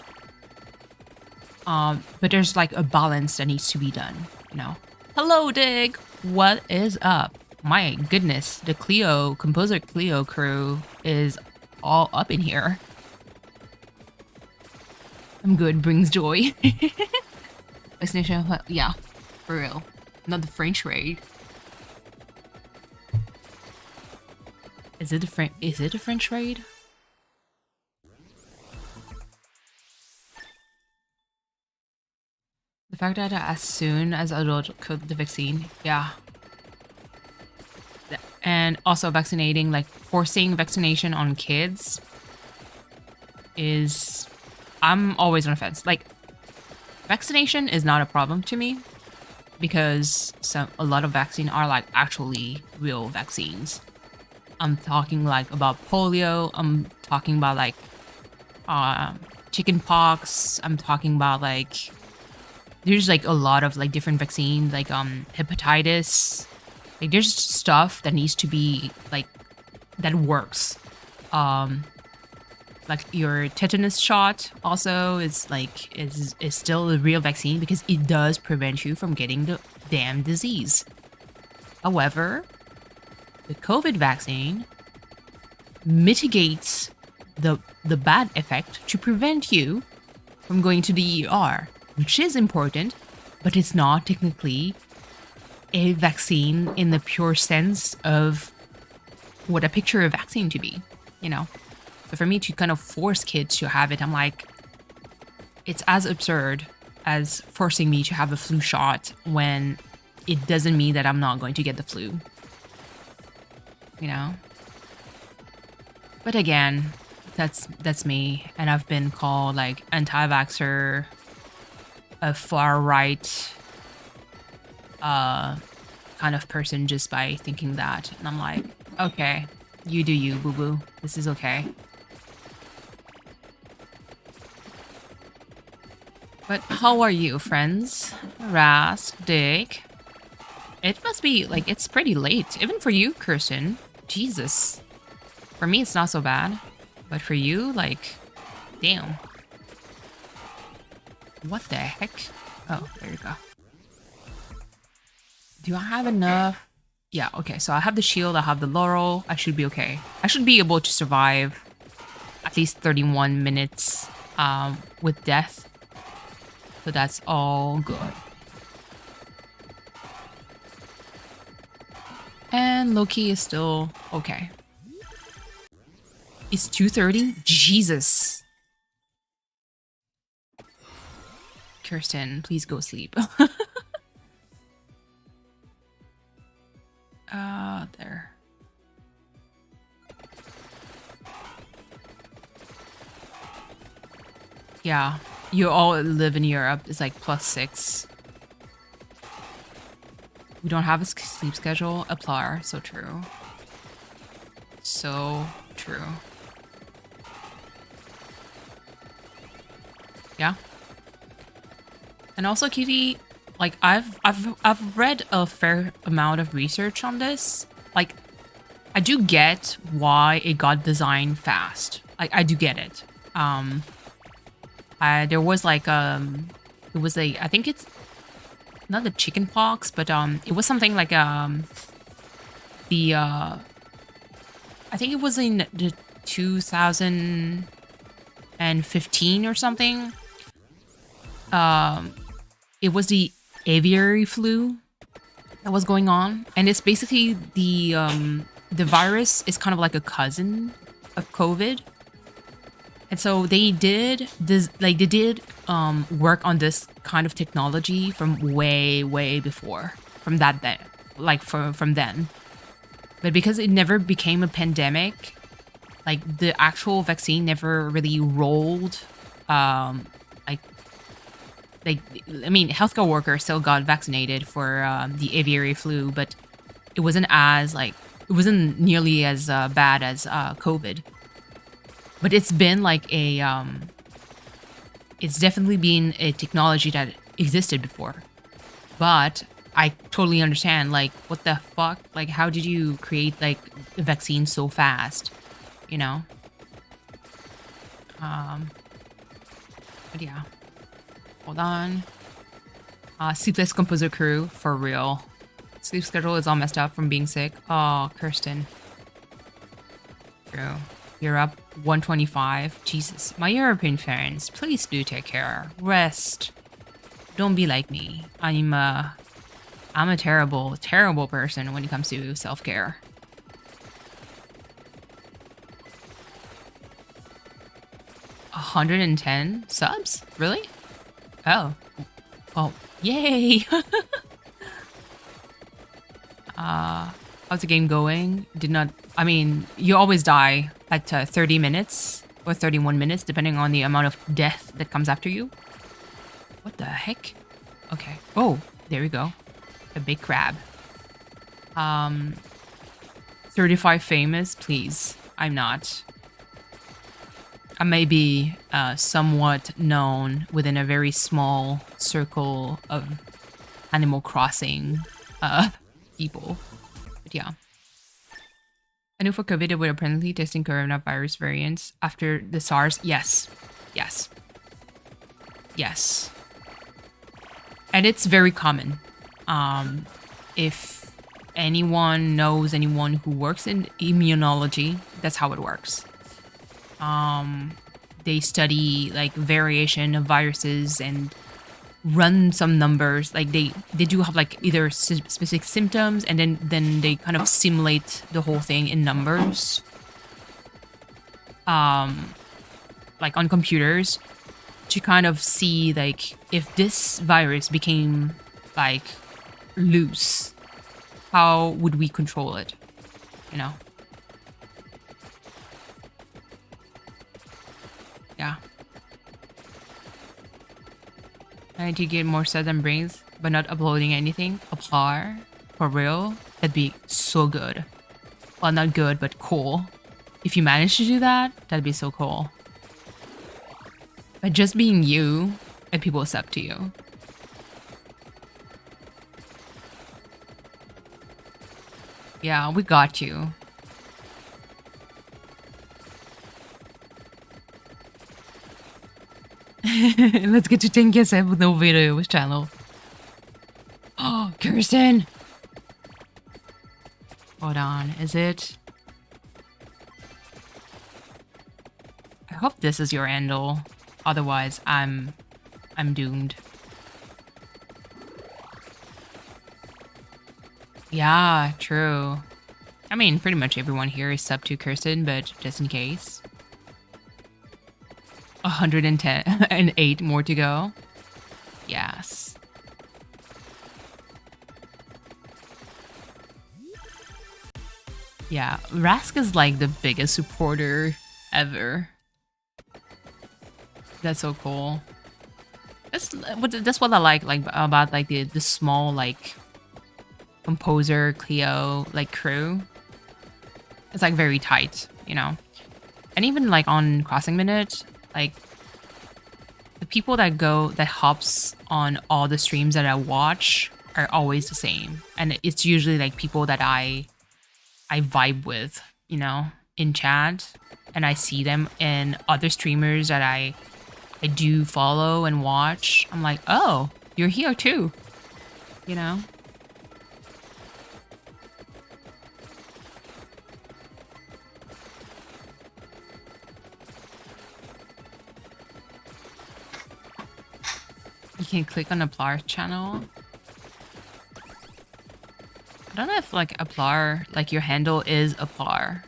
But there's like a balance that needs to be done, you know? Hello, Dig! What is up? My goodness, the Composer Cleo crew is all up in here. I'm good, brings joy. Vaccination, yeah, for real. Not the French raid. Is it a French raid? The fact that as soon as adults could the vaccine, yeah. And also vaccinating, like forcing vaccination on kids is, I'm always on the fence. Like, vaccination is not a problem to me because a lot of vaccines are like actually real vaccines. I'm talking like about polio. I'm talking about like chicken pox. I'm talking about like, there's like a lot of like different vaccines, like hepatitis. Like there's stuff that needs to be like, that works. Like your tetanus shot also is like, is still a real vaccine because it does prevent you from getting the damn disease. However, the COVID vaccine mitigates the bad effect to prevent you from going to the ER. Which is important, but it's not technically a vaccine in the pure sense of what I picture a vaccine to be, you know? So for me to kind of force kids to have it, I'm like, it's as absurd as forcing me to have a flu shot when it doesn't mean that I'm not going to get the flu, you know? But again, that's me, and I've been called like anti-vaxxer, a far-right kind of person just by thinking that. And I'm like, okay, you do you, boo-boo. This is okay. But how are you, friends? Rask, Dick. It must be, like, it's pretty late. Even for you, Kirsten. Jesus. For me, it's not so bad. But for you, like, damn. What the heck? Oh, there you go. Do I have enough? Yeah, okay. So I have the shield, I have the laurel. I should be okay. I should be able to survive at least 31 minutes with death. So that's all good. And Loki is still okay. It's 2:30? Jesus. Kirsten, please go sleep. There. Yeah, you all live in Europe. It's like +6. We don't have a sleep schedule. Applar. So true. So true. Yeah. And also, Kitty, like I've read a fair amount of research on this. Like, I do get why it got designed fast. Like, I do get it. There was like it was a, I think it's not the chicken pox, but it was something like the I think it was in the 2015 or something. It was the aviary flu that was going on, and it's basically the virus is kind of like a cousin of COVID. And so they did this, like they did work on this kind of technology from way before, from that then, like from then. But because it never became a pandemic, like the actual vaccine never really rolled. Like I mean, healthcare workers still got vaccinated for the aviary flu, but it wasn't nearly as bad as COVID. But it's been like a, it's definitely been a technology that existed before. But I totally understand, like, what the fuck? Like, how did you create, like, a vaccine so fast? You know? But yeah. Hold on. Sleepless Composer Crew, for real. Sleep schedule is all messed up from being sick. Oh, Kirsten. True. You're up 125. Jesus. My European friends, please do take care. Rest. Don't be like me. I'm a terrible person when it comes to self-care. $110 subs? Really? Oh. Oh, yay! How's the game going? I mean, you always die at 30 minutes or 31 minutes, depending on the amount of death that comes after you. What the heck? Okay. Oh, there we go. A big crab. 35 famous, please. I'm not. I may be somewhat known within a very small circle of Animal Crossing people. But yeah. I know for COVID, it would apparently testing coronavirus variants after the SARS. Yes. Yes. Yes. And it's very common. If anyone knows anyone who works in immunology, that's how it works. They study like variation of viruses and run some numbers. Like they do have like either specific symptoms, and then they kind of simulate the whole thing in numbers. Like on computers, to kind of see like if this virus became like loose, how would we control it? You know? Yeah. I need to get more set than brains, but not uploading anything. Applar? For real? That'd be so good. Well, not good, but cool. If you manage to do that, that'd be so cool. But just being you, and people suck to you. Yeah, we got you. Let's get to 10K sub with no videos channel. Oh, Kirsten! Hold on, is it? I hope this is your handle. Otherwise, I'm doomed. Yeah, true. I mean, pretty much everyone here is sub to Kirsten, but just in case. 110 and 8 more to go. Yes. Yeah, Rask is like the biggest supporter ever. That's so cool. That's what I like about like the small like composer Clio like crew. It's like very tight, you know. And even like on Crossing Minute, like the people that hops on all the streams that I watch are always the same, and it's usually like people that I vibe with, you know, in chat, and I see them in other streamers that I do follow and watch. I'm like, oh, you're here too, you know. You can click on Aplar channel. I don't know if like Aplar, like your handle is Aplar.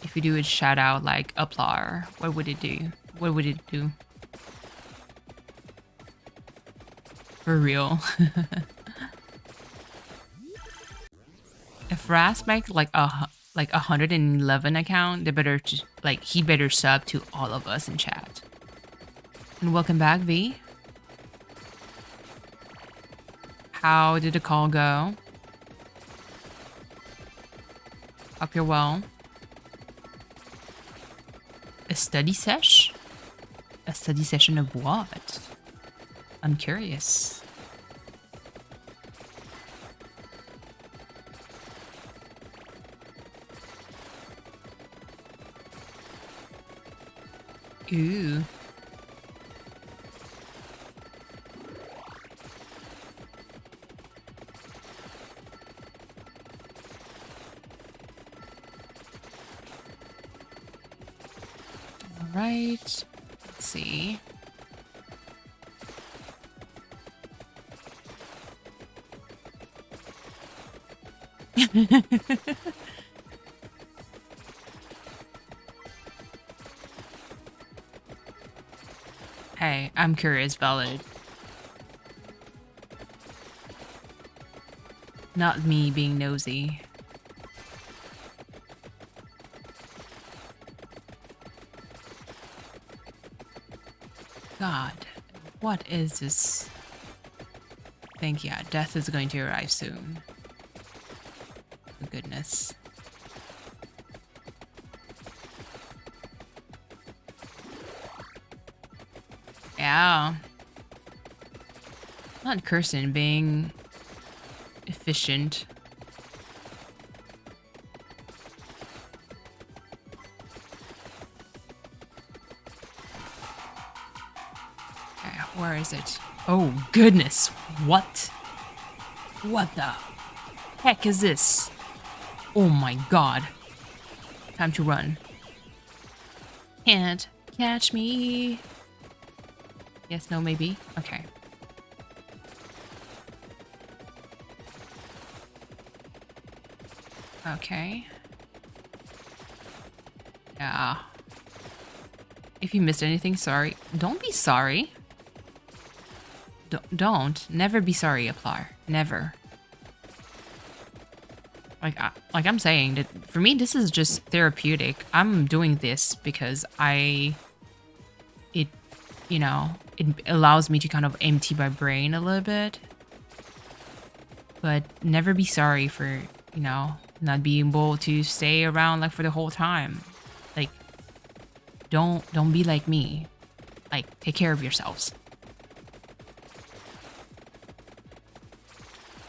If you do it shout out like Aplar, what would it do? What would it do? For real. If Ras make like a 111 account, they better just like he better sub to all of us in chat. And welcome back, V. How did the call go? Hope you're well. A study sesh? A study session of what? I'm curious. Ooh. Right. Let's see. Hey, I'm curious, valid. Not me being nosy. God, what is this? I think, yeah, death is going to arrive soon. Oh, goodness. Yeah. Not Kirsten being efficient. Okay, where is it? Oh, goodness. What? What the heck is this? Oh my god. Time to run. Can't catch me. Yes, no, maybe. Okay. Okay. Yeah. If you missed anything, sorry. Don't be sorry. Don't. Never be sorry, Aplar. Never. Like I'm saying, that for me, this is just therapeutic. I'm doing this because you know, it allows me to kind of empty my brain a little bit. But never be sorry for, you know, not being able to stay around like for the whole time. Like, don't be like me. Like, take care of yourselves.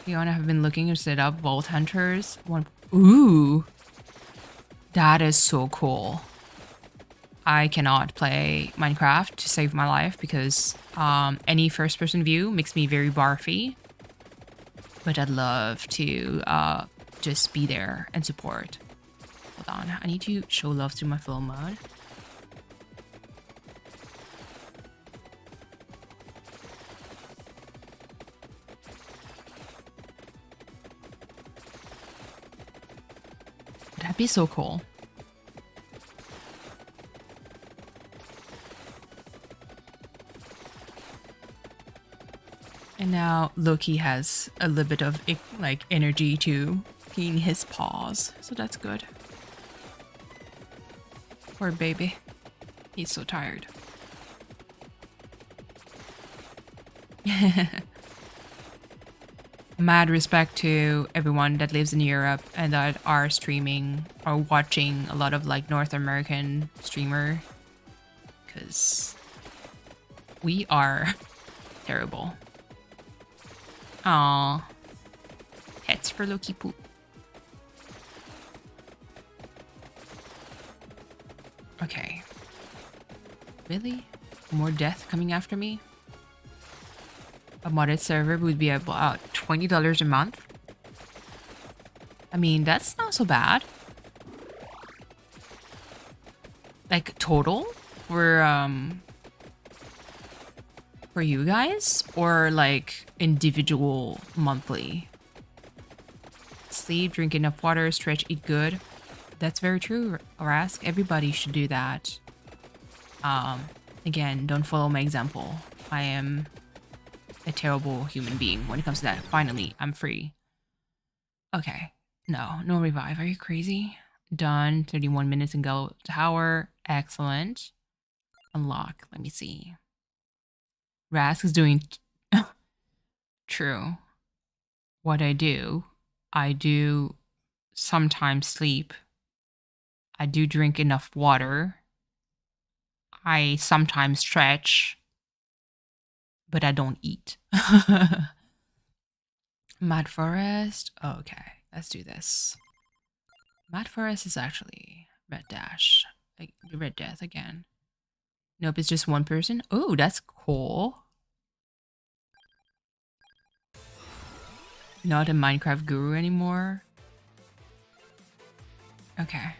Fiona have been looking to set up Vault Hunters. Ooh. That is so cool. I cannot play Minecraft to save my life because any first-person view makes me very barfy. But I'd love to just be there and support. Hold on, I need to show love through my flow mode. That'd be so cool. And now Loki has a little bit of like energy to clean his paws, so that's good. Poor baby. He's so tired. Mad respect to everyone that lives in Europe and that are streaming or watching a lot of like North American streamer, because we are terrible. Aww. Pets for Loki poop. Okay. Really? More death coming after me? A modded server would be about $20 a month. I mean, that's not so bad. Like total for you guys, or like individual monthly? Sleep, drink enough water, stretch, eat good. That's very true, Rask. Everybody should do that. Again, don't follow my example. I am a terrible human being when it comes to that. Finally, I'm free. Okay. No revive. Are you crazy? Done. 31 minutes in Gallo Tower. Excellent. Unlock. Let me see. Rask is doing true. What I do sometimes sleep. I do drink enough water. I sometimes stretch. But I don't eat. Mad Forest. Okay, let's do this. Mad Forest is actually Red Dash. Like Red Death again. Nope, it's just one person. Oh, that's cool. Not a Minecraft guru anymore. Okay.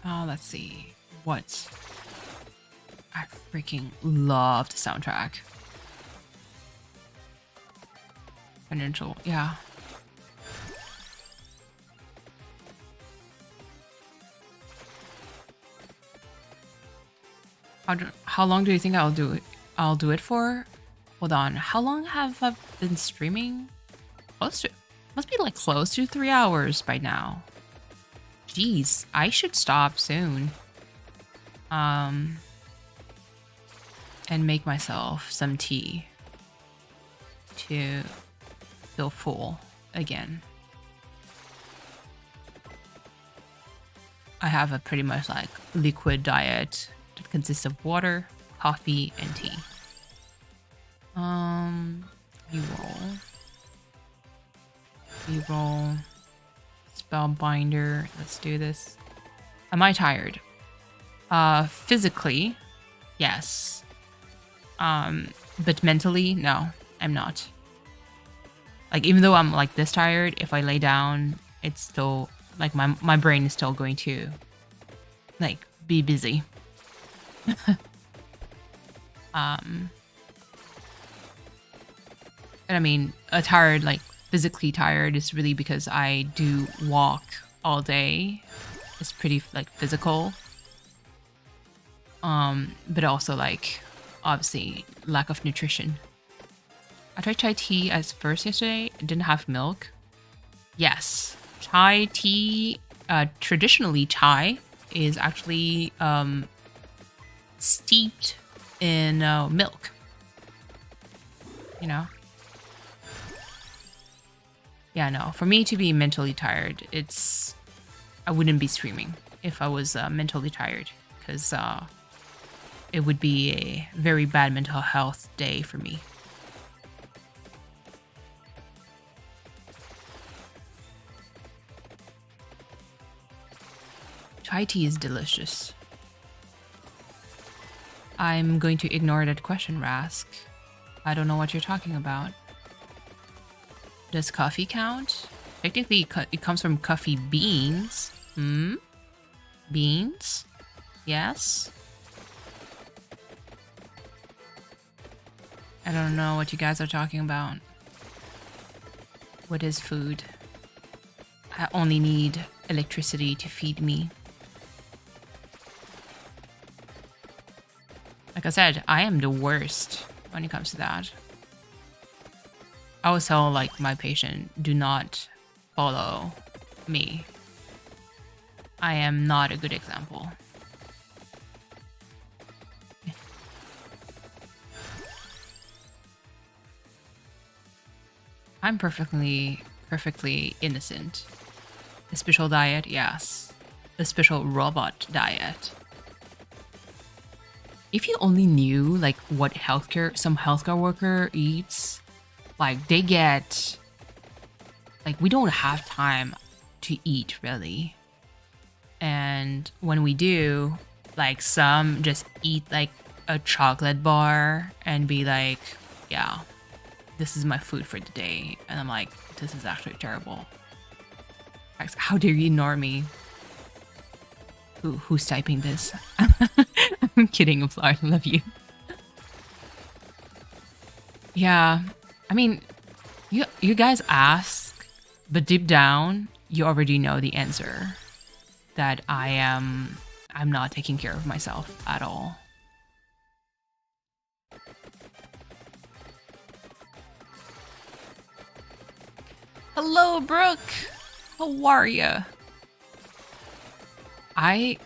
Let's see. What? I freaking love the soundtrack. Financial, yeah. How long do you think I'll do it for? Hold on. How long have I been streaming? Must be like close to 3 hours by now. Jeez, I should stop soon. And make myself some tea to feel full again. I have a pretty much like liquid diet that consists of water, coffee, and tea. Reroll. Spellbinder. Let's do this. Am I tired? Physically, yes. But mentally, no, I'm not. Like, even though I'm like this tired, if I lay down, it's still like my brain is still going to like be busy. And I mean, like physically tired is really because I do walk all day. It's pretty like physical. But also like obviously lack of nutrition. I tried chai tea as first yesterday. It didn't have milk. Yes, chai tea. Traditionally, chai is actually steeped in milk. You know. Yeah, no. For me to be mentally tired, I wouldn't be streaming if I was mentally tired, because it would be a very bad mental health day for me. Chai tea is delicious. I'm going to ignore that question, Rask. I don't know what you're talking about. Does coffee count? Technically, it comes from coffee beans. Beans? Yes? I don't know what you guys are talking about. What is food? I only need electricity to feed me. Like I said, I am the worst when it comes to that. I always tell like my patient, do not follow me. I am not a good example. I'm perfectly innocent. A special diet, yes. A special robot diet. If you only knew like what some healthcare worker eats, like they get, like we don't have time to eat really. And when we do, like some just eat like a chocolate bar and be like, yeah, this is my food for the day. And I'm like, this is actually terrible. How dare you ignore me? Who's typing this? I'm kidding, I love you. Yeah, I mean, you guys ask, but deep down, you already know the answer. That I'm not taking care of myself at all. Hello, Brooke. How are ya? I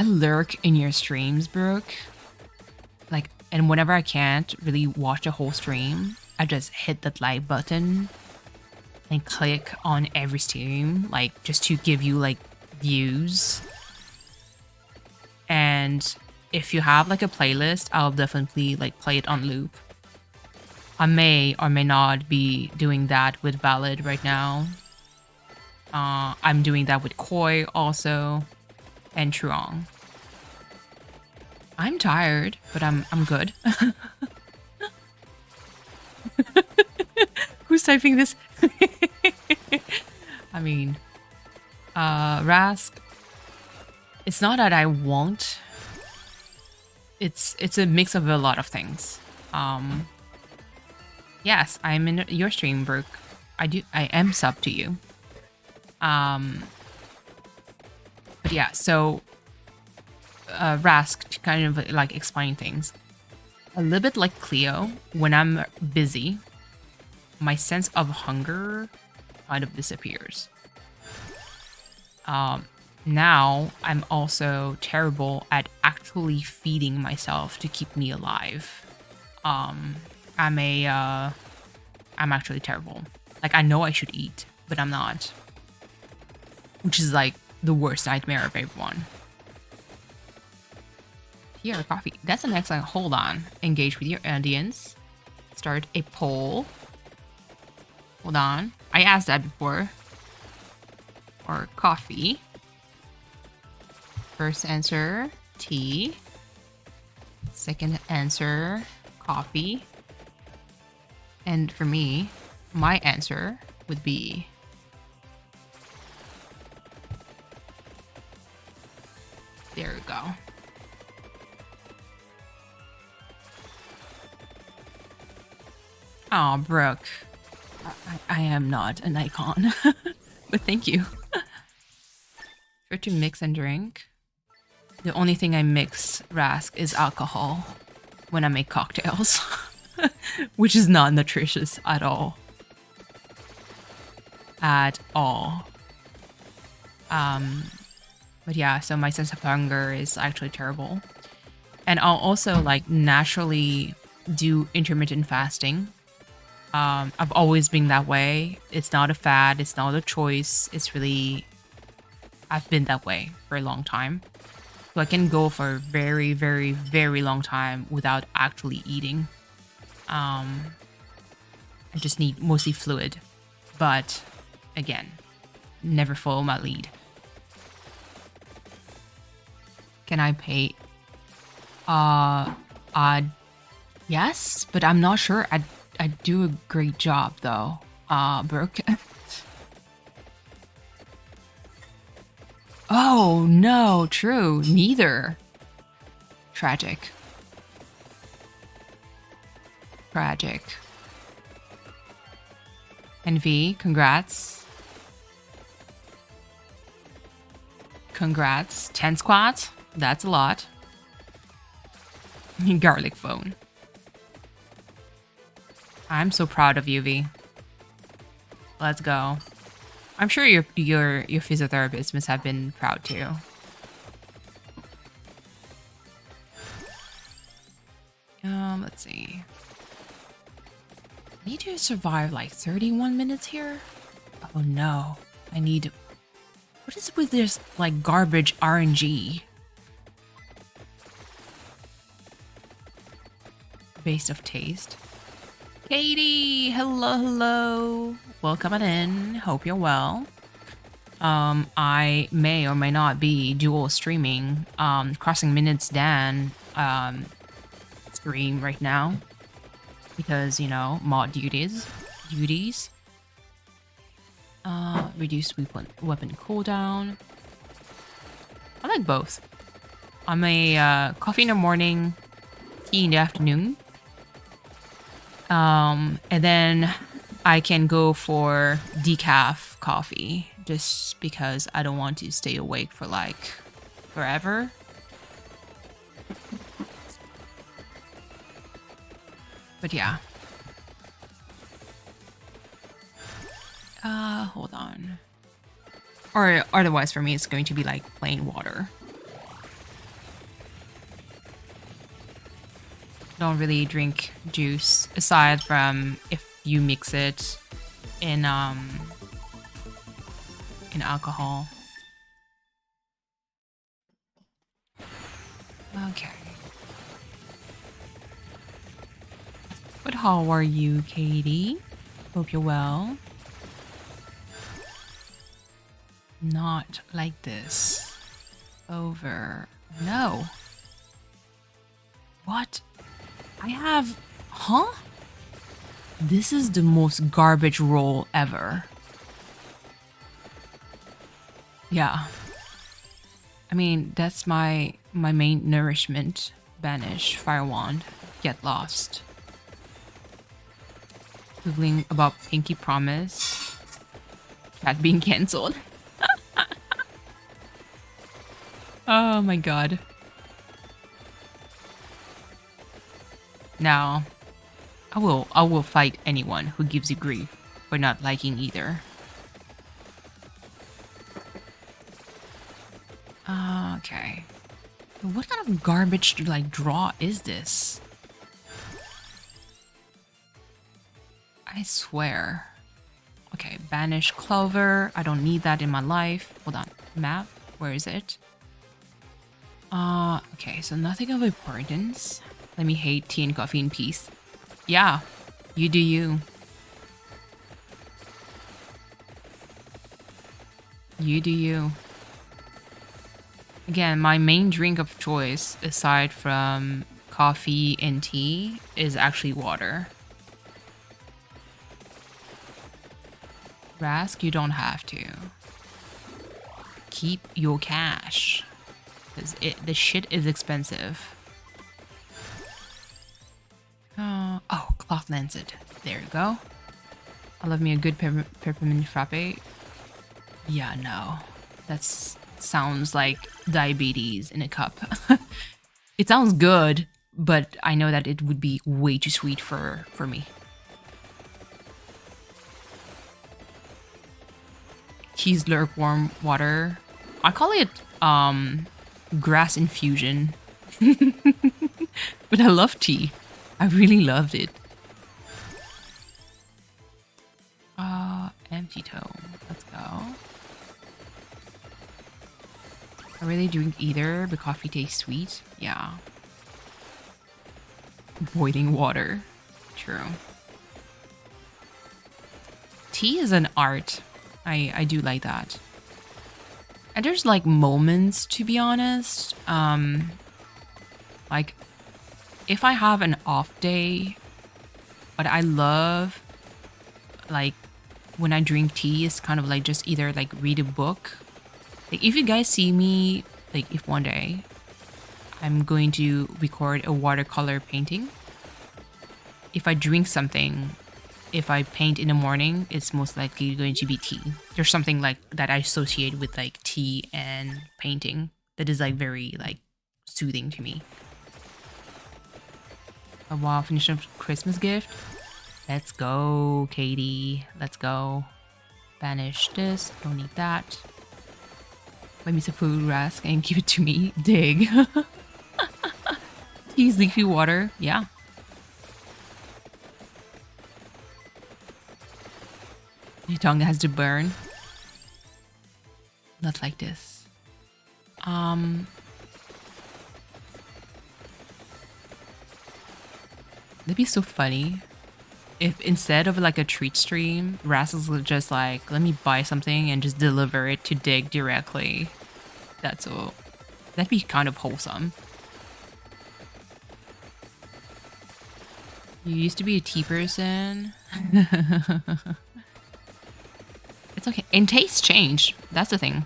lurk in your streams, Brooke. Like, and whenever I can't really watch the whole stream, I just hit that like button and click on every stream, like just to give you like views. And if you have like a playlist, I'll definitely like play it on loop. I may or may not be doing that with Ballad right now. I'm doing that with Koi also, and Truong. I'm tired, but I'm good. Who's typing this? I mean, Rask. It's not that I won't. It's a mix of a lot of things. Yes, I'm in your stream, Brooke. I am sub to you. But yeah, so Rask, to kind of like explain things. A little bit like Cleo, when I'm busy, my sense of hunger kind of disappears. Now I'm also terrible at actually feeding myself to keep me alive. I'm actually terrible. Like, I know I should eat, but I'm not. Which is like the worst nightmare of everyone. Here, coffee. That's an excellent. Hold on. Engage with your audience. Start a poll. Hold on. I asked that before. Or coffee. First answer, tea. Second answer, coffee. And for me, my answer would be there we go. Oh, Brooke. I am not an icon. But thank you. Try to mix and drink. The only thing I mix, Rask, is alcohol when I make cocktails. Which is not nutritious at all. At all. But yeah, so my sense of hunger is actually terrible. And I'll also like naturally do intermittent fasting. I've always been that way. It's not a fad, it's not a choice. It's really, I've been that way for a long time. So I can go for a very, very, very long time without actually eating. I just need mostly fluid. But again, never follow my lead. Can I pay? Yes, but I'm not sure. I do a great job though, Brooke. Oh no, true, neither. Tragic. Tragic. And V, congrats. Congrats. 10 squats? That's a lot. Garlic phone. I'm so proud of you, V. Let's go. I'm sure your physiotherapist must have been proud too. Let's see. I need to survive like 31 minutes here. Oh no. I need... What is with this like garbage RNG? Base of taste. Katie, hello. Welcome on in. Hope you're well. I may or may not be dual streaming Crossing Minutes Dan stream right now because, you know, mod duties. Reduced weapon cooldown. I like both. I'm a coffee in the morning, tea in the afternoon. And then I can go for decaf coffee just because I don't want to stay awake for like forever. But yeah. Hold on. Or otherwise for me it's going to be like plain water. Don't really drink juice aside from if you mix it in alcohol. Okay. But how are you, Katie? Hope you're well. Not like this. Over. No. What? I have... Huh? This is the most garbage roll ever. Yeah. I mean, that's my main nourishment. Banish, Fire Wand, Get Lost. Googling about Pinky Promise. Cat being cancelled. Oh my god. Now, I will fight anyone who gives you grief for not liking either. Okay. What kind of garbage to like draw is this? I swear. Okay, banish Clover. I don't need that in my life. Hold on. Map. Where is it? Okay, so nothing of importance. Let me hate tea and coffee in peace. Yeah, you do you. You do you. Again, my main drink of choice, aside from coffee and tea, is actually water. Rask, you don't have to. Keep your cash. Because the shit is expensive. Oh, cloth lancet. There you go. I love me a good peppermint frappe. Yeah, no. That sounds like diabetes in a cup. It sounds good, but I know that it would be way too sweet for me. Cheese lurk warm water. I call it grass infusion. But I love tea. I really loved it. Empty tome. Let's go. I really drink either, but coffee tastes sweet. Yeah. Boiling water. True. Tea is an art. I do like that. And there's like moments, to be honest. Like if I have an off day, what I love, like when I drink tea, is kind of like just either like read a book. Like if you guys see me, like if one day I'm going to record a watercolor painting, if I drink something if I paint in the morning, it's most likely going to be tea. There's something like that I associate with like tea and painting that is like very like soothing to me. Oh wow, finish up Christmas gift. Let's go, Katie. Let's go. Banish this. Don't need that. Buy me some food, Rask, and give it to me. Dig. Tea's leafy water. Yeah. Your tongue has to burn. Not like this. That'd be so funny if instead of like a treat stream, Rascals would just like, let me buy something and just deliver it to Dig directly. That'd be kind of wholesome. You used to be a tea person. It's okay. And tastes change. That's the thing.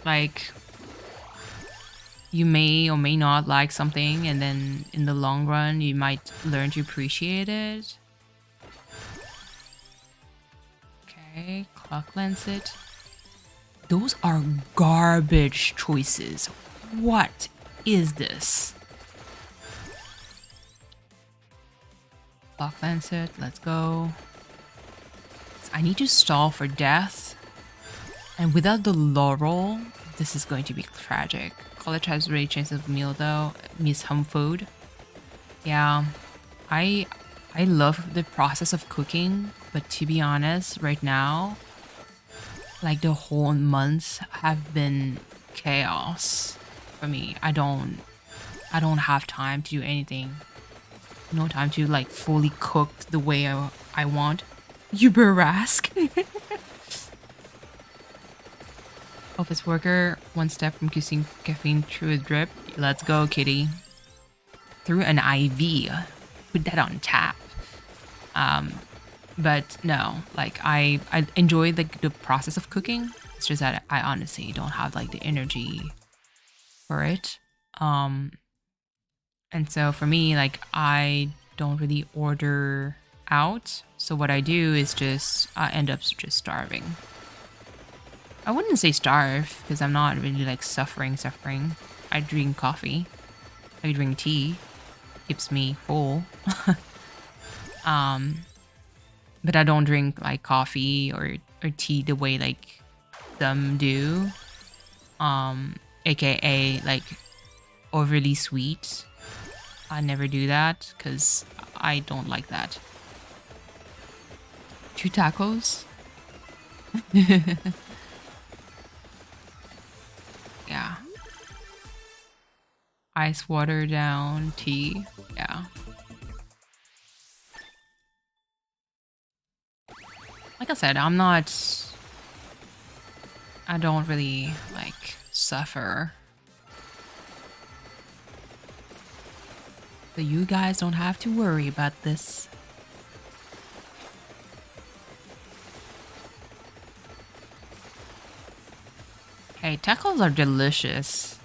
Like, you may or may not like something, and then in the long run, you might learn to appreciate it. Okay, clock lancet. Those are garbage choices. What is this? Clock lancet, let's go. I need to stall for death. And without the laurel, this is going to be tragic. College has really changed the meal though. Miss home food. Yeah. I love the process of cooking, but to be honest, right now, like the whole months have been chaos for me. I don't have time to do anything. No time to like fully cook the way I want. Uber Rask. Office worker, one step from kissing caffeine through a drip. Let's go, kitty. Through an IV. Put that on tap. But no, like I enjoy the process of cooking. It's just that I honestly don't have like the energy for it. And so for me, like I don't really order out. So what I do is just end up just starving. I wouldn't say starve because I'm not really like suffering. I drink coffee. I drink tea. Keeps me full. But I don't drink like coffee or tea the way like some do. AKA like overly sweet. I never do that because I don't like that. 2 tacos? Yeah. Ice water down, tea. Yeah. Like I said, I don't really like suffer. So you guys don't have to worry about this. Hey, tacos are delicious.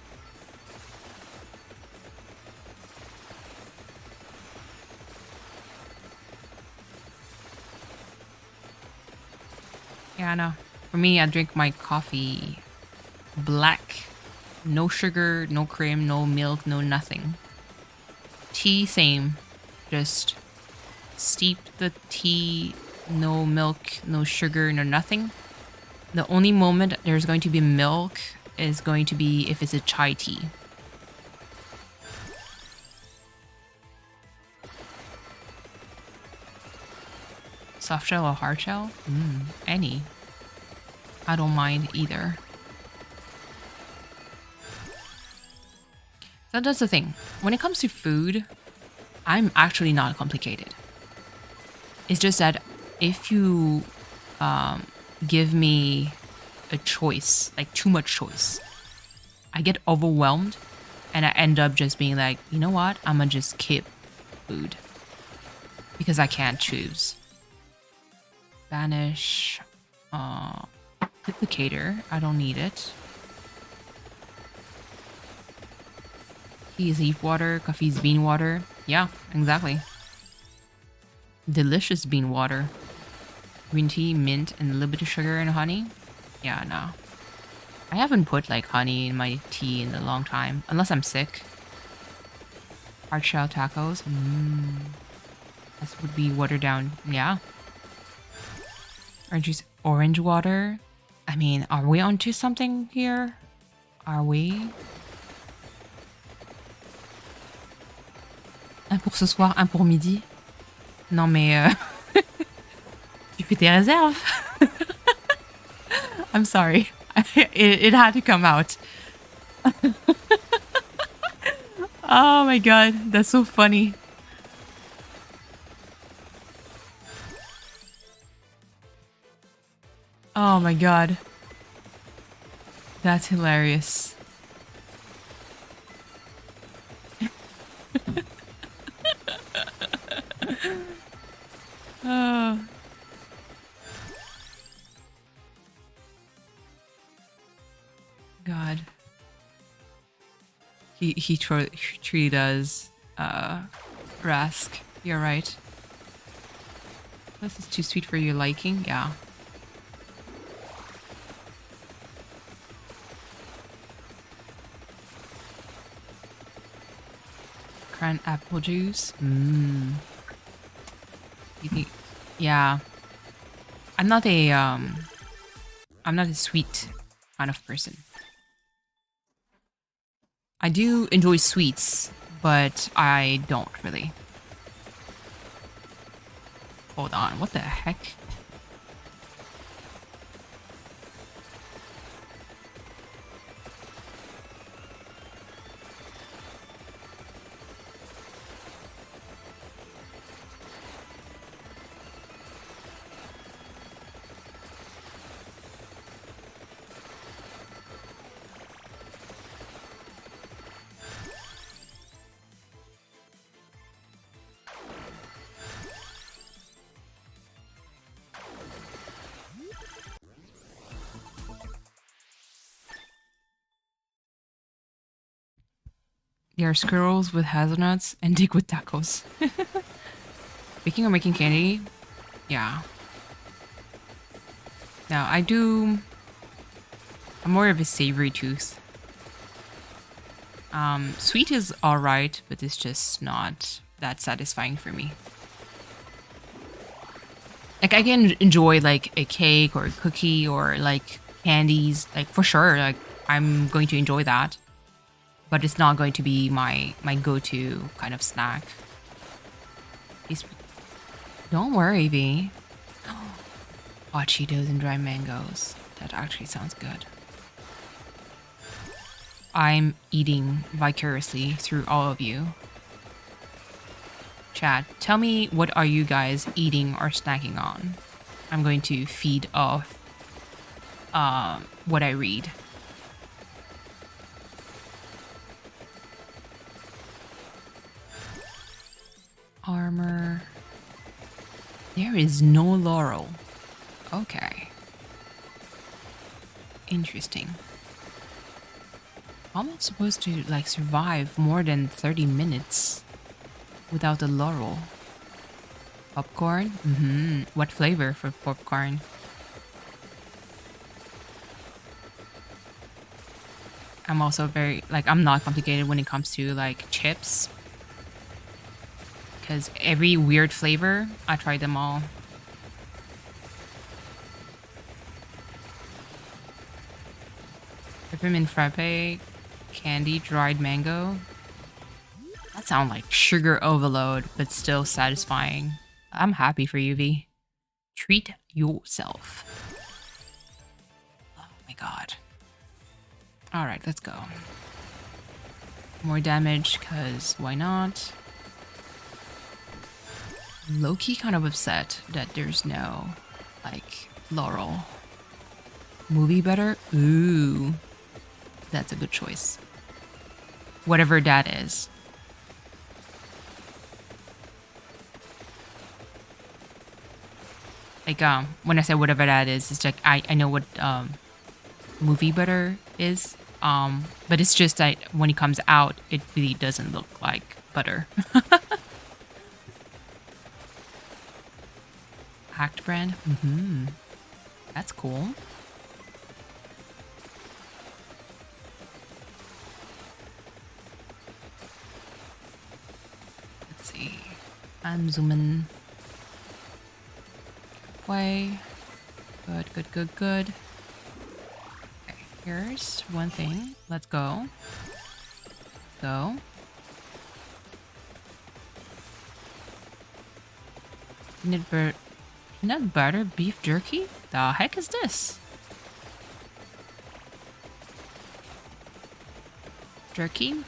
Yeah, I know. For me, I drink my coffee black. No sugar, no cream, no milk, no nothing. Tea, same. Just steep the tea, no milk, no sugar, no nothing. The only moment there's going to be milk is going to be if it's a chai tea. Soft shell or hard shell? Any. I don't mind either. So that's the thing. When it comes to food, I'm actually not complicated. It's just that if you give me a choice, like too much choice, I get overwhelmed and I end up just being like, you know what? I'm gonna just skip food because I can't choose. Banish duplicator. I don't need it. Tea is leaf water, coffee is bean water. Yeah, exactly. Delicious bean water. Green tea, mint, and a little bit of sugar and honey. Yeah, no. I haven't put like honey in my tea in a long time, unless I'm sick. Hard shell tacos. This would be watered down. Yeah. Orange juice, orange water. I mean, are we onto something here? Are we? Un pour ce soir, un pour midi. Non mais tu fais tes réserves. I'm sorry. It had to come out. Oh my god, that's so funny. Oh my god. That's hilarious. Oh. God. He truly does Rask. You're right. This is too sweet for your liking, yeah. Cran apple juice. You think? Yeah. I'm not a sweet kind of person. I do enjoy sweets, but I don't really. Hold on, what the heck? They are squirrels with hazelnuts and dig with tacos. Baking or making candy? Yeah. Now, I'm more of a savory tooth. Sweet is alright, but it's just not that satisfying for me. Like, I can enjoy, like, a cake or a cookie or, like, candies. Like, for sure, like, I'm going to enjoy that. But it's not going to be my go-to kind of snack. Don't worry, V. Hot Cheetos and dry mangoes. That actually sounds good. I'm eating vicariously through all of you. Chat, tell me, what are you guys eating or snacking on? I'm going to feed off what I read. Armor. There is no laurel. Okay. Interesting. How am I supposed to, like, survive more than 30 minutes without the laurel? Popcorn? What flavor for popcorn? I'm also very, like, I'm not complicated when it comes to, like, chips. Because every weird flavor, I tried them all. Peppermint frappe, candy, dried mango. That sounds like sugar overload, but still satisfying. I'm happy for you, V. Treat yourself. Oh my god. Alright, let's go. More damage, because why not? Low-key kind of upset that there's no, like, laurel. Movie better? Ooh. That's a good choice. Whatever that is. Like, when I say whatever that is, it's like, I know what, movie butter is. But it's just that when it comes out, it really doesn't look like butter. Hacked brand. That's cool. Let's see. I'm zooming. Way. Good. Okay, here's one thing. Let's go. Go. Peanut butter beef jerky? The heck is this? Jerky?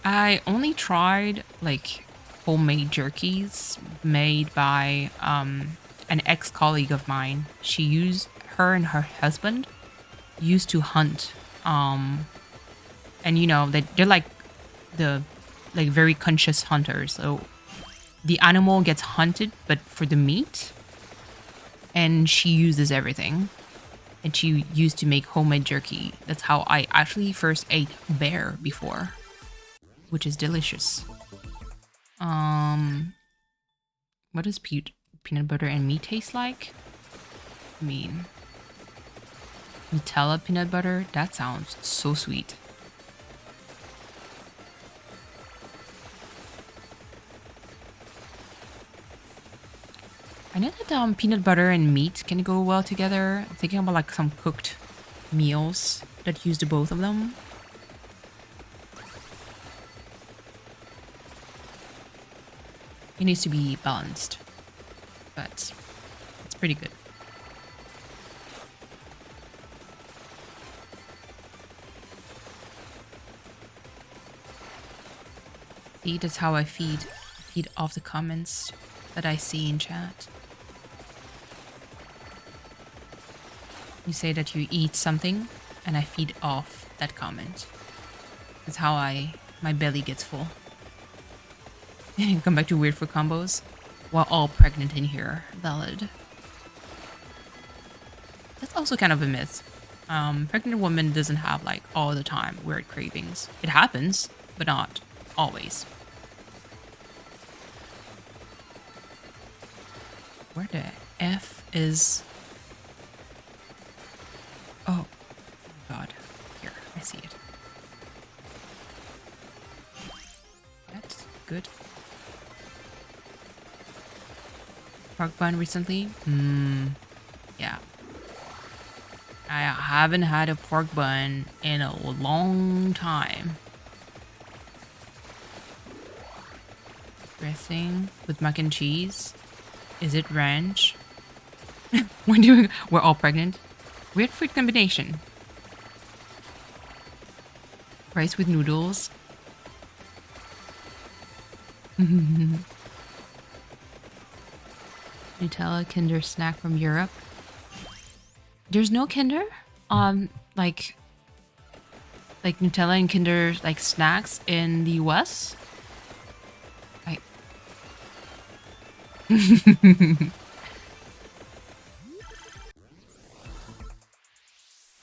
I only tried like homemade jerkies made by an ex-colleague of mine. Her and her husband used to hunt. And you know, they're like the very conscious hunters. So the animal gets hunted, but for the meat. And she uses everything. And she used to make homemade jerky. That's how I actually first ate bear before. Which is delicious. What does peanut butter and meat taste like? I mean, Nutella peanut butter? That sounds so sweet. I know that peanut butter and meat can go well together. I'm thinking about like some cooked meals that use the both of them. It needs to be balanced, but it's pretty good. See, that's how I feed off the comments that I see in chat. You say that you eat something, and I feed off that comment. That's how my belly gets full. Come back to weird food combos. While all pregnant in here. Valid. That's also kind of a myth. Pregnant woman doesn't have like all the time weird cravings. It happens, but not always. Where the F is... Oh, God. Here, I see it. That's good. Pork bun recently? Yeah. I haven't had a pork bun in a long time. Dressing with mac and cheese. Is it ranch? We're all pregnant. Weird food combination. Rice with noodles. Nutella Kinder snack from Europe. There's no Kinder? Like Nutella and Kinder like snacks in the US?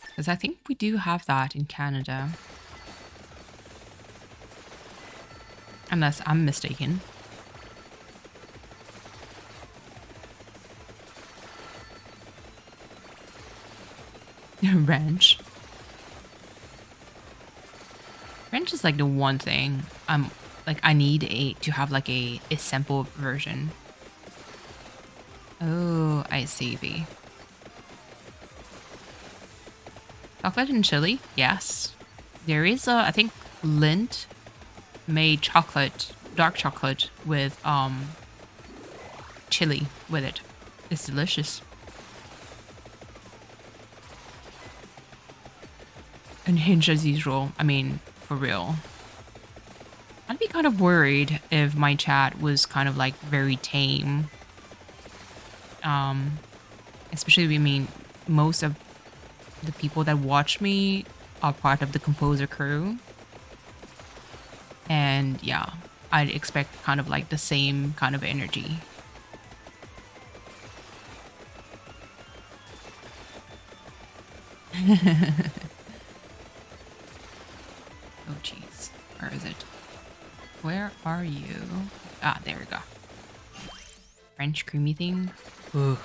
Because I think we do have that in Canada. Unless I'm mistaken. Ranch. Ranch is like the one thing I need to have like a sample version. Oh, I see. V. Chocolate and chili? Yes. There is I think Lindt made chocolate, dark chocolate with chili with it. It's delicious. And Hinge as usual. I mean, for real. I'd be kind of worried if my chat was kind of like very tame. Especially, I mean, most of the people that watch me are part of the composer crew. And yeah, I'd expect kind of like the same kind of energy. Oh jeez, where is it? Where are you? Ah, there we go. French creamy thing. Ugh.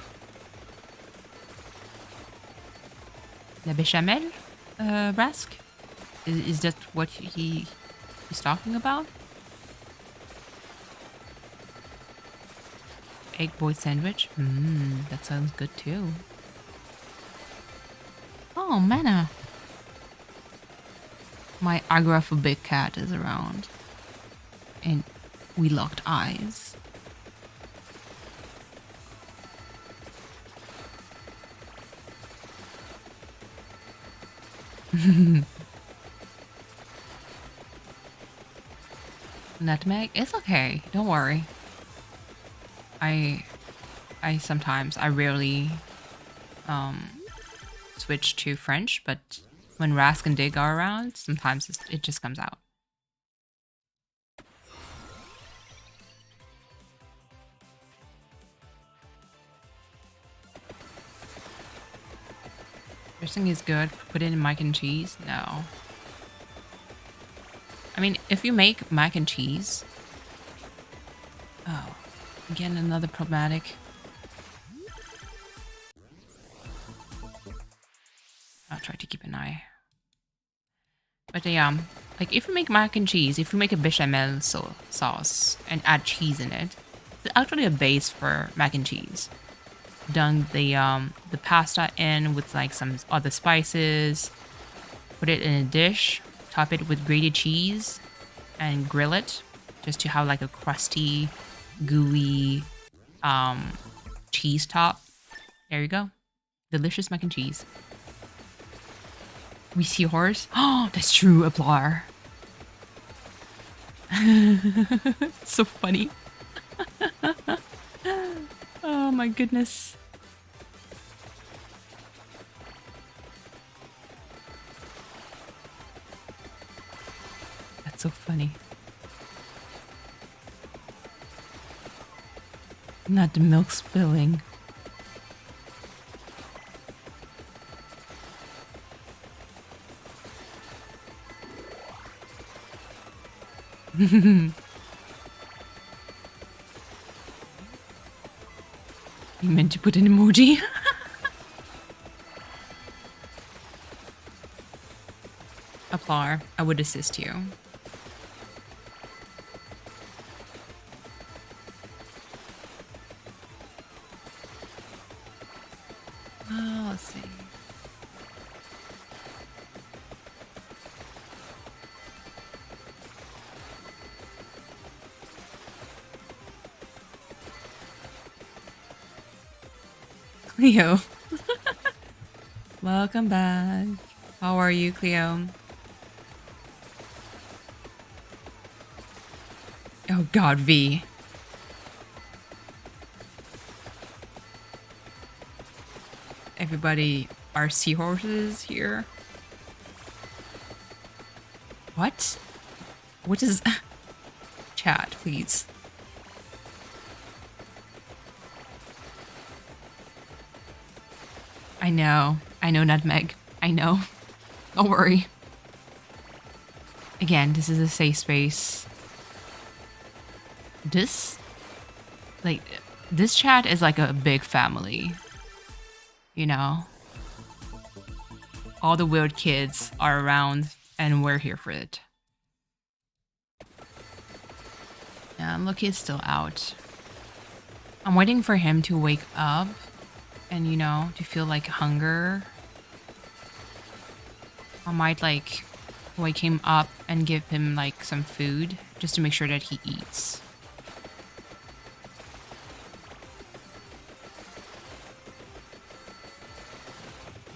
La bechamel, Rask? Is that what he's talking about? Egg boy sandwich? That sounds good too. Oh, Mana. My agoraphobic cat is around. And we locked eyes. Nutmeg? It's okay. Don't worry. I rarely switch to French, but when Rask and Dig are around, sometimes it just comes out. Dressing is good. Put it in mac and cheese? No. I mean, if you make mac and cheese... Oh, again, another problematic. I'll try to keep an eye. But yeah, like if you make mac and cheese, if you make a bechamel sauce and add cheese in it, it's actually a base for mac and cheese. Dunk the pasta in with like some other spices, put it in a dish, top it with grated cheese, and grill it just to have like a crusty, gooey cheese top. There you go. Delicious mac and cheese. We see horse. Oh, that's true, Aplar. So funny. Oh my goodness. That's so funny. Not the milk spilling. You meant to put an emoji? Aplar, I would assist you. Oh, let's see. Cleo. Welcome back. How are you, Cleo? Oh god, V. Everybody are seahorses here? What? What is... Chat, please. I know, Nutmeg. I know. Don't worry. Again, this is a safe space. This chat is like a big family. You know? All the weird kids are around and we're here for it. Yeah, Loki is still out. I'm waiting for him to wake up and, you know, to feel like hunger. I might like wake him up and give him like some food just to make sure that he eats.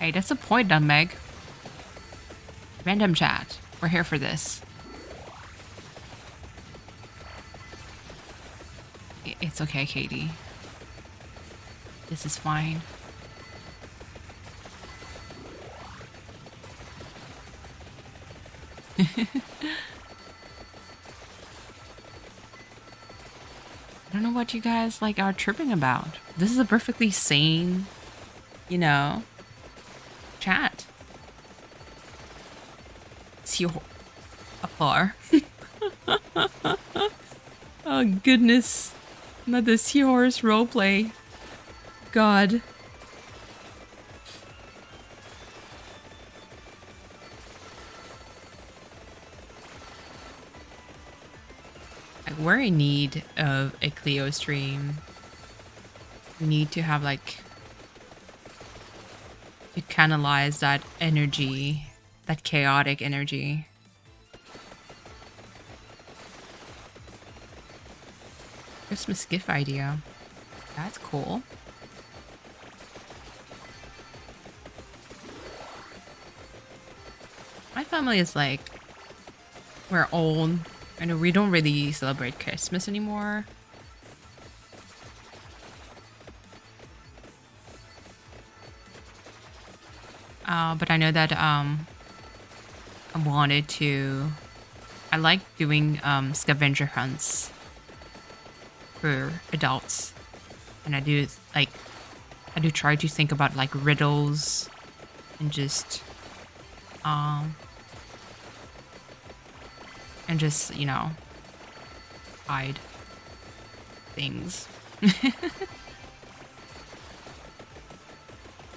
Hey, that's the point, dumb Meg. Random chat. We're here for this. It's okay, Katie. This is fine. I don't know what you guys like are tripping about. This is a perfectly sane, you know, chat. It's your Aplar. Oh goodness. Not the seahorse roleplay. God. Like, we're in need of a Cleo stream. We need to have like to canalize that energy, that chaotic energy. Christmas gift idea. That's cool. My family is like, we're old. I know we don't really celebrate Christmas anymore. But I know that I wanted to. I like doing scavenger hunts for adults, and I do try to think about like riddles and just you know, hide things.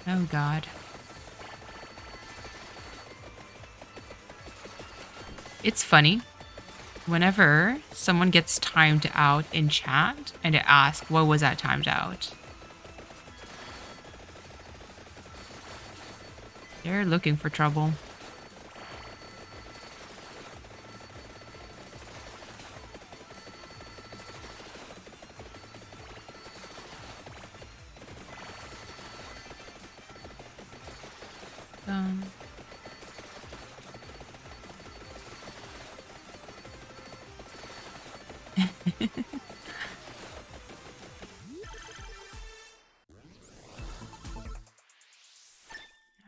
Oh God. It's funny. Whenever someone gets timed out in chat and they ask, what was that timed out? They're looking for trouble.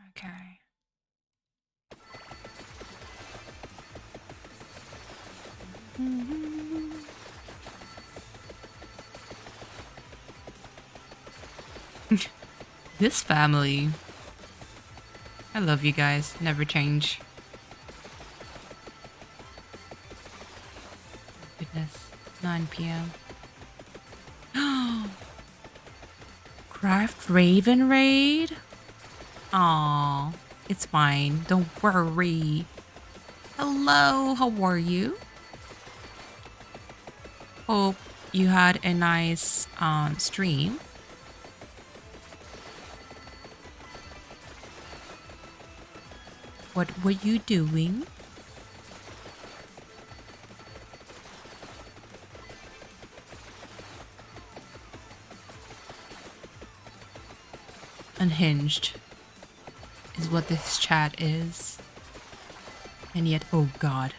Okay. This family. I love you guys. Never change. Goodness. 9 p.m. Craft Raven raid? Aw, it's fine. Don't worry. Hello, how are you? Hope you had a nice stream. What were you doing? Unhinged is what this chat is. And yet, oh God.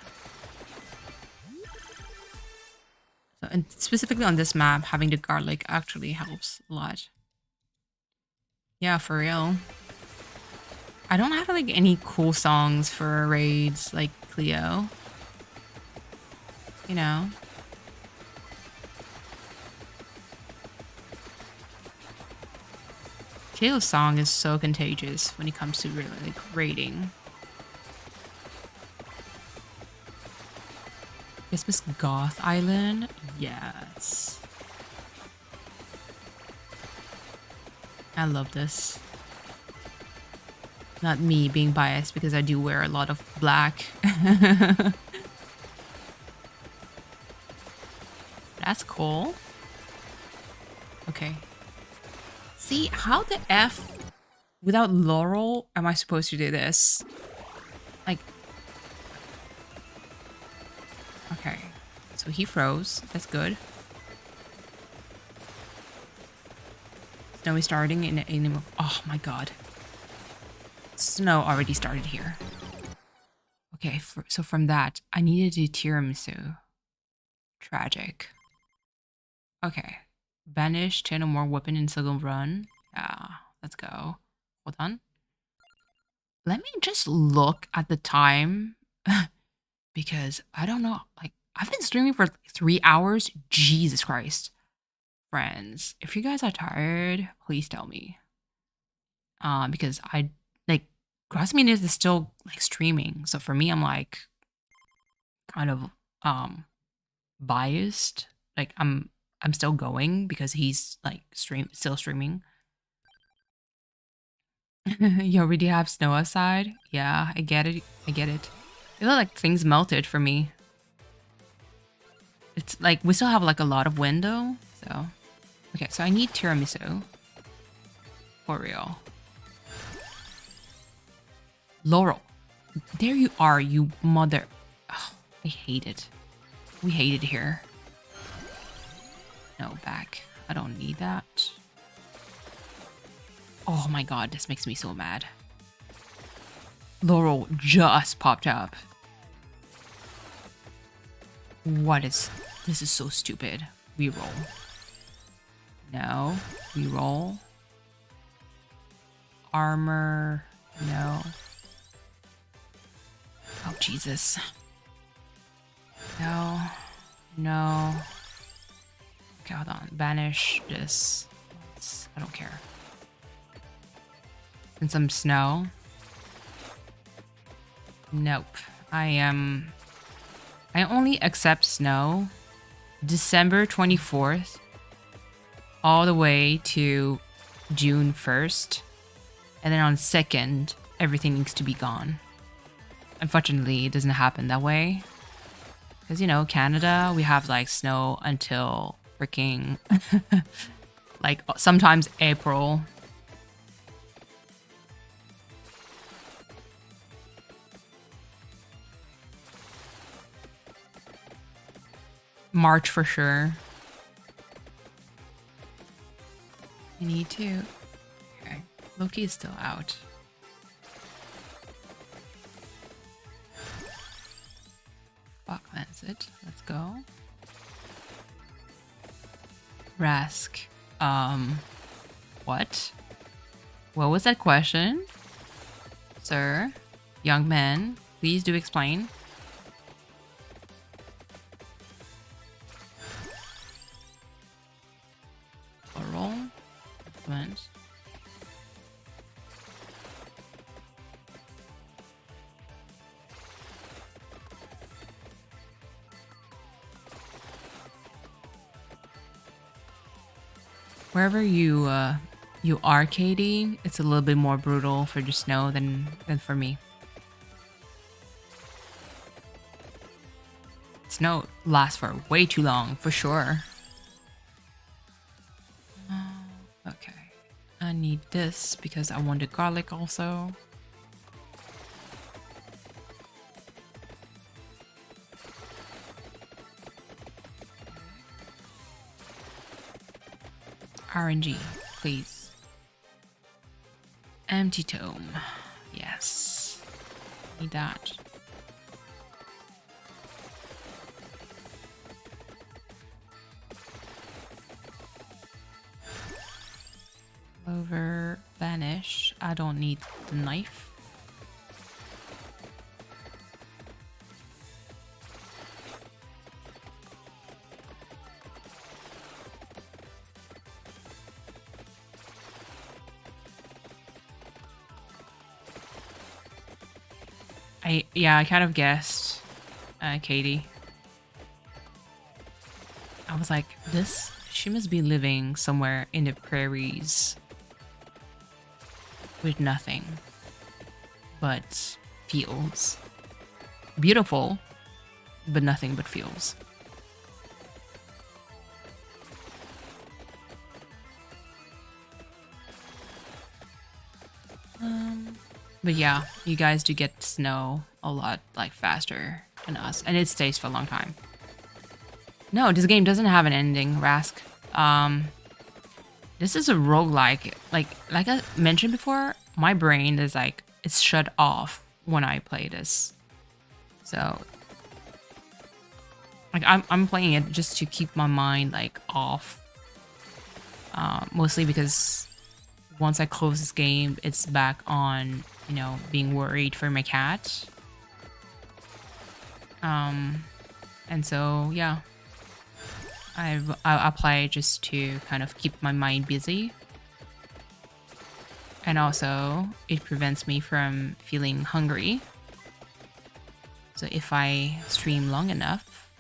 So, and specifically on this map, having the garlic actually helps a lot. Yeah, for real. I don't have like any cool songs for raids like Cleo. You know? Cleo's song is so contagious when it comes to really like raiding. Christmas Goth Island? Yes. I love this. Not me being biased because I do wear a lot of black. That's cool. Okay. See, how the F without Laurel am I supposed to do this? Like, okay. So he froze. That's good. Snowy starting in oh my God. Snow already started here. Okay, so from that, I needed to do tiramisu. Tragic. Okay. Banish 10 or more weapon in single run. Yeah, let's go. Hold on. Let me just look at the time. Because I don't know. Like, I've been streaming for 3 hours. Jesus Christ. Friends, if you guys are tired, please tell me. Because I like Crossmedia is still like streaming, so for me, I'm like kind of biased. Like I'm I'm still going because he's like still streaming. You already have snow outside? Yeah, I get it. I get it. It look like things melted for me. It's like we still have like a lot of wind though. So okay, so I need tiramisu. For real. Laurel. There you are, you mother. Oh, I hate it. We hate it here. No, back. I don't need that. Oh my god, this makes me so mad. Laurel just popped up. What is... This is so stupid. Reroll. No. Reroll. Armor. No. Oh, Jesus. No. No. Okay, hold on. Banish this. I don't care. And some snow. Nope. I only accept snow December 24th all the way to June 1st. And then on 2nd, everything needs to be gone. Unfortunately, it doesn't happen that way. Because, you know, Canada, we have like snow until freaking like sometimes April. March for sure. I need to. Okay. Loki is still out. Fuck, that's it. Let's go. Rask. What? What was that question? Sir? Young man, please do explain. Plural. Influence. Wherever you are, Katie, it's a little bit more brutal for the snow than for me. Snow lasts for way too long, for sure. Okay. I need this because I want the garlic also. RNG, please. Empty tome. Yes. Need that. Over banish. I don't need the knife. I kind of guessed, Katie. I was like, she must be living somewhere in the prairies with nothing but fields. Beautiful, but nothing but fields. But yeah, you guys do get snow a lot like faster than us, and it stays for a long time. No, this game doesn't have an ending, Rask. This is a roguelike. Like I mentioned before, my brain is like, it's shut off when I play this. So like I'm playing it just to keep my mind like off. Mostly because once I close this game, it's back on, you know, being worried for my cat. And so yeah, I apply it just to kind of keep my mind busy. And also, it prevents me from feeling hungry. So if I stream long enough,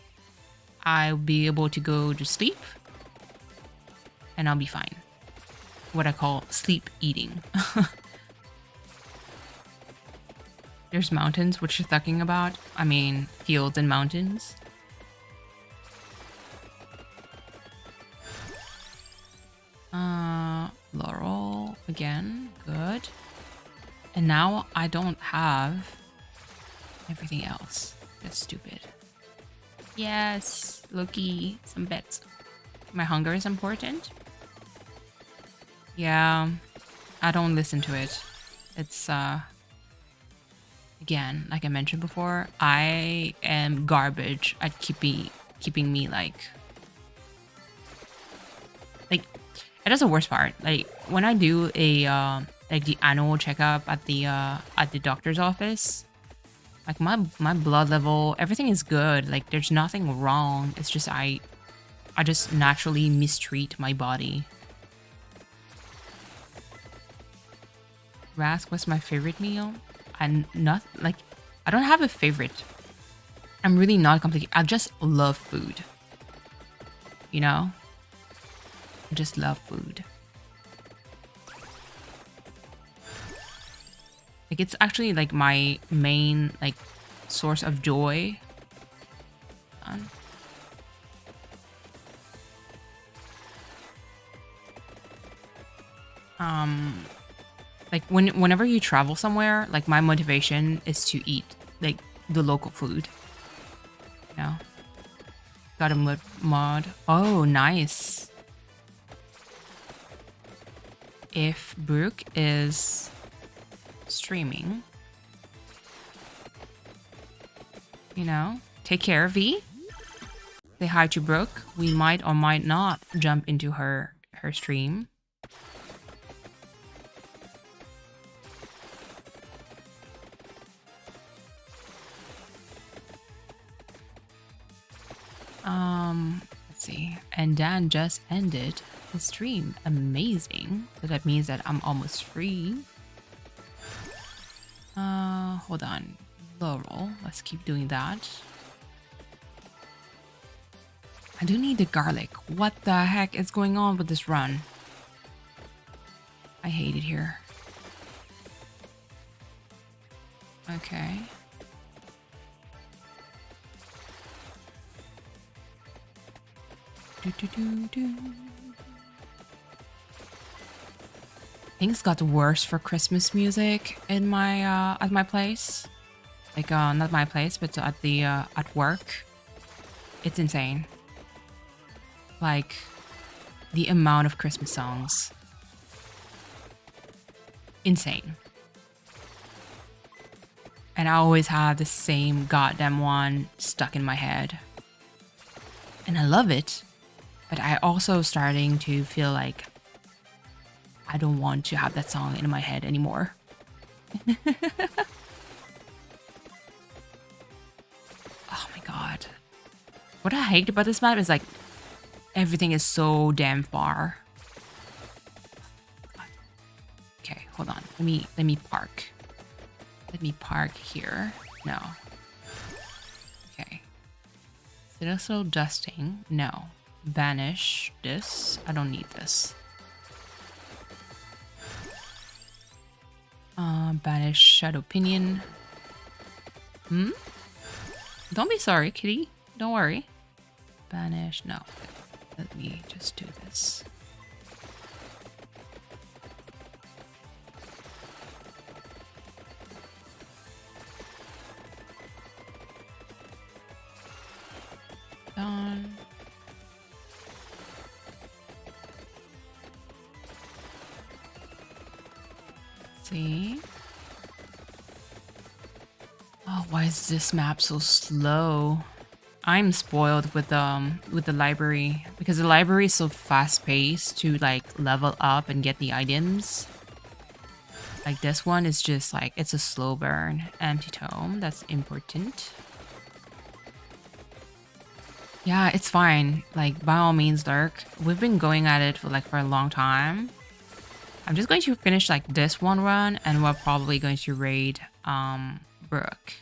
I'll be able to go to sleep and I'll be fine. What I call sleep eating. There's mountains, which you're talking about. I mean, fields and mountains. Laurel again, good. And now I don't have everything else. That's stupid. Yes, Loki, some bets. My hunger is important. Yeah, I don't listen to it. It's again, like I mentioned before, I am garbage at keeping me like it is the worst part. Like when I do a like the annual checkup at the doctor's office, like my blood level, everything is good. Like there's nothing wrong. It's just I just naturally mistreat my body. Rask was my favorite meal. I'm not like I don't have a favorite. I'm really not complicated. I just love food. You know? I just love food. Like it's actually like my main like source of joy. Like whenever you travel somewhere, like my motivation is to eat like the local food. You know? Got a mod. Oh, nice. If Brooke is streaming, you know, take care, V. Say hi to Brooke. We might or might not jump into her stream. Let's see. And Dan just ended his stream. Amazing. So that means that I'm almost free. Hold on. Laurel. Let's keep doing that. I do need the garlic. What the heck is going on with this run? I hate it here. Okay. Things got worse for Christmas music in my at my place. Like not my place, but at the at work. It's insane. Like the amount of Christmas songs. Insane. And I always have the same goddamn one stuck in my head. And I love it. But I also starting to feel like I don't want to have that song in my head anymore. Oh my god. What I hate about this map is like everything is so damn far. Okay, hold on. Let me park. Let me park here. No. Okay. Citadel dusting. No. Banish this. I don't need this. Banish shadow pinion. Don't be sorry, kitty. Don't worry. Banish. No. Let me just do this. Done. See? Oh, why is this map so slow? I'm spoiled with the library because the library is so fast-paced to like level up and get the items. Like this one is just like it's a slow burn. Anti-tome, that's important. Yeah, it's fine. Like by all means, Lurk. We've been going at it for a long time. I'm just going to finish like this one run and we're probably going to raid Brooke.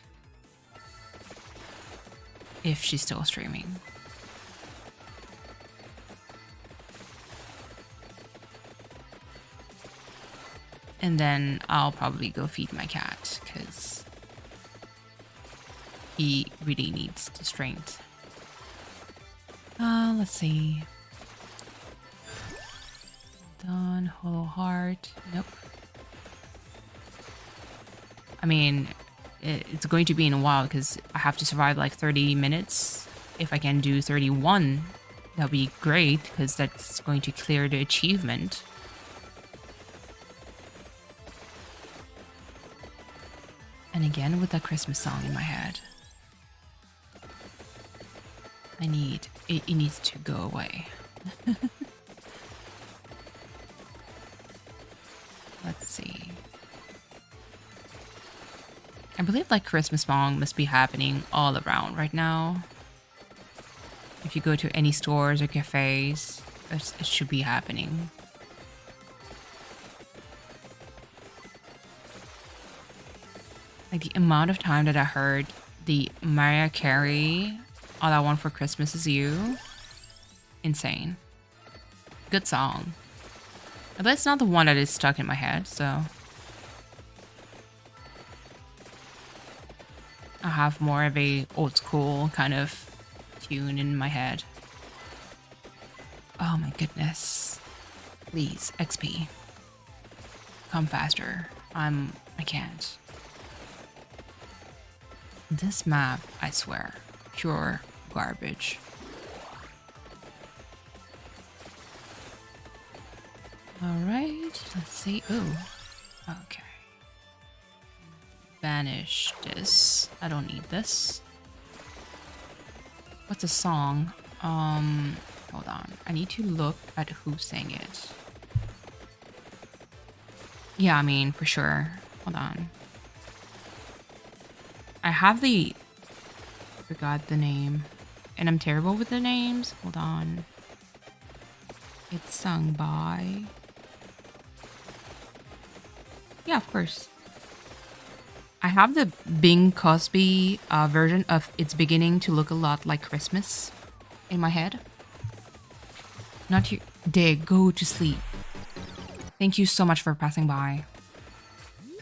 If she's still streaming. And then I'll probably go feed my cat because he really needs the strength. Let's see. Done. Hollow heart. Nope. I mean, it's going to be in a while because I have to survive like 30 minutes. If I can do 31, that'll be great because that's going to clear the achievement. And again with that Christmas song in my head. It needs to go away. Let's see. I believe like Christmas song must be happening all around right now. If you go to any stores or cafes, it should be happening. Like the amount of time that I heard the Mariah Carey All I Want for Christmas Is You. Insane. Good song. But it's not the one that is stuck in my head, so I have more of a old school kind of tune in my head. Oh my goodness. Please, XP. Come faster. I can't. This map, I swear, pure garbage. Alright, let's see. Ooh. Okay. Banish this. I don't need this. What's a song? Hold on. I need to look at who sang it. Yeah, I mean, for sure. Hold on. I have the... forgot the name. And I'm terrible with the names. Hold on. It's sung by... yeah, of course. I have the Bing Crosby version of It's Beginning to Look a Lot Like Christmas in my head. Not you. Day, go to sleep. Thank you so much for passing by.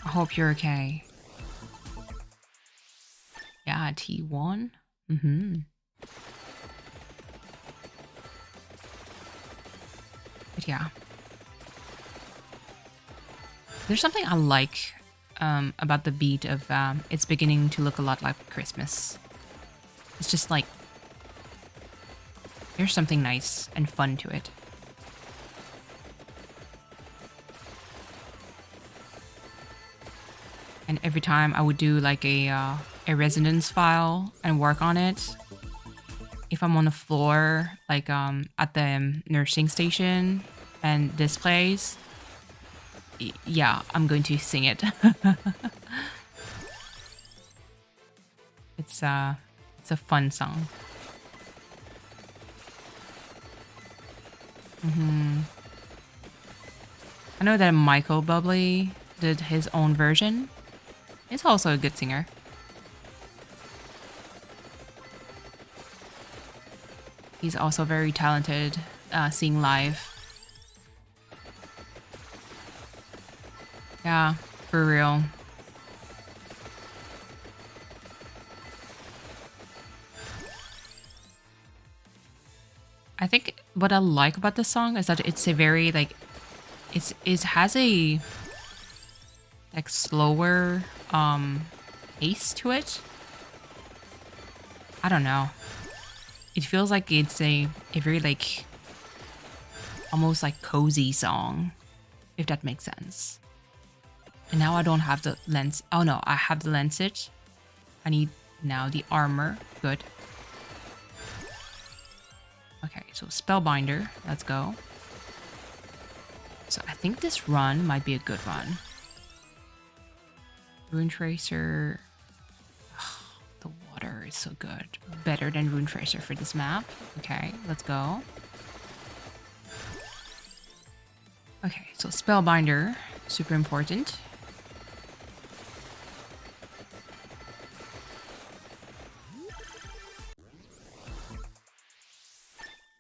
I hope you're okay. Yeah, T1. But yeah. There's something I like about the beat of It's Beginning to Look a Lot Like Christmas. It's just like, there's something nice and fun to it. And every time I would do like a resonance file and work on it, if I'm on the floor, like at the nursing station and this plays, yeah, I'm going to sing it. It's a fun song. I know that Michael Bublé did his own version. He's also a good singer. He's also very talented singing live. Yeah, for real. I think what I like about this song is that it's a very like it has a like slower pace to it. I don't know. It feels like it's a very like almost like cozy song, if that makes sense. And now I don't have the lens. Oh no, I have the lens it. I need now the armor. Good. Okay, so Spellbinder. Let's go. So I think this run might be a good run. Rune Tracer. Oh, the water is so good. Better than Rune Tracer for this map. Okay, let's go. Okay, so Spellbinder. Super important.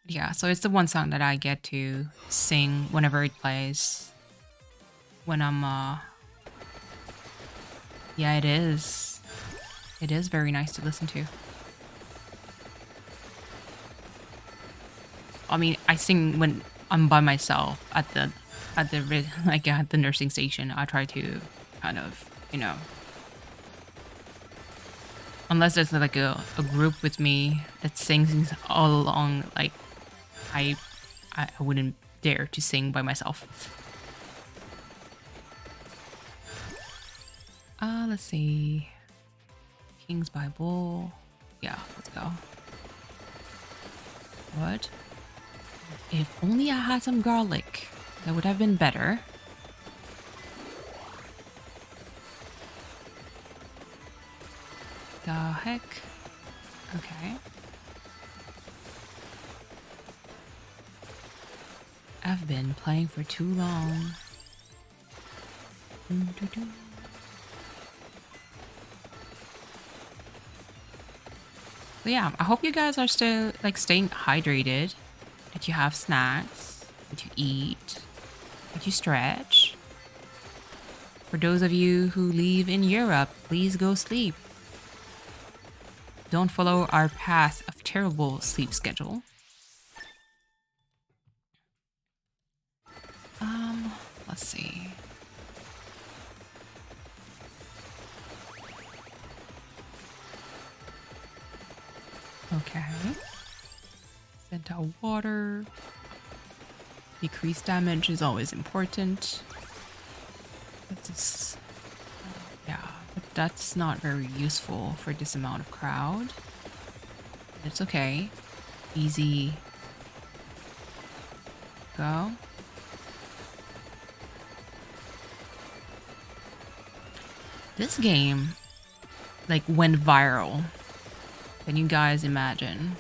Yeah, so it's the one song that I get to sing whenever it plays. when I'm yeah, it is. It is very nice to listen to. I mean, I sing when I'm by myself at the like at the nursing station. I try to kind of, you know, unless there's like a group with me that sings all along, like I wouldn't dare to sing by myself. Let's see. King's Bible. Yeah, let's go. What? If only I had some garlic, that would have been better. The heck? Okay. I've been playing for too long. But yeah, I hope you guys are still like staying hydrated, that you have snacks, that you eat, that you stretch. For those of you who live in Europe, please go sleep. Don't follow our path of terrible sleep schedule. Let's see. Okay. Sent out water. Decrease damage is always important. That's just, yeah, but that's not very useful for this amount of crowd. It's okay. Easy. Go. This game, like, went viral. Can you guys imagine?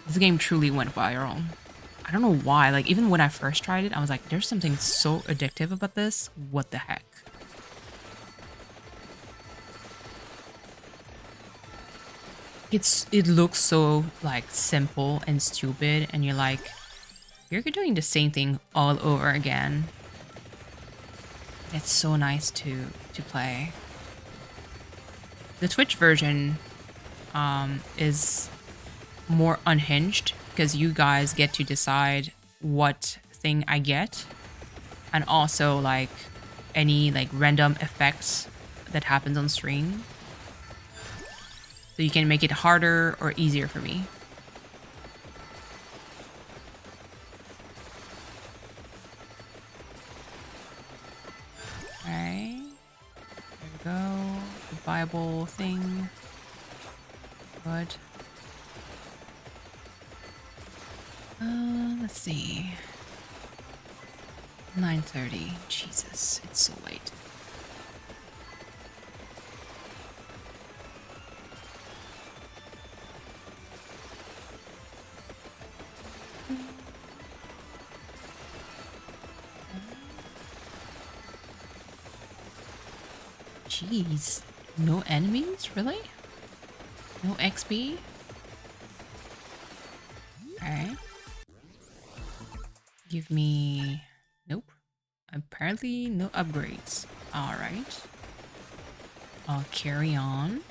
This game truly went viral. I don't know why. Like, even when I first tried it, I was like, there's something so addictive about this. What the heck? It looks so, like, simple and stupid, and you're like, you're doing the same thing all over again. It's so nice to play. The Twitch version is more unhinged because you guys get to decide what thing I get, and also like any like random effects that happens on stream. So you can make it harder or easier for me. Okay. There we go. The Bible thing. Good. Let's see. 9:30. Jesus, it's so late. Jeez. No enemies? Really? No XP? Alright. Give me... Nope. Apparently no upgrades. Alright. I'll carry on.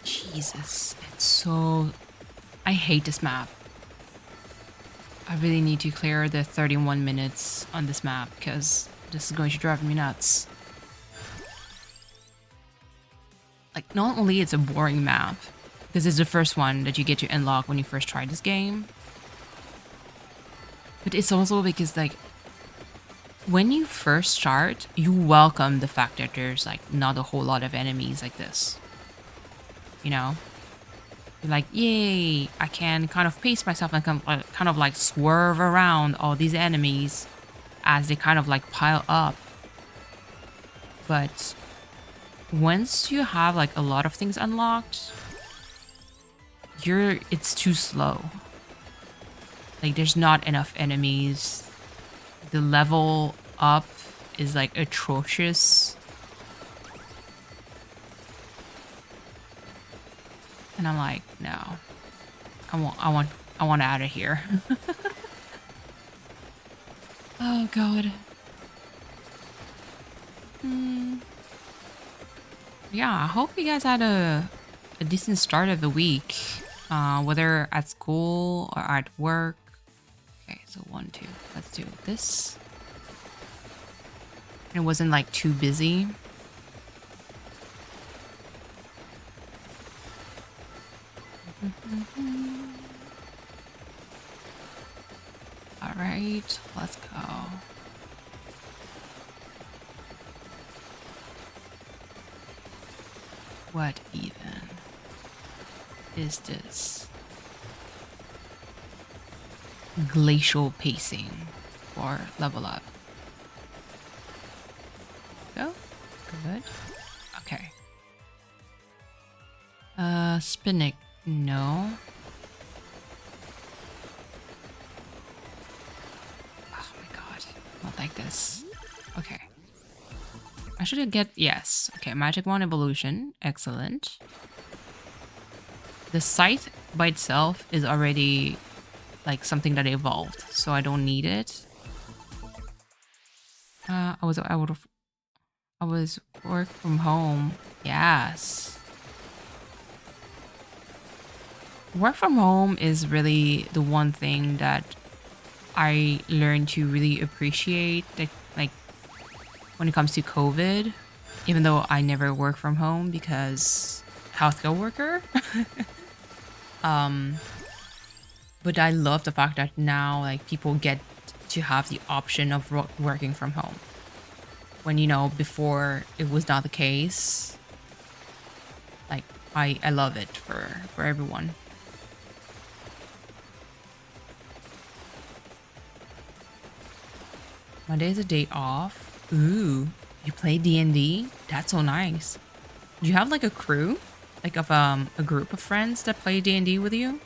Jesus. It's so... I hate this map. I really need to clear the 31 minutes on this map because this is going to drive me nuts. Like, not only it's a boring map, because it's the first one that you get to unlock when you first try this game, but it's also because, like, when you first start, you welcome the fact that there's, like, not a whole lot of enemies like this. You know? You're like, yay, I can kind of pace myself and kind of like swerve around all these enemies as they kind of like pile up. But once you have like a lot of things unlocked, it's too slow. Like, there's not enough enemies. The level up is like atrocious. And I'm like, no, I want out of here. Oh god. Yeah, I hope you guys had a decent start of the week, whether at school or at work. Okay, so 1, 2. Let's do this. It wasn't like too busy. All right, let's go. What even is this? Glacial pacing for level up. Go. Good. Okay. Spinnick, no. Oh my god. Not like this. Okay. I should get, yes. Okay, Magic Wand Evolution. Excellent. The scythe by itself is already like something that evolved, so I don't need it. I was work from home. Yes. Work from home is really the one thing that I learned to really appreciate, like when it comes to COVID, even though I never work from home because healthcare worker. But I love the fact that now like people get to have the option of working from home. When, you know, before it was not the case. Like I love it for everyone. Monday is a day off. Ooh, you play D&D? That's so nice. Do you have like a crew? Like of a group of friends that play D&D with you?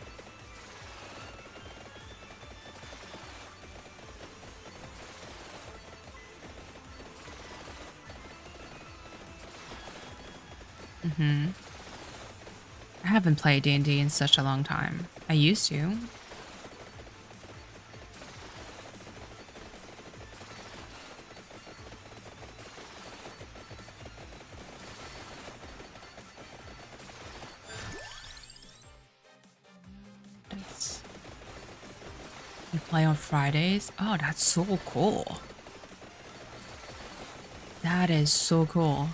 I haven't played D&D in such a long time. I used to. You play on Fridays? Oh, that's so cool. That is so cool.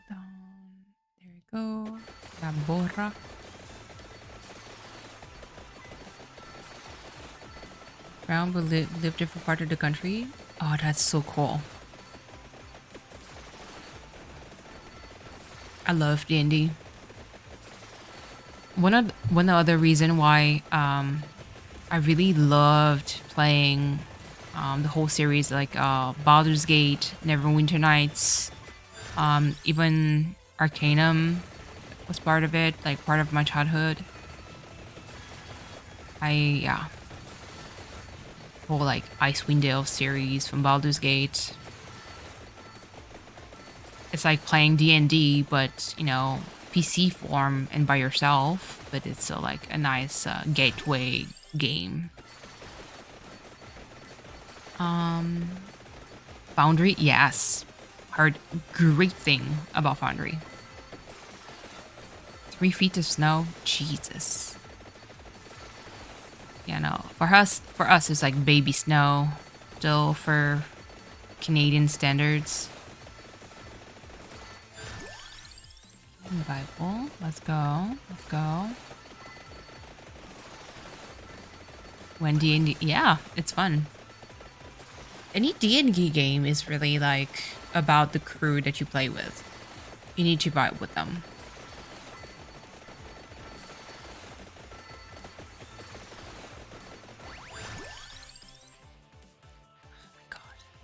There we go. Tambora. Brown will live different part of the country. Oh, that's so cool. I love D&D. One other reason why I really loved playing the whole series, like Baldur's Gate, Neverwinter Nights, even Arcanum was part of it, like part of my childhood. Yeah. Whole like Icewind Dale series from Baldur's Gate. It's like playing D&D, but you know, PC form and by yourself, but it's still like a nice gateway game. Foundry, yes. Heard great thing about Foundry. 3 feet of snow, Jesus. Yeah, no. For us, it's like baby snow, still for Canadian standards. Bible, let's go. When D&D, yeah, it's fun. Any D&D game is really like about the crew that you play with. You need to vibe with them.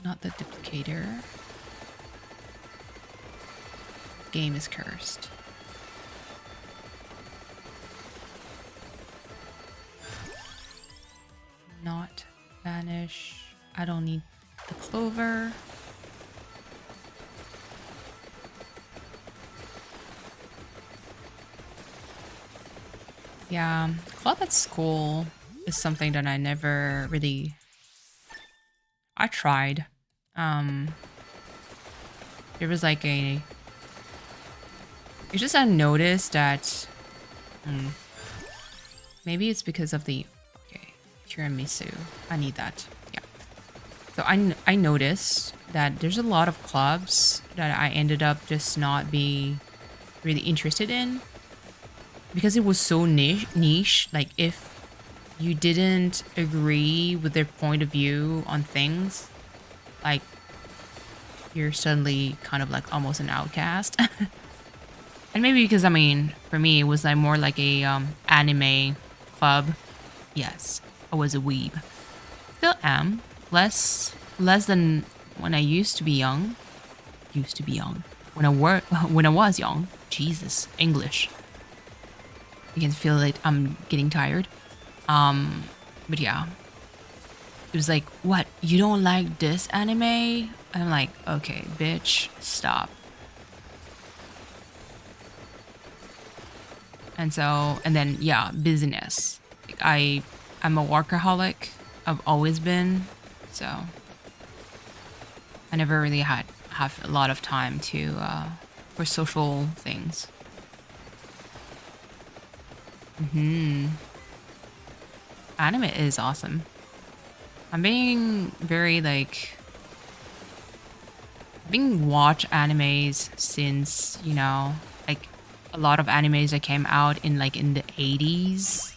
Not the duplicator. Game is cursed. not vanish. I don't need the clover. Yeah, club at school is something that I never really... I tried. There was like a... It's just I noticed that... maybe it's because of the... Okay, tiramisu. I need that. Yeah. So I noticed that there's a lot of clubs that I ended up just not being really interested in. Because it was so niche, like if you didn't agree with their point of view on things, like you're suddenly kind of like almost an outcast. And maybe because, I mean, for me, it was like more like a anime club. Yes, I was a weeb. Still am. Less than when I used to be young. When I was young. Jesus, English. You can feel like I'm getting tired. But yeah. It was like, what? You don't like this anime? And I'm like, okay, bitch, stop. And so, and then, yeah, business. Like, I'm a workaholic. I've always been. So, I never really have a lot of time to, for social things. Anime is awesome. I'm being very like... Being watch animes since, you know, like a lot of animes that came out in like in the 80s,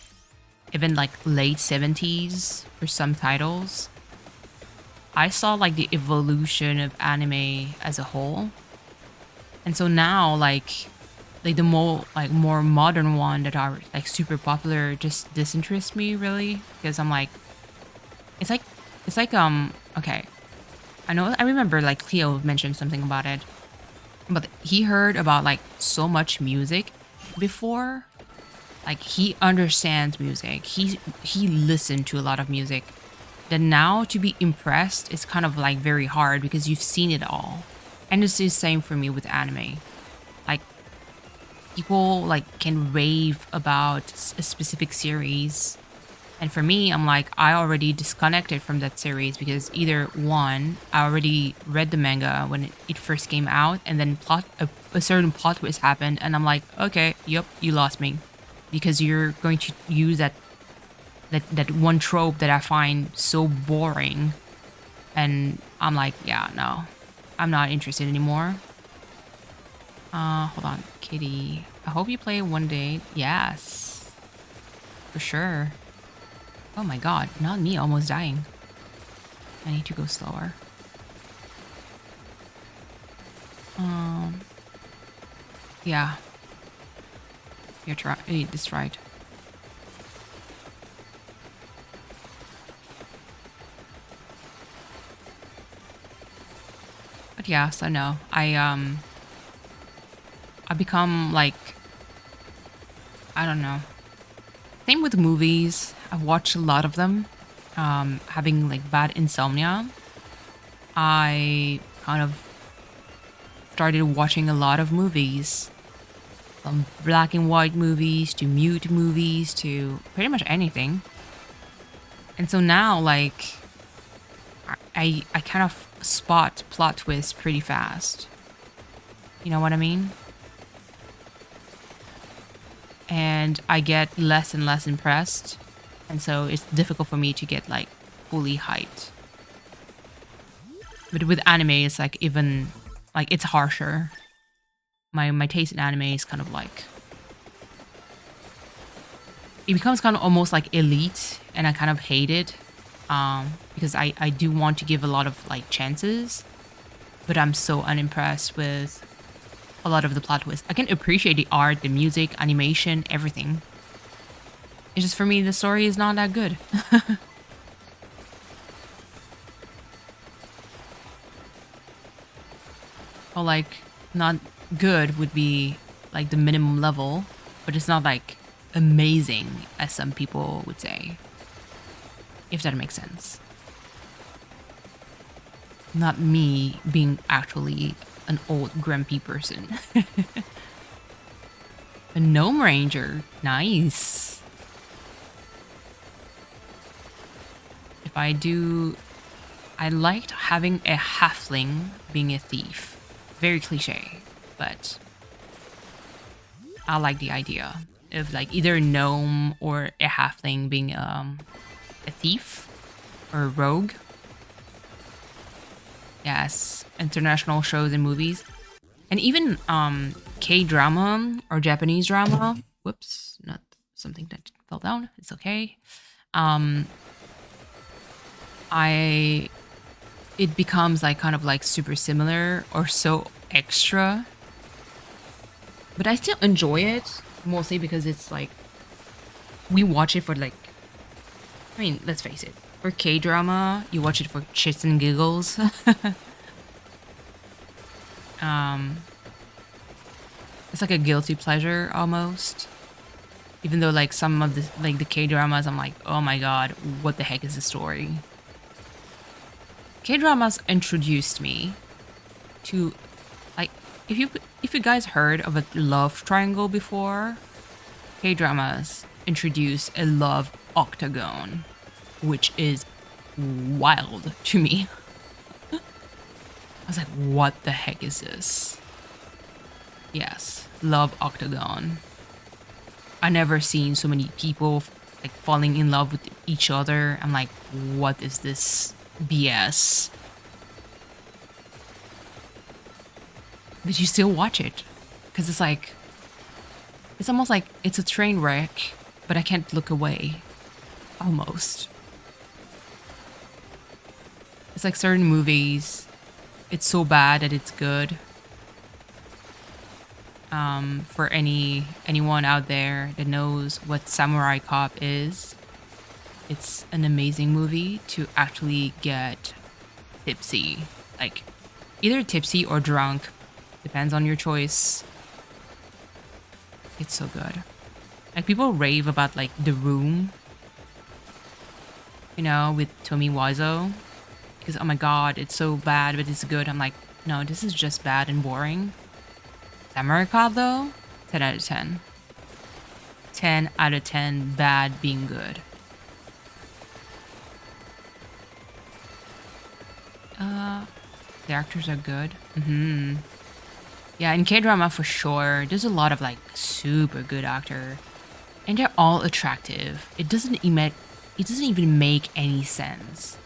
even like late 70s for some titles. I saw like the evolution of anime as a whole. And so now like the more modern one that are like super popular just disinterest me really, because I'm like it's like okay, I remember like Cleo mentioned something about it, but he heard about like so much music before, like he understands music, he listened to a lot of music, that now to be impressed is kind of like very hard because you've seen it all. And it's the same for me with anime. Like people like can rave about a specific series, and for me, I'm like, I already disconnected from that series because either one, I already read the manga when it first came out, and then a certain plot twist happened, and I'm like, okay, yep, you lost me, because you're going to use that one trope that I find so boring, and I'm like, yeah, no, I'm not interested anymore. Hold on, Kitty. I hope you play one day. Yes, for sure. Oh my god, not me almost dying. I need to go slower. Yeah. That's right. But yeah, so no. I become like, I don't know. Same with movies. I've watched a lot of them. Having like bad insomnia, I kind of started watching a lot of movies. From black and white movies to mute movies to pretty much anything. And so now like I kind of spot plot twists pretty fast. You know what I mean? And I get less and less impressed, and so it's difficult for me to get like fully hyped. But with anime, it's like even like it's harsher. My taste in anime is kind of like, it becomes kind of almost like elite, and I kind of hate it, because I do want to give a lot of like chances, but I'm so unimpressed with a lot of the plot twists. I can appreciate the art, the music, animation, everything. It's just for me, the story is not that good. Or like, not good would be like the minimum level, but it's not like amazing as some people would say. if that makes sense. Not me being actually an old grumpy person. A gnome ranger, nice. If I do, I liked having a halfling being a thief. Very cliche, but I like the idea of like either a gnome or a halfling being a thief or a rogue. Yes, international shows and movies. And even K-drama or Japanese drama. Whoops, not something that fell down. It's okay. It becomes like kind of like super similar or so extra. But I still enjoy it, mostly because it's like, we watch it for like, I mean, let's face it. For K-drama, you watch it for shits and giggles. It's like a guilty pleasure almost. Even though like some of the K-dramas, I'm like, oh my god, what the heck is the story? K-dramas introduced me to, like, if you guys heard of a love triangle before, K-dramas introduce a love octagon, which is wild to me. I was like, what the heck is this? Yes, love octagon. I never seen so many people like falling in love with each other. I'm like, what is this BS? But you still watch it because it's like, it's almost like it's a train wreck, but I can't look away. Almost. It's like certain movies, it's so bad that it's good. For anyone out there that knows what Samurai Cop is, it's an amazing movie to actually get tipsy. Like, either tipsy or drunk. Depends on your choice. It's so good. Like, people rave about, like, The Room. You know, with Tommy Wiseau. Because, oh my god, it's so bad, but it's good. I'm like, no, this is just bad and boring. Samurai Cop, though, 10 out of 10. 10 out of 10 bad being good. The actors are good. Yeah, in K-drama for sure, there's a lot of like super good actor. And they're all attractive. It doesn't even make any sense.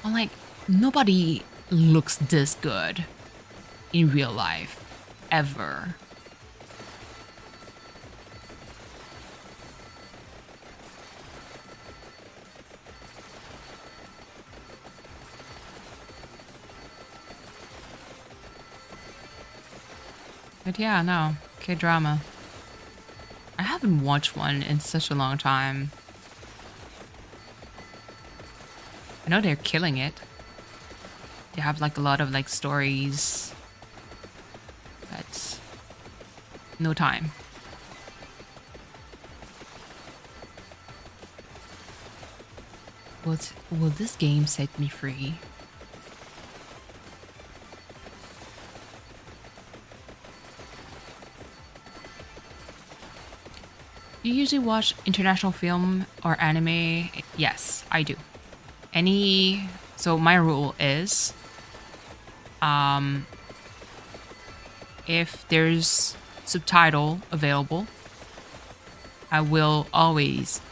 I'm like, nobody looks this good in real life. Ever. But yeah, no, K-drama. I haven't watched one in such a long time. I know they're killing it. They have like a lot of like stories. But no time. Will this game set me free? Do you usually watch international film or anime? Yes, I do. So my rule is, if there's subtitle available, I will always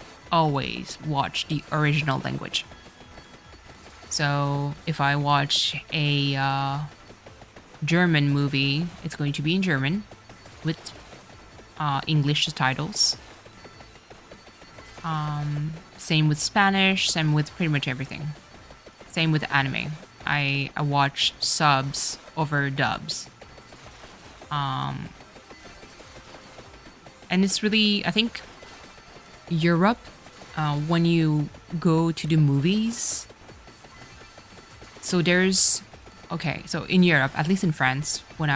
watch the original language. So if I watch a German movie, it's going to be in German with English titles. Same with Spanish, same with pretty much everything. Same with anime. I watch subs over dubs. And it's really, I think, Europe, when you go to the movies. So there's, okay, so in Europe, at least in France, when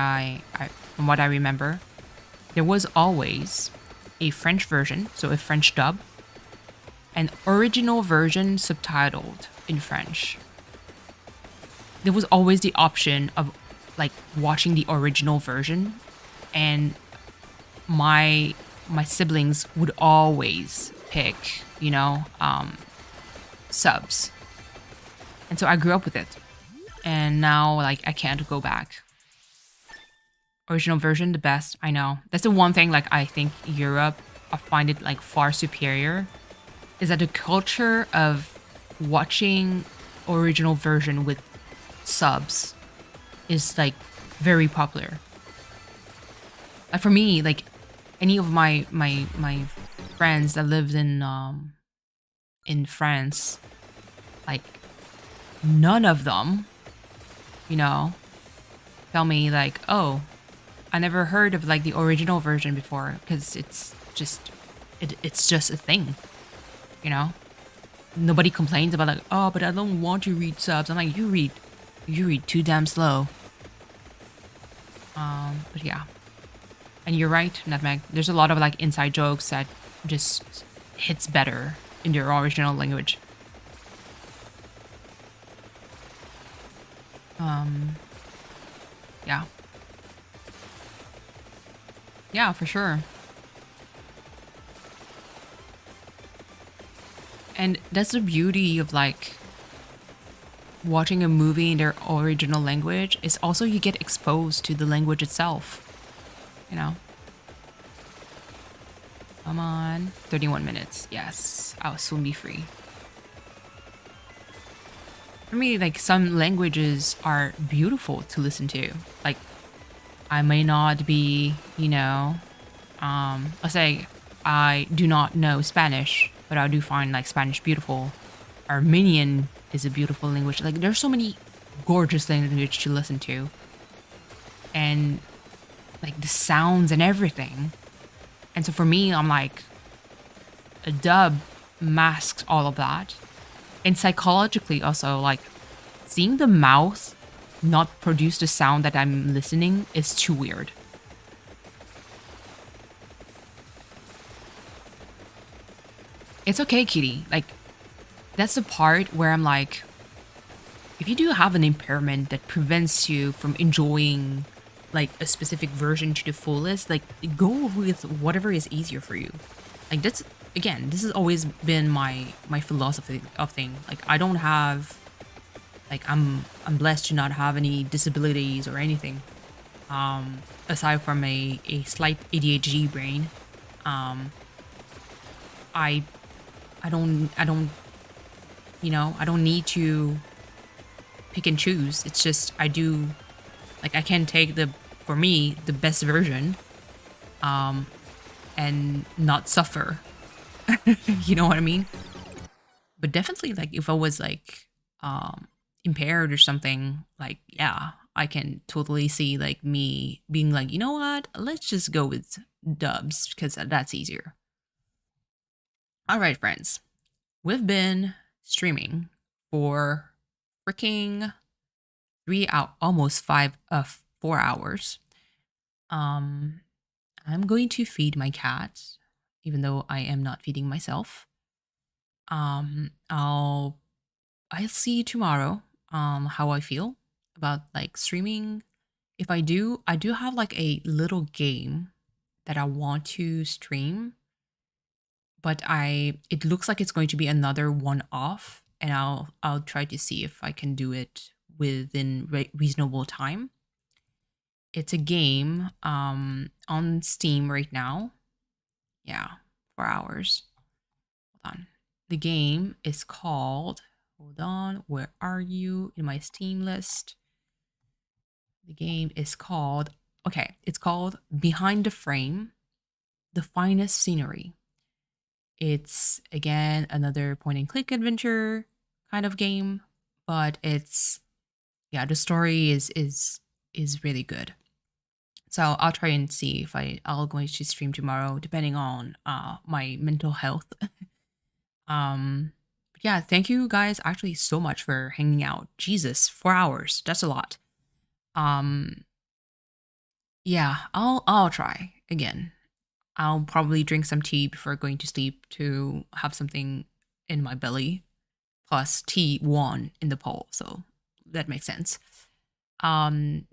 from what I remember, there was always a French version, so a French dub, an original version subtitled in French. There was always the option of like watching the original version, and my siblings would always pick, subs. And so I grew up with it. And now like I can't go back. Original version, the best, I know. That's the one thing like I think Europe, I find it like far superior, is that the culture of watching original version with subs is like very popular. Like for me, like any of my friends that lived in France, like none of them, tell me like, oh, I never heard of like the original version before, because it's just a thing, Nobody complains about like, oh, but I don't want to read subs. I'm like, you read too damn slow. But yeah. And you're right, Nutmeg. There's a lot of like inside jokes that just hits better in their original language. Yeah. Yeah, for sure. And that's the beauty of like watching a movie in their original language, is also you get exposed to the language itself. Come on. 31 minutes. Yes. I'll soon be free. For me, like some languages are beautiful to listen to. Like I may not be, let's say I do not know Spanish, but I do find like Spanish beautiful. Armenian is a beautiful language. Like there's so many gorgeous languages to listen to. And like the sounds and everything. And so for me, I'm like, a dub masks all of that. And psychologically also, like seeing the mouth not produce the sound that I'm listening is too weird. It's okay, Kitty. Like, that's the part where I'm like, if you do have an impairment that prevents you from enjoying like a specific version to the fullest, like go with whatever is easier for you. Like that's, again, this has always been my philosophy of thing. Like I don't have, like I'm blessed to not have any disabilities or anything. Aside from a slight ADHD brain. I don't I don't need to pick and choose. It's just I do, like I can take for me the best version and not suffer. You know what I mean? But definitely like if I was like impaired or something, like yeah, I can totally see like me being like, you know what? Let's just go with dubs because that's easier. All right, friends. We've been streaming for freaking 3 hours, almost 4 hours. I'm going to feed my cat, even though I am not feeding myself. I'll see you tomorrow. How I feel about like streaming. If I do have like a little game that I want to stream, but it looks like it's going to be another one off, and I'll try to see if I can do it within reasonable time. It's a game on Steam right now. Yeah, 4 hours. Hold on. The game is called, hold on, where are you in my Steam list? The game is called, okay, it's called Behind the Frame, The Finest Scenery. It's again another point and click adventure kind of game, but it's, yeah, the story is really good. So I'll try and see if I'll going to stream tomorrow, depending on my mental health. But yeah, thank you guys actually so much for hanging out. Jesus, 4 hours, that's a lot. Yeah, I'll try again. I'll probably drink some tea before going to sleep to have something in my belly, plus T1 in the pole. So that makes sense. Um,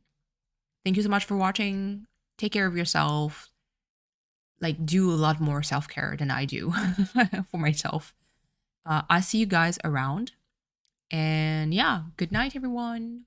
thank you so much for watching. Take care of yourself. Like, do a lot more self care than I do for myself. I see you guys around. And yeah, good night, everyone.